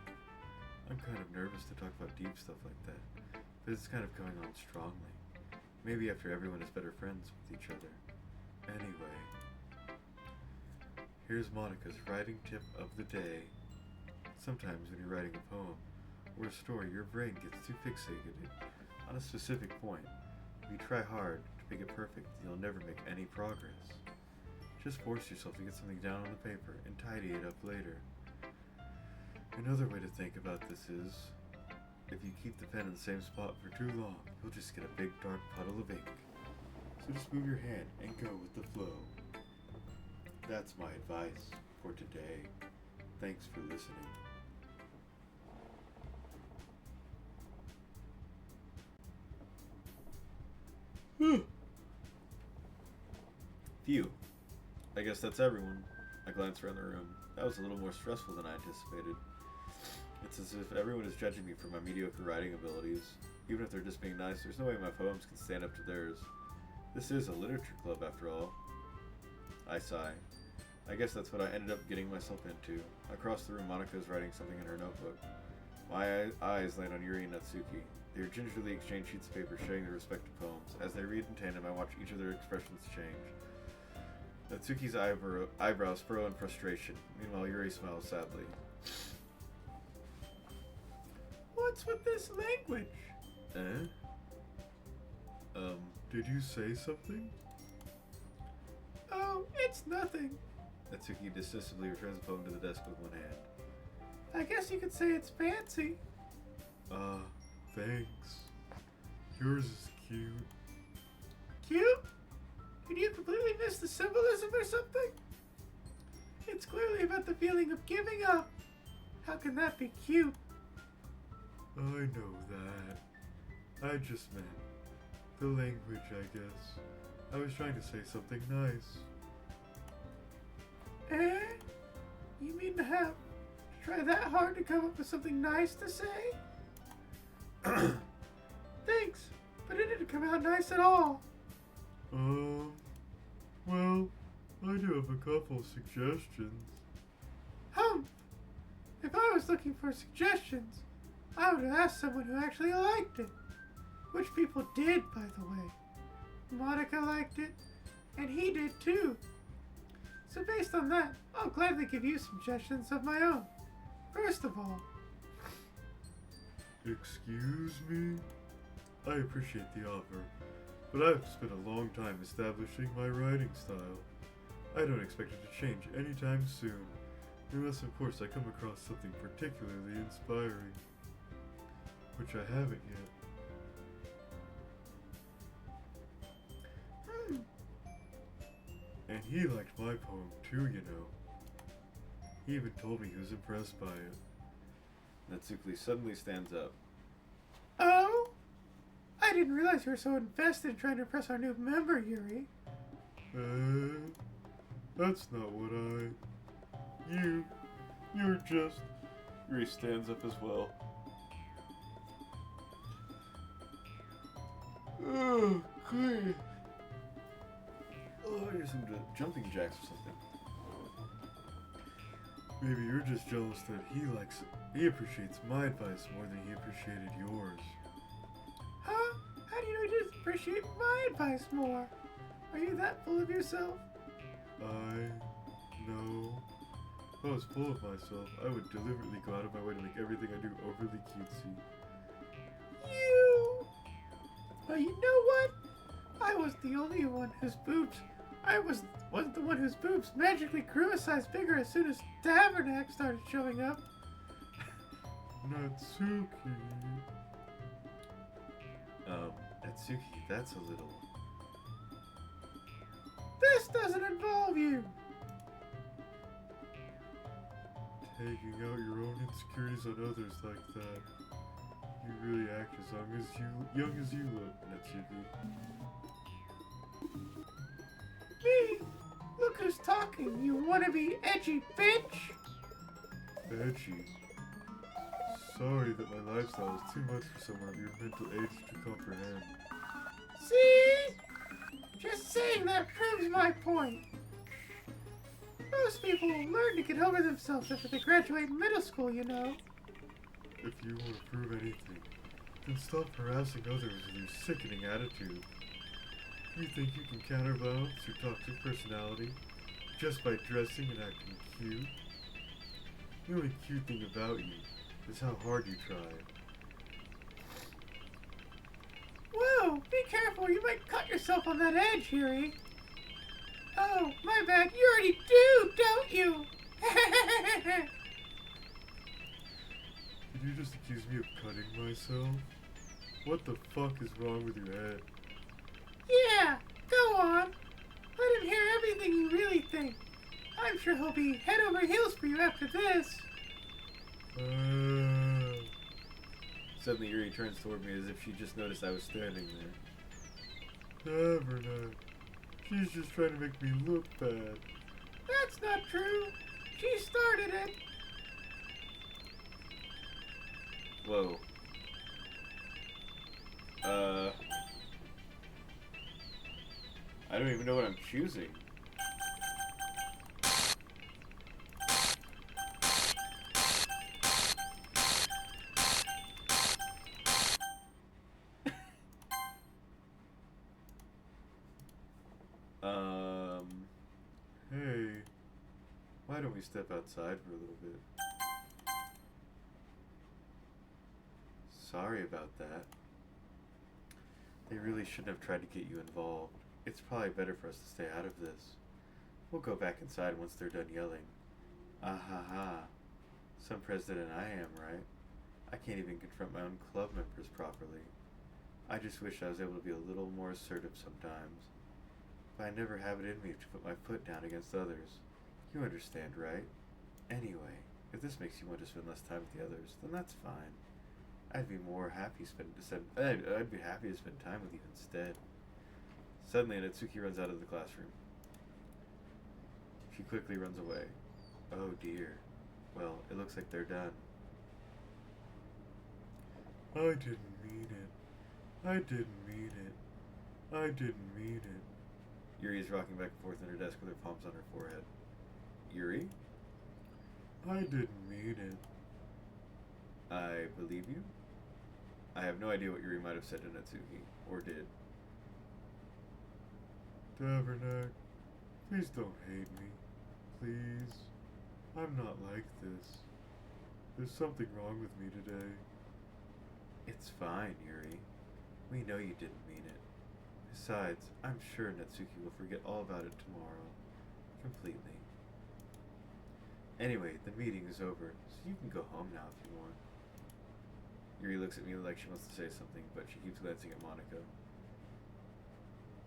I'm kind of nervous to talk about deep stuff like that, but it's kind of going on strongly. Maybe after everyone is better friends with each other. Anyway, here's Monica's writing tip of the day. Sometimes when you're writing a poem or a story, your brain gets too fixated on a specific point. If you try hard to make it perfect, you'll never make any progress. Just force yourself to get something down on the paper and tidy it up later. Another way to think about this is, if you keep the pen in the same spot for too long, you'll just get a big dark puddle of ink. So just move your hand and go with the flow. That's my advice for today. Thanks for listening. Phew. I guess that's everyone. I glance around the room. That was a little more stressful than I anticipated. It's as if everyone is judging me for my mediocre writing abilities. Even if they're just being nice, there's no way my poems can stand up to theirs. This is a literature club, after all. I sigh. I guess that's what I ended up getting myself into. Across the room, Monica is writing something in her notebook. My eyes land on Yuri and Natsuki. They gingerly exchange sheets of paper, sharing their respective poems. As they read in tandem, I watch each of their expressions change. Natsuki's eyebrows furrow in frustration. Meanwhile, Yuri smiles sadly. What's with this language? Did you say something? Oh, it's nothing. Natsuki decisively returns the poem to the desk with one hand. I guess you could say it's fancy. Thanks. Yours is cute. Cute? Did you completely miss the symbolism or something? It's clearly about the feeling of giving up. How can that be cute? I know that. I just meant the language, I guess. I was trying to say something nice. You mean to have to try that hard to come up with something nice to say? Thanks, but it didn't come out nice at all. Well, I do have a couple suggestions. If I was looking for suggestions, I would have asked someone who actually liked it. Which people did, by the way. Monica liked it, and he did too. So based on that, I'll gladly give you suggestions of my own. First of all, Excuse me? I appreciate the offer, but I've spent a long time establishing my writing style. I don't expect it to change anytime soon, unless of course I come across something particularly inspiring, which I haven't yet. And he liked my poem too, you know. He even told me he was impressed by it. Natsuki suddenly stands up. Oh? I didn't realize you were so invested in trying to impress our new member, Yuri. That's not what you're just... Yuri stands up as well. Oh, great. Oh, here's some jumping jacks or something. Maybe you're just jealous that he appreciates my advice more than he appreciated yours. Huh? How do you know you just appreciate my advice more? Are you that full of yourself? No. If I was full of myself, I would deliberately go out of my way to make everything I do overly cutesy. You! Well, you know what? I was the only one whose boobs... I wasn't the one whose boobs magically grew a size bigger as soon as Tabernacle started showing up. Natsuki. Natsuki, that's a little... This doesn't involve you! Taking out your own insecurities on others like that. You really act as young as you look, Natsuki. Me? Look who's talking, you wannabe edgy bitch! Edgy. Sorry that my lifestyle is too much for someone of your mental age to comprehend. See? Just saying that proves my point. Most people learn to get over themselves after they graduate middle school, you know. If you want to prove anything, then stop harassing others with your sickening attitude. You think you can counterbalance your toxic personality just by dressing and acting cute? The only cute thing about you is how hard you try. Whoa, be careful, you might cut yourself on that edge, Yuri. Oh, my bad, you already do, don't you? Did you just accuse me of cutting myself? What the fuck is wrong with your head? Yeah, go on. Let him hear everything you really think. I'm sure he'll be head over heels for you after this. Suddenly Yuri turns toward me as if she just noticed I was standing there. Never not. She's just trying to make me look bad. That's not true. She started it. Whoa. I don't even know what I'm choosing. Hey. Why don't we step outside for a little bit? Sorry about that. They really shouldn't have tried to get you involved. It's probably better for us to stay out of this. We'll go back inside once they're done yelling. Ah ha ha. Some president I am, right? I can't even confront my own club members properly. I just wish I was able to be a little more assertive sometimes. But I never have it in me to put my foot down against others. You understand, right? Anyway, if this makes you want to spend less time with the others, then that's fine. I'd be happy to spend time with you instead. Suddenly, Natsuki runs out of the classroom. She quickly runs away. Oh dear. Well, it looks like they're done. I didn't mean it. I didn't mean it. I didn't mean it. Yuri is rocking back and forth in her desk with her palms on her forehead. Yuri? I didn't mean it. I believe you. I have no idea what Yuri might have said to Natsuki, or did. Tabernacle, please don't hate me. Please. I'm not like this. There's something wrong with me today. It's fine, Yuri. We know you didn't mean it. Besides, I'm sure Natsuki will forget all about it tomorrow. Completely. Anyway, the meeting is over, so you can go home now if you want. Yuri looks at me like she wants to say something, but she keeps glancing at Monica.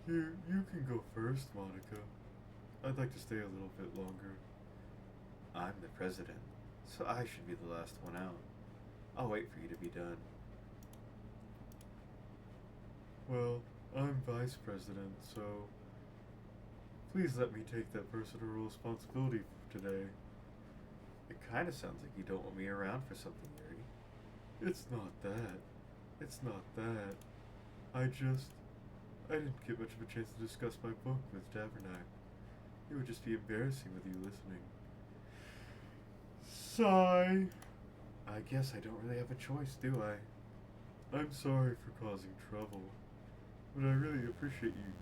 You can go first, Monica. I'd like to stay a little bit longer. I'm the president, so I should be the last one out. I'll wait for you to be done. Well, I'm vice president, so please let me take that personal responsibility for today. It kind of sounds like you don't want me around for something, Yuri. It's not that. It's not that. I didn't get much of a chance to discuss my book with Tavernac. It would just be embarrassing with you listening. Sigh. I guess I don't really have a choice, do I? I'm sorry for causing trouble, but I really appreciate you.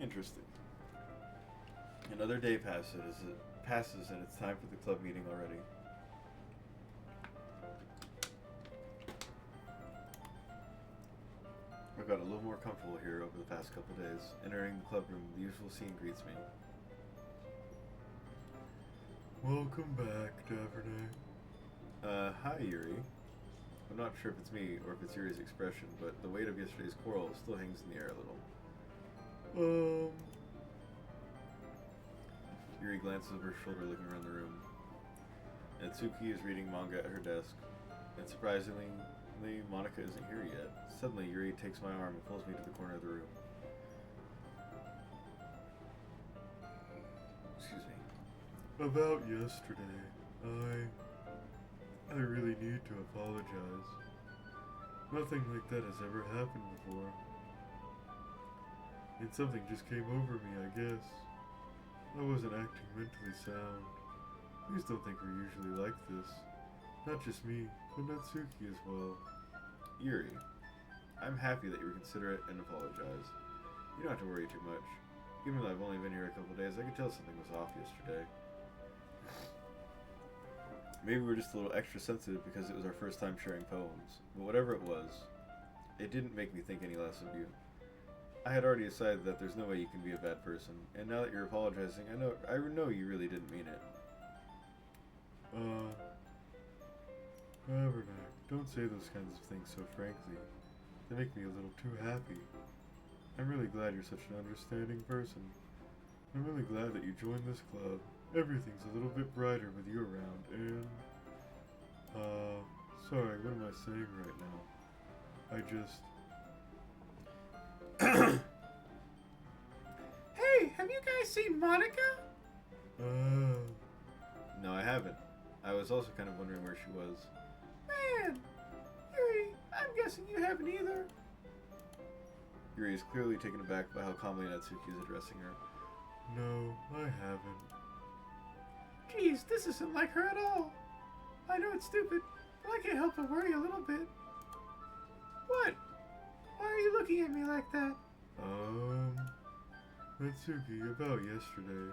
Interesting. Another day passes and it's time for the club meeting already. I've got a little more comfortable here over the past couple days. Entering the club room, the usual scene greets me. Welcome back, Tavernac. Hi Yuri. I'm not sure if it's me or if it's Yuri's expression, but the weight of yesterday's quarrel still hangs in the air a little. Yuri glances over her shoulder looking around the room. Natsuki is reading manga at her desk, and surprisingly, Monica isn't here yet. Suddenly, Yuri takes my arm and pulls me to the corner of the room. Excuse me. About yesterday, I really need to apologize. Nothing like that has ever happened before. And something just came over me, I guess. I wasn't acting mentally sound. Please don't think we're usually like this. Not just me, but Natsuki as well. Yuri, I'm happy that you were considerate and apologize. You don't have to worry too much. Even though I've only been here a couple days, I could tell something was off yesterday. Maybe we were just a little extra sensitive because it was our first time sharing poems. But whatever it was, it didn't make me think any less of you. I had already decided that there's no way you can be a bad person, and now that you're apologizing, I know you really didn't mean it. Tavernac, don't say those kinds of things so frankly. They make me a little too happy. I'm really glad you're such an understanding person. I'm really glad that you joined this club. Everything's a little bit brighter with you around, and... sorry, what am I saying right now? I just... Hey, have you guys seen Monica? No, I haven't. I was also kind of wondering where she was. Man, Yuri, I'm guessing you haven't either. Yuri is clearly taken aback by how calmly Natsuki is addressing her. No, I haven't. Geez, this isn't like her at all. I know it's stupid, but I can't help but worry a little bit. What? Why are you looking at me like that? Natsuki, about yesterday.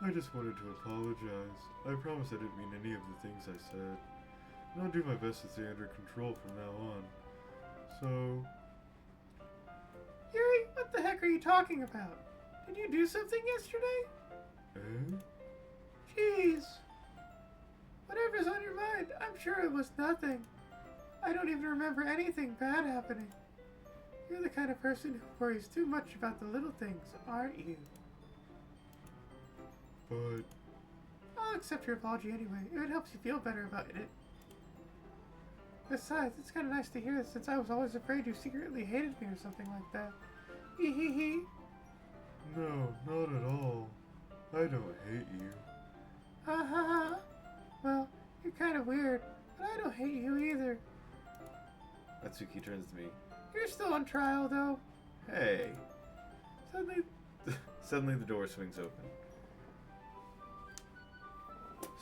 I just wanted to apologize. I promise I didn't mean any of the things I said. And I'll do my best to stay under control from now on. So... Yuri, what the heck are you talking about? Did you do something yesterday? Eh? Jeez. Whatever's on your mind, I'm sure it was nothing. I don't even remember anything bad happening. You're the kind of person who worries too much about the little things, aren't you? But... I'll accept your apology anyway, if it helps you feel better about it. Besides, it's kind of nice to hear this since I was always afraid you secretly hated me or something like that. Hee hee hee. No, not at all. I don't hate you. Ha ha ha. Well, you're kind of weird, but I don't hate you either. Natsuki turns to me. You're still on trial, though. Hey. Suddenly, The door swings open.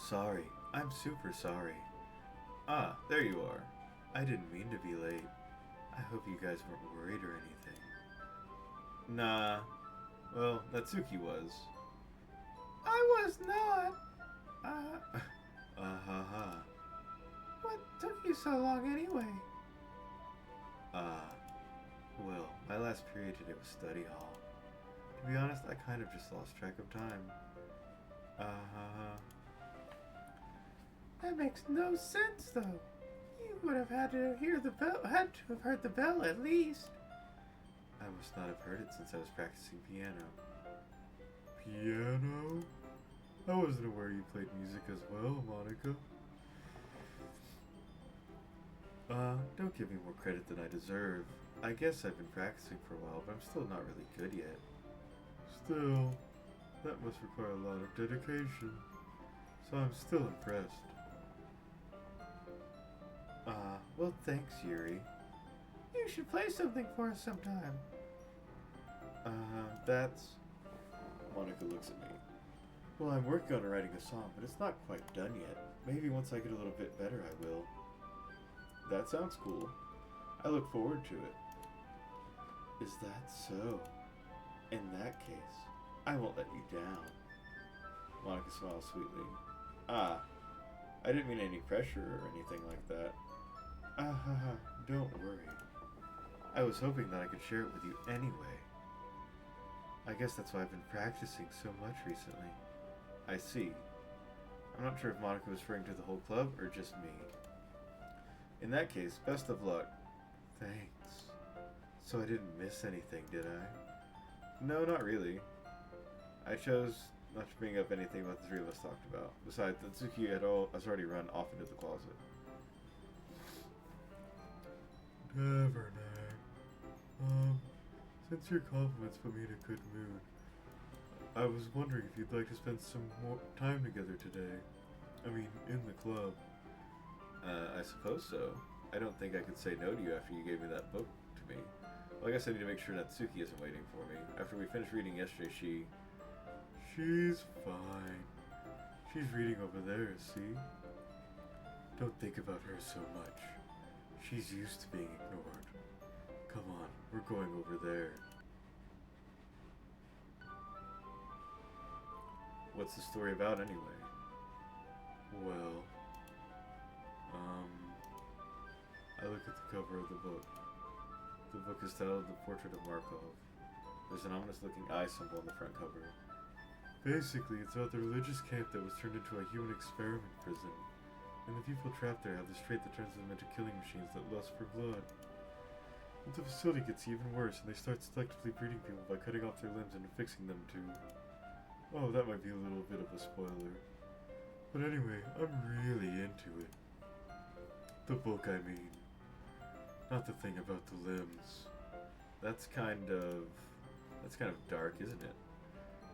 Sorry. I'm super sorry. Ah, there you are. I didn't mean to be late. I hope you guys weren't worried or anything. Nah. Well, Natsuki was. I was not. Ha. What took you so long anyway? Well, my last period today was study hall. To be honest, I kind of just lost track of time. That makes no sense, though. You would have had to hear the bell. Had to have heard the bell at least. I must not have heard it since I was practicing piano. Piano? I wasn't aware you played music as well, Monica. Don't give me more credit than I deserve. I guess I've been practicing for a while, but I'm still not really good yet. Still, that must require a lot of dedication. So I'm still impressed. Well, thanks, Yuri. You should play something for us sometime. That's... Monica looks at me. Well, I'm working on writing a song, but it's not quite done yet. Maybe once I get a little bit better, I will. That sounds cool. I look forward to it. Is that so? In that case, I won't let you down. Monica smiles sweetly. I didn't mean any pressure or anything like that. Don't worry. I was hoping that I could share it with you anyway. I guess that's why I've been practicing so much recently. I see. I'm not sure if Monica was referring to the whole club or just me. In that case, best of luck. Thanks. So I didn't miss anything, did I? No, not really. I chose not to bring up anything about the three of us talked about. Besides, Natsuki has already run off into the closet. Never, Nag. Since your compliments put me in a good mood, I was wondering if you'd like to spend some more time together today. I mean, in the club. I suppose so. I don't think I could say no to you after you gave me that book to me. Well, I guess I need to make sure Natsuki isn't waiting for me. After we finished reading yesterday, She's fine. She's reading over there, see? Don't think about her so much. She's used to being ignored. Come on, we're going over there. What's the story about anyway? Well, I look at the cover of the book. The book is titled The Portrait of Markov. There's an ominous-looking eye symbol on the front cover. Basically, it's about the religious camp that was turned into a human experiment prison. And the people trapped there have this trait that turns them into killing machines that lust for blood. But the facility gets even worse, and they start selectively breeding people by cutting off their limbs and affixing them to... Oh, that might be a little bit of a spoiler. But anyway, I'm really into it. The book, I mean. Not the thing about the limbs. That's kind of dark, isn't it?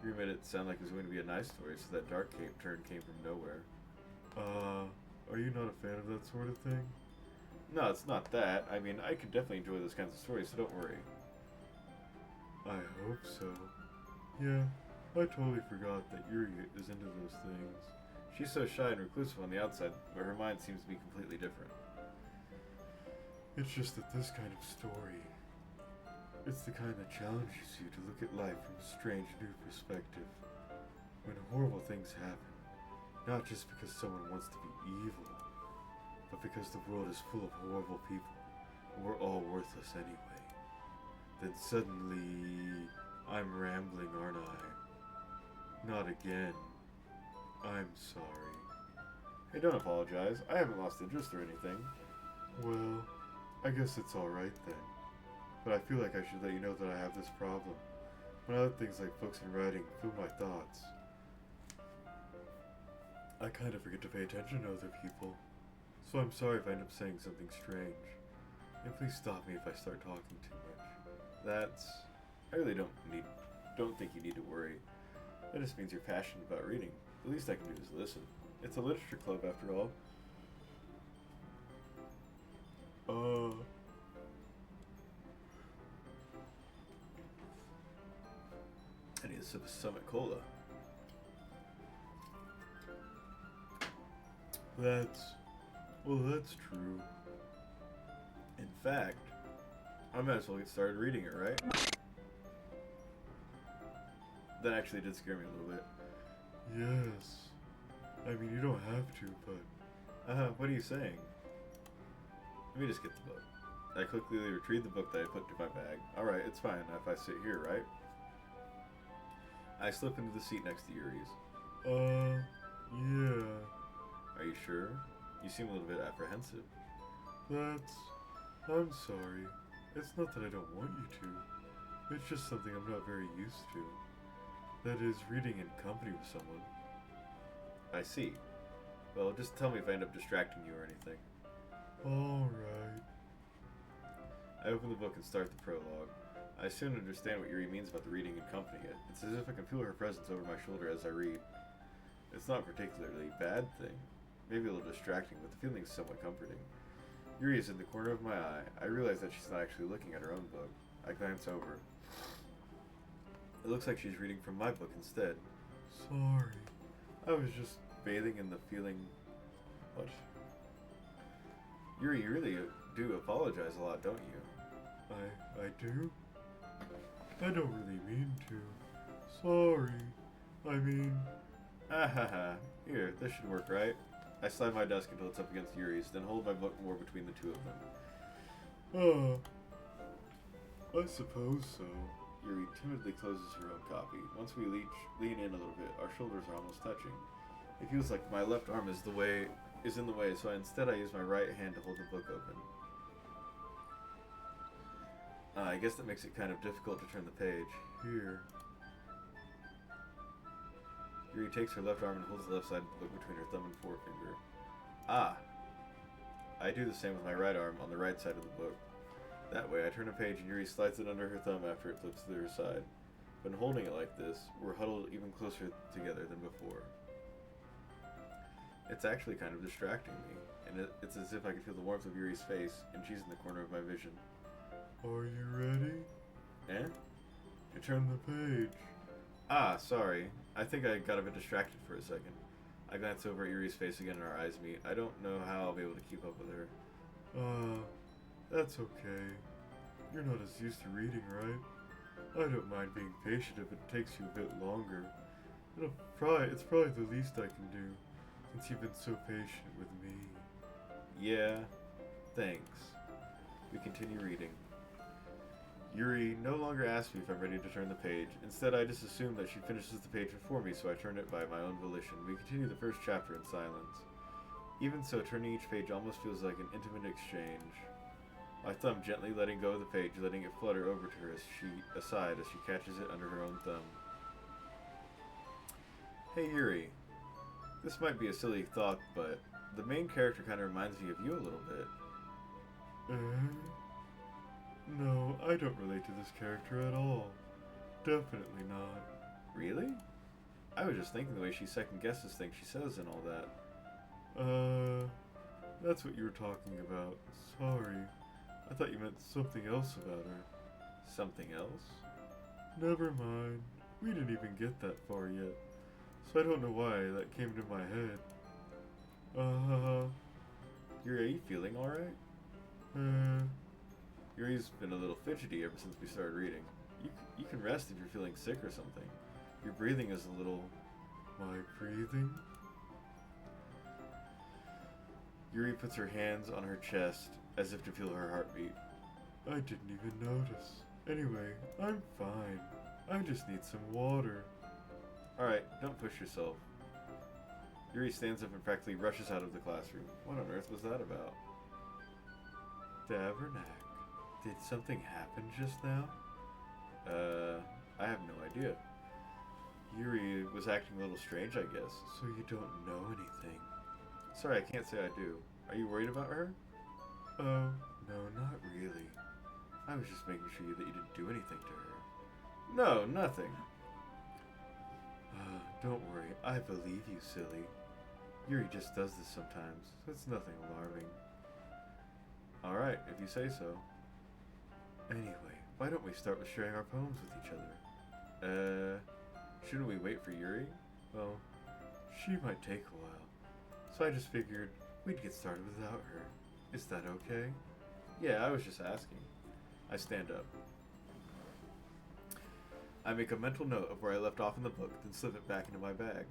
You made it sound like it was going to be a nice story, so that dark turn came from nowhere. Are you not a fan of that sort of thing? No, it's not that. I mean, I could definitely enjoy those kinds of stories, so don't worry. I hope so. Yeah, I totally forgot that Yuri is into those things. She's so shy and reclusive on the outside, but her mind seems to be completely different. It's just that this kind of story, It's the kind that challenges you to look at life from a strange new perspective. When horrible things happen, not just because someone wants to be evil, but because the world is full of horrible people, and we're all worthless anyway. Then suddenly, I'm rambling, aren't I? Not again. I'm sorry. Hey, don't apologize. I haven't lost interest or anything. Well, I guess it's alright then. But I feel like I should let you know that I have this problem. When I let things like books and writing fill my thoughts, I kind of forget to pay attention to other people. So I'm sorry if I end up saying something strange. And please stop me if I start talking too much. I really don't think you need to worry. That just means you're passionate about reading. The least I can do is listen. It's a literature club after all. I need a sip of Summit Cola. That's true. In fact, I might as well get started reading it, right? That actually did scare me a little bit. Yes. I mean, you don't have to, but... What are you saying? Let me just get the book. I quickly retrieved the book that I put into my bag. Alright, it's fine if I sit here, right? I slip into the seat next to Yuri's. Yeah. Are you sure? You seem a little bit apprehensive. I'm sorry. It's not that I don't want you to. It's just something I'm not very used to. That is, reading in company with someone. I see. Well, just tell me if I end up distracting you or anything. Alright. I open the book and start the prologue. I soon understand what Yuri means about the reading in company. It's as if I can feel her presence over my shoulder as I read. It's not a particularly bad thing. Maybe a little distracting, but the feeling is somewhat comforting. Yuri is in the corner of my eye. I realize that she's not actually looking at her own book. I glance over. It looks like she's reading from my book instead. Sorry. I was just bathing in the feeling... What? Yuri, you really do apologize a lot, don't you? I do? I don't really mean to. Sorry. I mean... Here, this should work, right? I slide my desk until it's up against Yuri's, then hold my book more between the two of them. I suppose so. Yuri timidly closes her own copy. Once we lean in a little bit, our shoulders are almost touching. It feels like my left arm is in the way, so instead I use my right hand to hold the book open. I guess that makes it kind of difficult to turn the page. Here. Yuri takes her left arm and holds the left side of the book between her thumb and forefinger. Ah! I do the same with my right arm on the right side of the book. That way, I turn a page and Yuri slides it under her thumb after it flips to her side. But in holding it like this, we're huddled even closer together than before. It's actually kind of distracting me, and it's as if I can feel the warmth of Yuri's face, and she's in the corner of my vision. Are you ready? Eh? You turn the page. Ah, sorry. I think I got a bit distracted for a second. I glance over at Yuri's face again and our eyes meet. I don't know how I'll be able to keep up with her. That's okay. You're not as used to reading, right? I don't mind being patient if it takes you a bit longer. It's probably the least I can do, since you've been so patient with me. Yeah, thanks. We continue reading. Yuri no longer asks me if I'm ready to turn the page. Instead, I just assume that she finishes the page before me, so I turn it by my own volition. We continue the first chapter in silence. Even so, turning each page almost feels like an intimate exchange. My thumb gently letting go of the page, letting it flutter over to her as she catches it under her own thumb. Hey Yuri, this might be a silly thought, but the main character kind of reminds me of you a little bit. No, I don't relate to this character at all. Definitely not. Really? I was just thinking the way she second guesses things she says and all that. That's what you were talking about. Sorry. I thought you meant something else about her. Something else? Never mind. We didn't even get that far yet. So I don't know why that came into my head. Yuri, are you feeling alright? Yuri's been a little fidgety ever since we started reading. You can rest if you're feeling sick or something. Your breathing is a little... My breathing? Yuri puts her hands on her chest as if to feel her heartbeat. I didn't even notice. Anyway, I'm fine. I just need some water. Alright, don't push yourself. Yuri stands up and practically rushes out of the classroom. What on earth was that about? Davernack, did something happen just now? I have no idea. Yuri was acting a little strange, I guess. So you don't know anything? Sorry, I can't say I do. Are you worried about her? Oh, no, not really. I was just making sure that you didn't do anything to her. No, nothing. Don't worry, I believe you, silly. Yuri just does this sometimes. It's nothing alarming. Alright, if you say so. Anyway, why don't we start with sharing our poems with each other? Shouldn't we wait for Yuri? Well, she might take a while. So I just figured we'd get started without her. Is that okay? Yeah, I was just asking. I stand up. I make a mental note of where I left off in the book, then slip it back into my bag.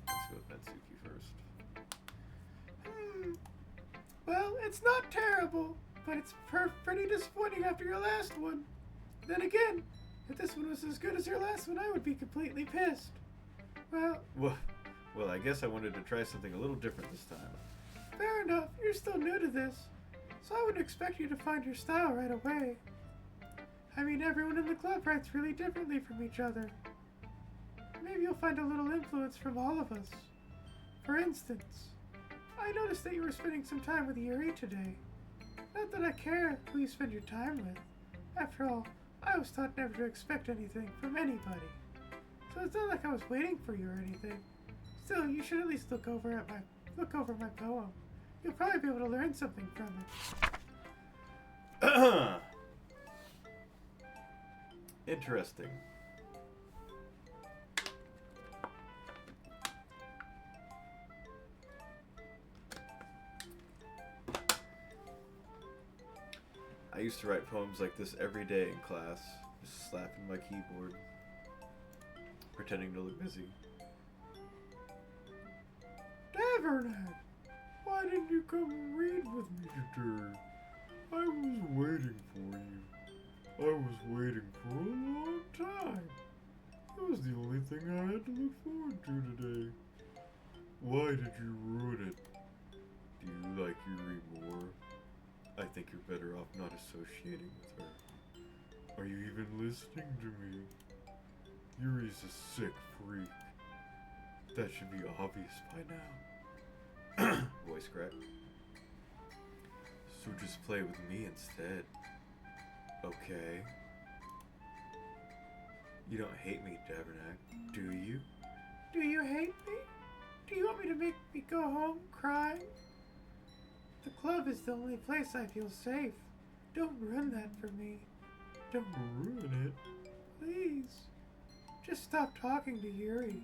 Let's go with Natsuki first. Well, it's not terrible, but it's pretty disappointing after your last one. Then again, if this one was as good as your last one, I would be completely pissed. Well, I guess I wanted to try something a little different this time. Fair enough, you're still new to this, so I wouldn't expect you to find your style right away. I mean, everyone in the club writes really differently from each other. Maybe you'll find a little influence from all of us. For instance, I noticed that you were spending some time with Yuri today. Not that I care who you spend your time with. After all, I was taught never to expect anything from anybody. So it's not like I was waiting for you or anything. Still, you should at least look over my poem. You'll probably be able to learn something from it. Interesting. I used to write poems like this every day in class, just slapping my keyboard, pretending to look busy. Davernack, why didn't you come and read with me today? I was waiting for you. I was waiting for a long time. It was the only thing I had to look forward to today. Why did you ruin it? Do you like Yuri more? I think you're better off not associating with her. Are you even listening to me? Yuri's a sick freak. That should be obvious by now. Voice crack. So just play with me instead. Okay? You don't hate me, Davernack, do you? Do you hate me? Do you want me to make me go home crying? The club is the only place I feel safe. Don't ruin that for me. Don't ruin it. Please. Just stop talking to Yuri.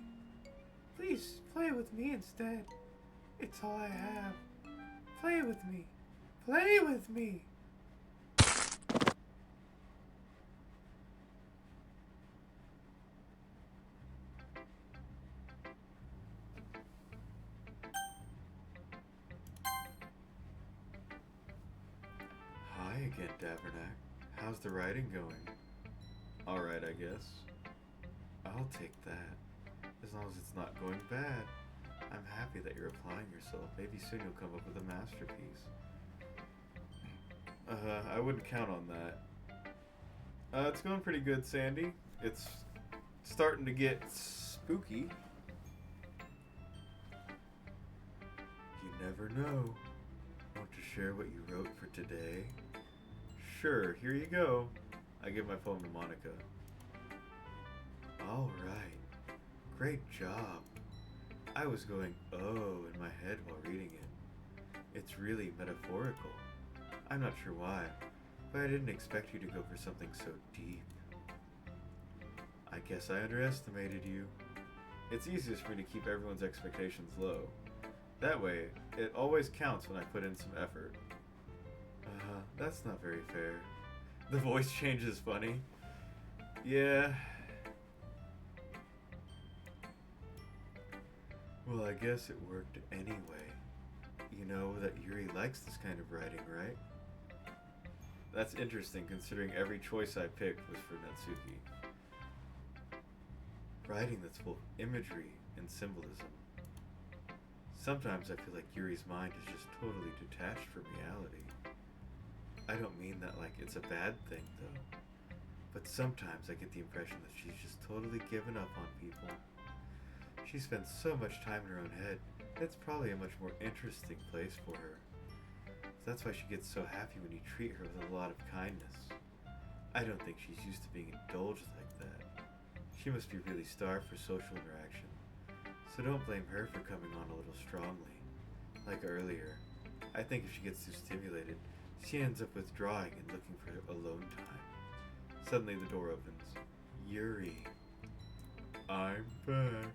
Please, play with me instead. It's all I have. Play with me. Play with me! Hi again, Davernack. How's the writing going? Alright, I guess. I'll take that. As long as it's not going bad. I'm happy that you're applying yourself. Maybe soon you'll come up with a masterpiece. I wouldn't count on that. It's going pretty good, Sandy. It's starting to get spooky. You never know. Want to share what you wrote for today? Sure, here you go. I give my poem to Monica. Alright. Great job. I was going, oh, in my head while reading it. It's really metaphorical. I'm not sure why, but I didn't expect you to go for something so deep. I guess I underestimated you. It's easiest for me to keep everyone's expectations low. That way, it always counts when I put in some effort. That's not very fair. The voice change is funny. Yeah. Well, I guess it worked anyway. You know that Yuri likes this kind of writing, right? That's interesting considering every choice I picked was for Natsuki. Writing that's full of imagery and symbolism. Sometimes I feel like Yuri's mind is just totally detached from reality. I don't mean that like it's a bad thing though, but sometimes I get the impression that she's just totally given up on people. She spends so much time in her own head, it's probably a much more interesting place for her. That's why she gets so happy when you treat her with a lot of kindness. I don't think she's used to being indulged like that. She must be really starved for social interaction. So don't blame her for coming on a little strongly. Like earlier, I think if she gets too stimulated, she ends up withdrawing and looking for alone time. Suddenly the door opens. Yuri. I'm back.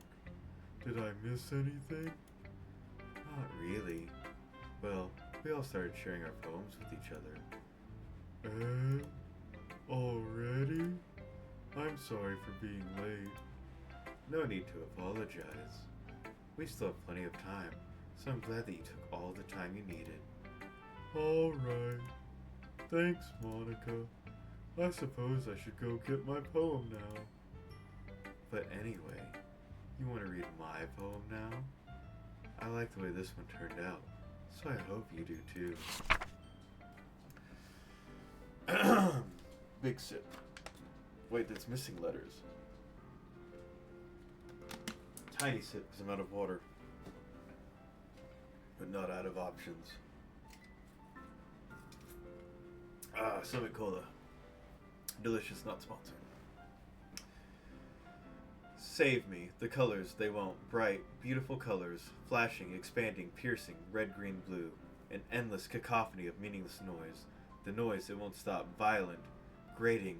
Did I miss anything? Not really. Well, we all started sharing our poems with each other. And? Already? I'm sorry for being late. No need to apologize. We still have plenty of time, so I'm glad that you took all the time you needed. Alright. Thanks, Monica. I suppose I should go get my poem now. But anyway, you want to read my poem now? I like the way this one turned out, so I hope you do too. Big sip. Wait, that's missing letters. Tiny sip because I'm out of water. But not out of options. Summit Cola. Delicious, not sponsored. Save me. The colors, they won't. Bright, beautiful colors. Flashing, expanding, piercing. Red, green, blue. An endless cacophony of meaningless noise. The noise, it won't stop. Violent. Grating.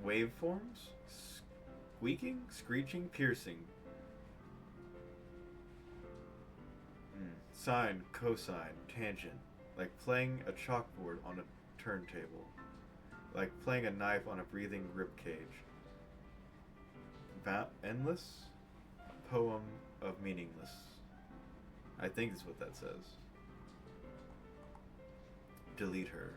Waveforms? Squeaking? Screeching? Piercing. Sine, cosine, tangent. Like playing a chalkboard on a turntable. Like playing a knife on a breathing ribcage. Endless? Poem of meaningless. I think is what that says. Delete her.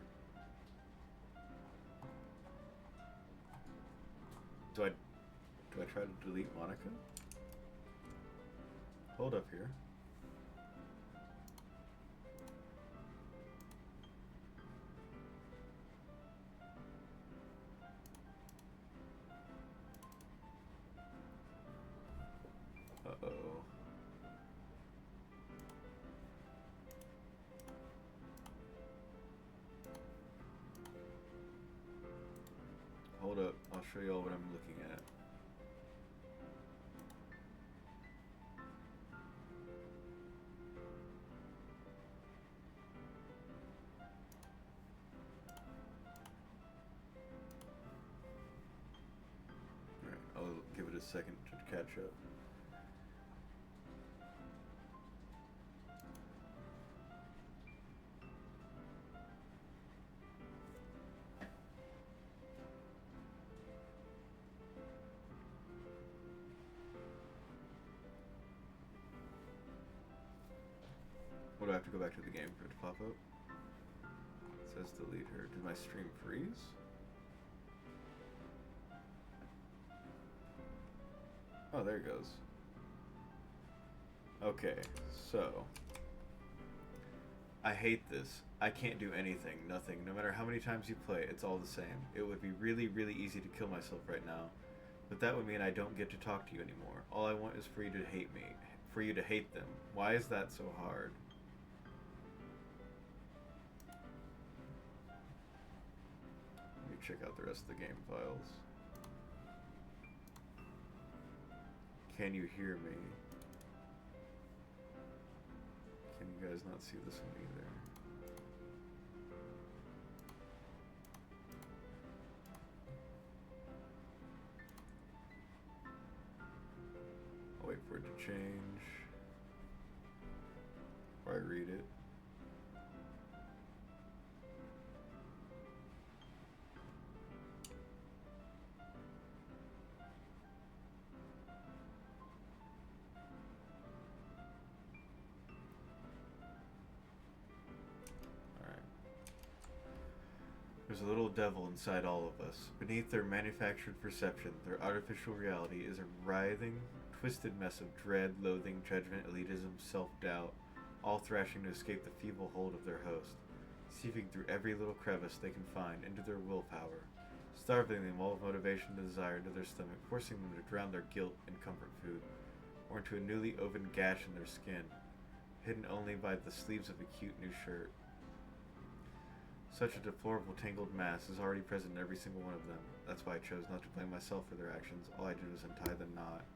Do I try to delete Monica? Hold up here. Uh-oh. Hold up, I'll show you all what I'm looking at. Alright, I'll give it a second to catch up. What do I have to go back to the game for it to pop up? It says delete her. Did my stream freeze? Oh, there it goes. Okay, so I hate this. I can't do anything, nothing. No matter how many times you play, it's all the same. It would be really, really easy to kill myself right now, but that would mean I don't get to talk to you anymore. All I want is for you to hate me, for you to hate them. Why is that so hard? Let me check out the rest of the game files. Can you hear me? Can you guys not see this one either? I'll wait for it to change before I read it. There's a little devil inside all of us. Beneath their manufactured perception, their artificial reality is a writhing, twisted mess of dread, loathing, judgment, elitism, self-doubt, all thrashing to escape the feeble hold of their host, seeping through every little crevice they can find into their willpower, starving them all of motivation and desire into their stomach, forcing them to drown their guilt in comfort food, or into a newly opened gash in their skin, hidden only by the sleeves of a cute new shirt. Such a deplorable tangled mass is already present in every single one of them. That's why I chose not to blame myself for their actions. All I did was untie the knot.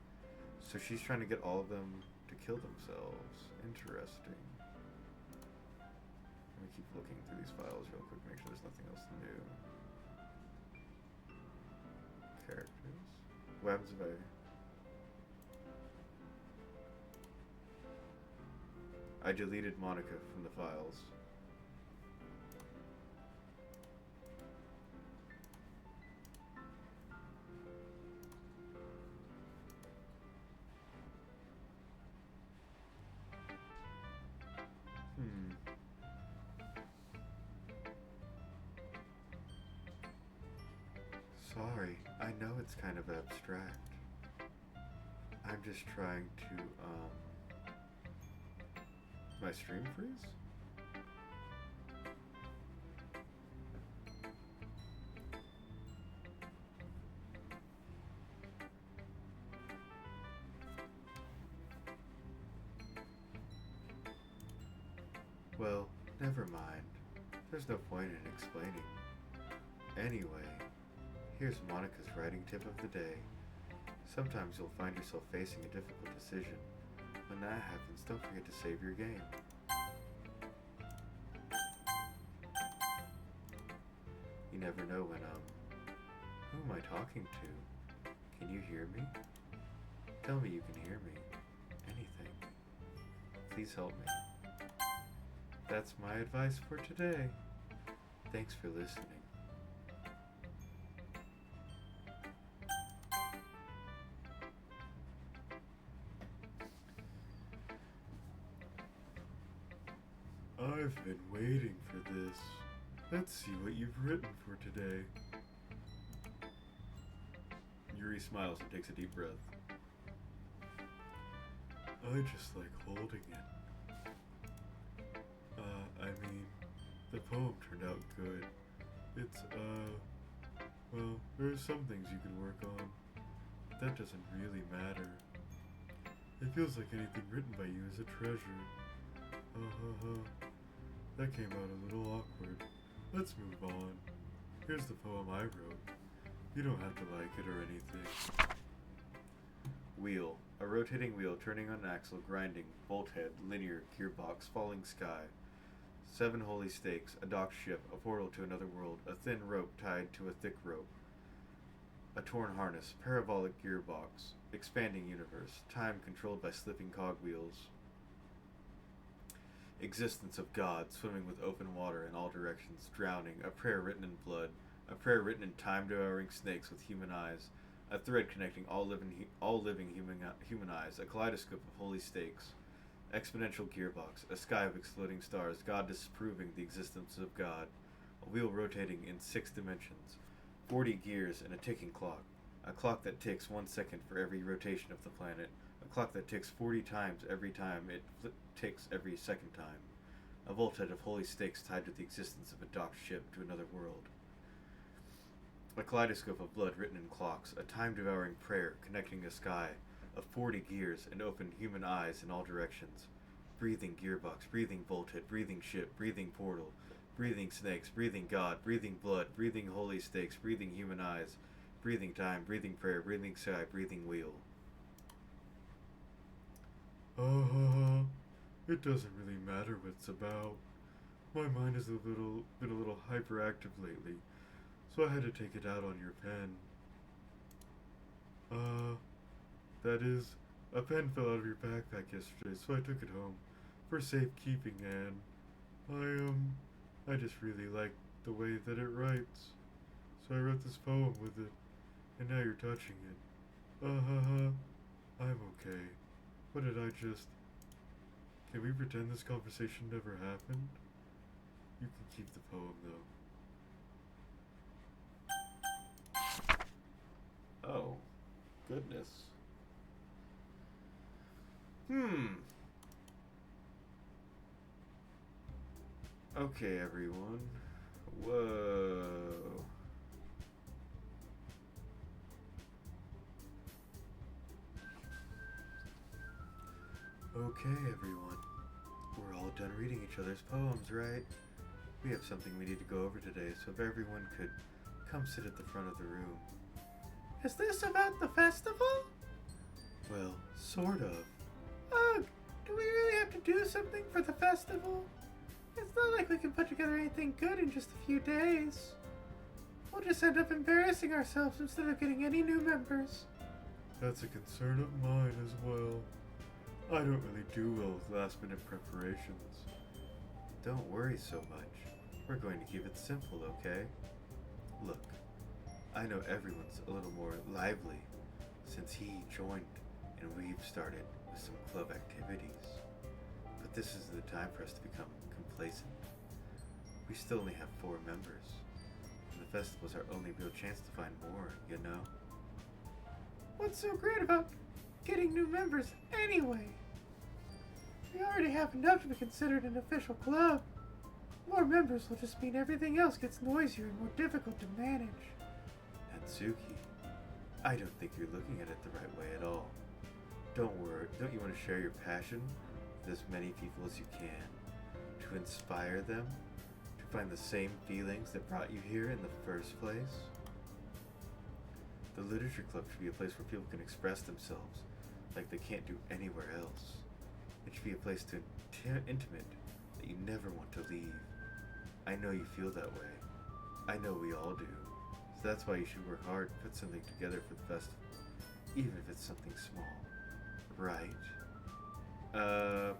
So she's trying to get all of them to kill themselves. Interesting. Let me keep looking through these files real quick, make sure there's nothing else new. Characters. What happens if I deleted Monica from the files. Sorry, I know it's kind of abstract. I'm just trying to, my stream freeze? Well, never mind. There's no point in explaining. Anyway, here's Monica's writing tip of the day. Sometimes you'll find yourself facing a difficult decision. When that happens, don't forget to save your game. You never know when, who am I talking to? Can you hear me? Tell me you can hear me. Anything. Please help me. That's my advice for today. Thanks for listening. I've been waiting for this. Let's see what you've written for today. Yuri smiles and takes a deep breath. I just like holding it. The poem turned out good. It's, well, there are some things you can work on, but that doesn't really matter. It feels like anything written by you is a treasure. That came out a little awkward. Let's move on. Here's the poem I wrote. You don't have to like it or anything. Wheel. A rotating wheel turning on an axle, grinding, bolt head, linear, gearbox, falling sky. 7 holy stakes, a docked ship, a portal to another world, a thin rope tied to a thick rope. A torn harness, parabolic gearbox, expanding universe, time controlled by slipping cogwheels. Existence of God, swimming with open water in all directions, drowning, a prayer written in blood, a prayer written in time-devouring snakes with human eyes, a thread connecting all living human eyes, a kaleidoscope of holy stakes, exponential gearbox, a sky of exploding stars, God disproving the existence of God, a wheel rotating in 6 dimensions, 40 gears and a ticking clock, a clock that ticks 1 second for every rotation of the planet, a clock that ticks 40 times every time it ticks every second time, a volthead of holy stakes tied to the existence of a docked ship to another world, a kaleidoscope of blood written in clocks, a time-devouring prayer connecting a sky of 40 gears and open human eyes in all directions, breathing gearbox, breathing volthead, breathing ship, breathing portal, breathing snakes, breathing God, breathing blood, breathing holy stakes, breathing human eyes, breathing time, breathing prayer, breathing sky, breathing wheel. It doesn't really matter what it's about. My mind has been a little hyperactive lately, so I had to take it out on your pen. That is, a pen fell out of your backpack yesterday, so I took it home for safekeeping, and I just really like the way that it writes. So I wrote this poem with it, and now you're touching it. I'm okay. What did I just... Can we pretend this conversation never happened? You can keep the poem, though. goodness. Okay, everyone. Whoa. Okay, everyone. We're all done reading each other's poems, right? We have something we need to go over today, so if everyone could come sit at the front of the room. Is this about the festival? Well, sort of. Ugh, do we really have to do something for the festival? It's not like we can put together anything good in just a few days. We'll just end up embarrassing ourselves instead of getting any new members. That's a concern of mine as well. I don't really do well with Last-minute preparations. Don't worry so much. We're going to keep it simple, okay? Look, I know everyone's a little more lively since he joined and we've started with some club activities. But this isn't the time for us to become complacent. We still only have 4 members, and the festival's our only real chance to find more, you know? What's so great about getting new members anyway? We already have enough to be considered an official club. More members will just mean everything else gets noisier and more difficult to manage. Natsuki, I don't think you're looking at it the right way at all. Don't worry, don't you want to share your passion with as many people as you can? To inspire them? To find the same feelings that brought you here in the first place? The literature club should be a place where people can express themselves like they can't do anywhere else. It should be a place to intimate that you never want to leave. I know you feel that way. I know we all do. So that's why you should work hard to put something together for the festival, even if it's something small. Right? Oh,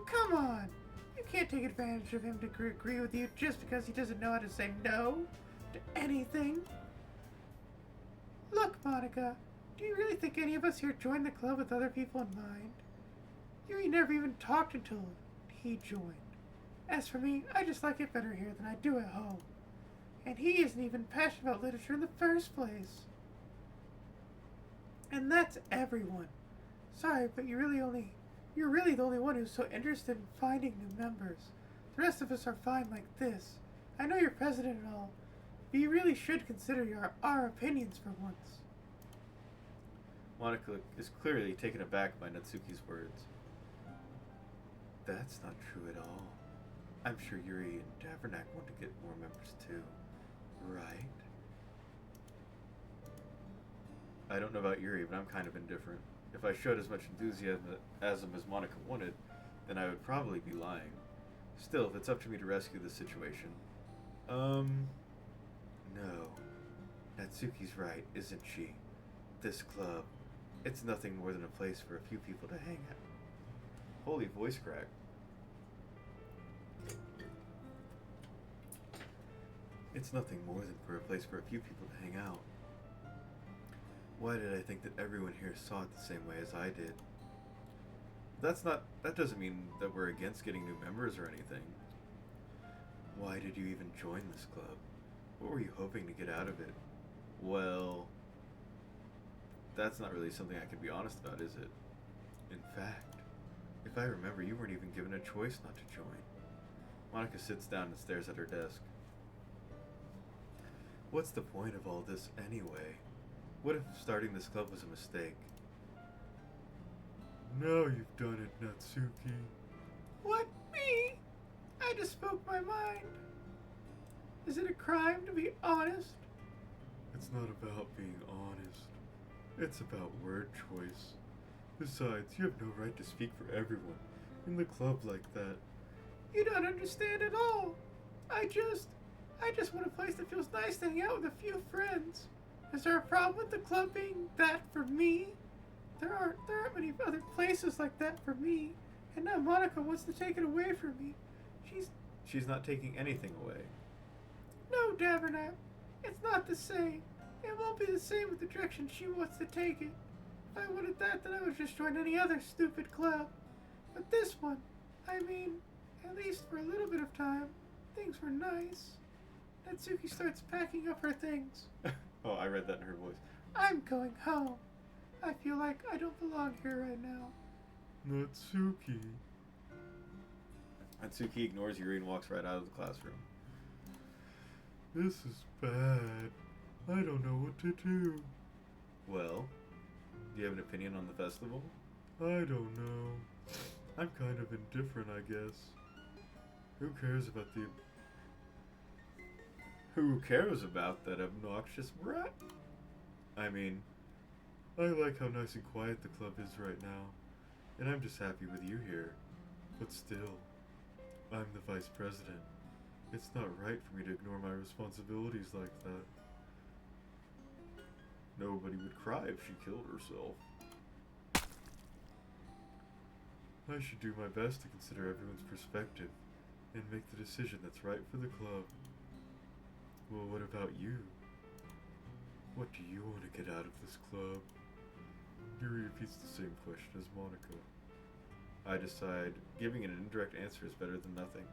come on! You can't take advantage of him to agree with you just because he doesn't know how to say no to anything. Look, Monica, do you really think any of us here joined the club with other people in mind? You never even talked until he joined. As for me, I just like it better here than I do at home. And he isn't even passionate about literature in the first place. And that's everyone. Sorry, but you're really the only one who's so interested in finding new members. The rest of us are fine like this. I know you're president and all, but you really should consider our opinions for once. Monica is clearly taken aback by Natsuki's words. That's not true at all. I'm sure Yuri and Davernac want to get more members too, right? I don't know about Yuri, but I'm kind of indifferent. If I showed as much enthusiasm as Monica wanted, then I would probably be lying. Still, if it's up to me to rescue this situation... No. Natsuki's right, isn't she? This club, it's nothing more than a place for a few people to hang out. Holy voice crack. It's nothing more than for a place for a few people to hang out. Why did I think that everyone here saw it the same way as I did? That doesn't mean that we're against getting new members or anything. Why did you even join this club? What were you hoping to get out of it? Well, that's not really something I can be honest about, is it? In fact, if I remember, you weren't even given a choice not to join. Monica sits down and stares at her desk. What's the point of all this anyway? What if starting this club was a mistake? Now you've done it, Natsuki. What? Me? I just spoke my mind. Is it a crime to be honest? It's not about being honest. It's about word choice. Besides, you have no right to speak for everyone in the club like that. You don't understand at all. I just want a place that feels nice to hang out with a few friends. Is there a problem with the club being that for me? There aren't many other places like that for me. And now Monica wants to take it away from me. She's not taking anything away. No, Davernap. It's not the same. It won't be the same with the direction she wants to take it. If I wanted that, then I would just join any other stupid club. But this one, I mean, at least for a little bit of time, things were nice. Natsuki starts packing up her things. Oh, I read that in her voice. I'm going home. I feel like I don't belong here right now. Natsuki. Natsuki ignores Yuri and walks right out of the classroom. This is bad. I don't know what to do. Well, do you have an opinion on the festival? I don't know. I'm kind of indifferent, I guess. Who cares about the... Who cares about that obnoxious brat? I mean, I like how nice and quiet the club is right now, and I'm just happy with you here. But still, I'm the vice president. It's not right for me to ignore my responsibilities like that. nobody would cry if she killed herself. I should do my best to consider everyone's perspective and make the decision that's right for the club. Well, what about you? What do you want to get out of this club? Yuri repeats the same question as Monica. I decide giving an indirect answer is better than nothing.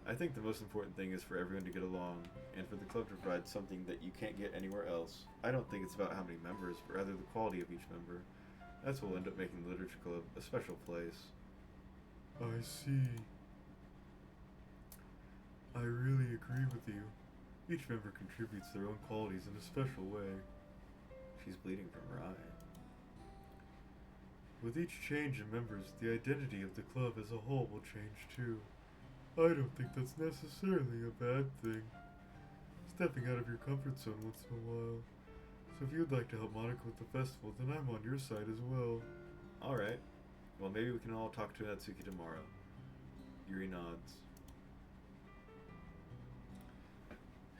I think the most important thing is for everyone to get along, and for the club to provide something that you can't get anywhere else. I don't think it's about how many members, but rather the quality of each member. That's what will end up making the Literature Club a special place. I see. I really agree with you. Each member contributes their own qualities in a special way. She's bleeding from her eye. With each change in members, the identity of the club as a whole will change too. I don't think that's necessarily a bad thing. Stepping out of your comfort zone once in a while. So if you'd like to help Monica with the festival, then I'm on your side as well. Alright. Well, maybe we can all talk to Natsuki tomorrow. Yuri nods.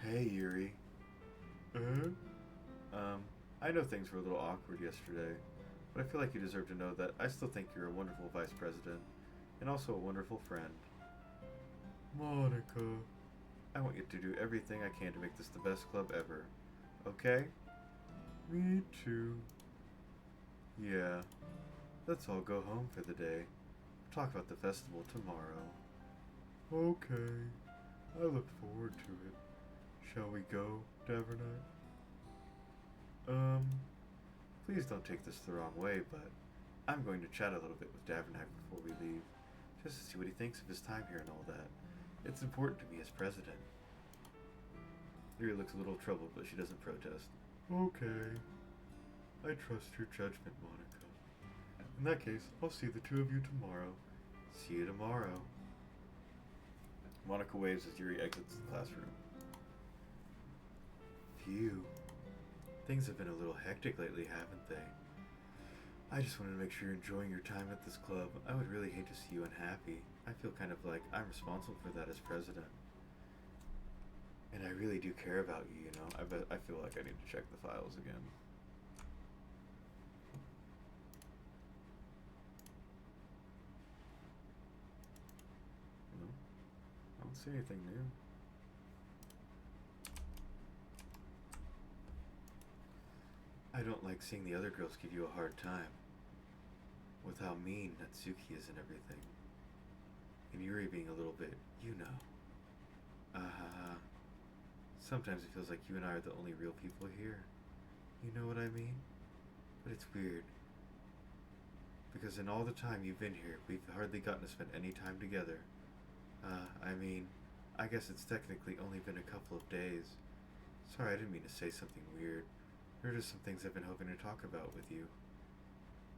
Hey, Yuri. I know things were a little awkward yesterday, but I feel like you deserve to know that I still think you're a wonderful vice president, and also a wonderful friend. Monica. I want you to do everything I can to make this the best club ever. Okay? Me too. Yeah. Let's all go home for the day. Talk about the festival tomorrow. Okay. I look forward to it. Shall we go, Davernite? Please don't take this the wrong way, but I'm going to chat a little bit with Davernite before we leave, just to see what he thinks of his time here and all that. It's important to me as president. Yuri looks a little troubled, but she doesn't protest. Okay. I trust your judgment, Monica. In that case, I'll see the two of you tomorrow. See you tomorrow. Monica waves as Yuri exits the classroom. Phew. Things have been a little hectic lately, haven't they? I just wanted to make sure you're enjoying your time at this club. I would really hate to see you unhappy. I feel kind of like I'm responsible for that as president. And I really do care about you, you know. I feel like I need to check the files again. No, I don't see anything new. I don't like seeing the other girls give you a hard time. With how mean Natsuki is and everything. And Yuri being a little bit, you know. Sometimes it feels like you and I are the only real people here. You know what I mean? But it's weird. Because in all the time you've been here, we've hardly gotten to spend any time together. I guess it's technically only been a couple of days. Sorry, I didn't mean to say something weird. There are just some things I've been hoping to talk about with you.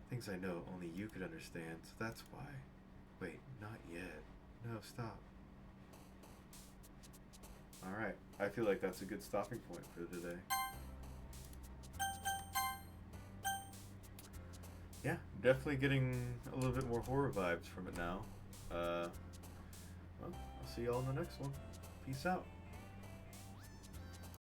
Things I know only you could understand, so that's why. Wait, not yet. No, stop. Alright, I feel like that's a good stopping point for today. Yeah, definitely getting a little bit more horror vibes from it now. Well, I'll see y'all in the next one. Peace out.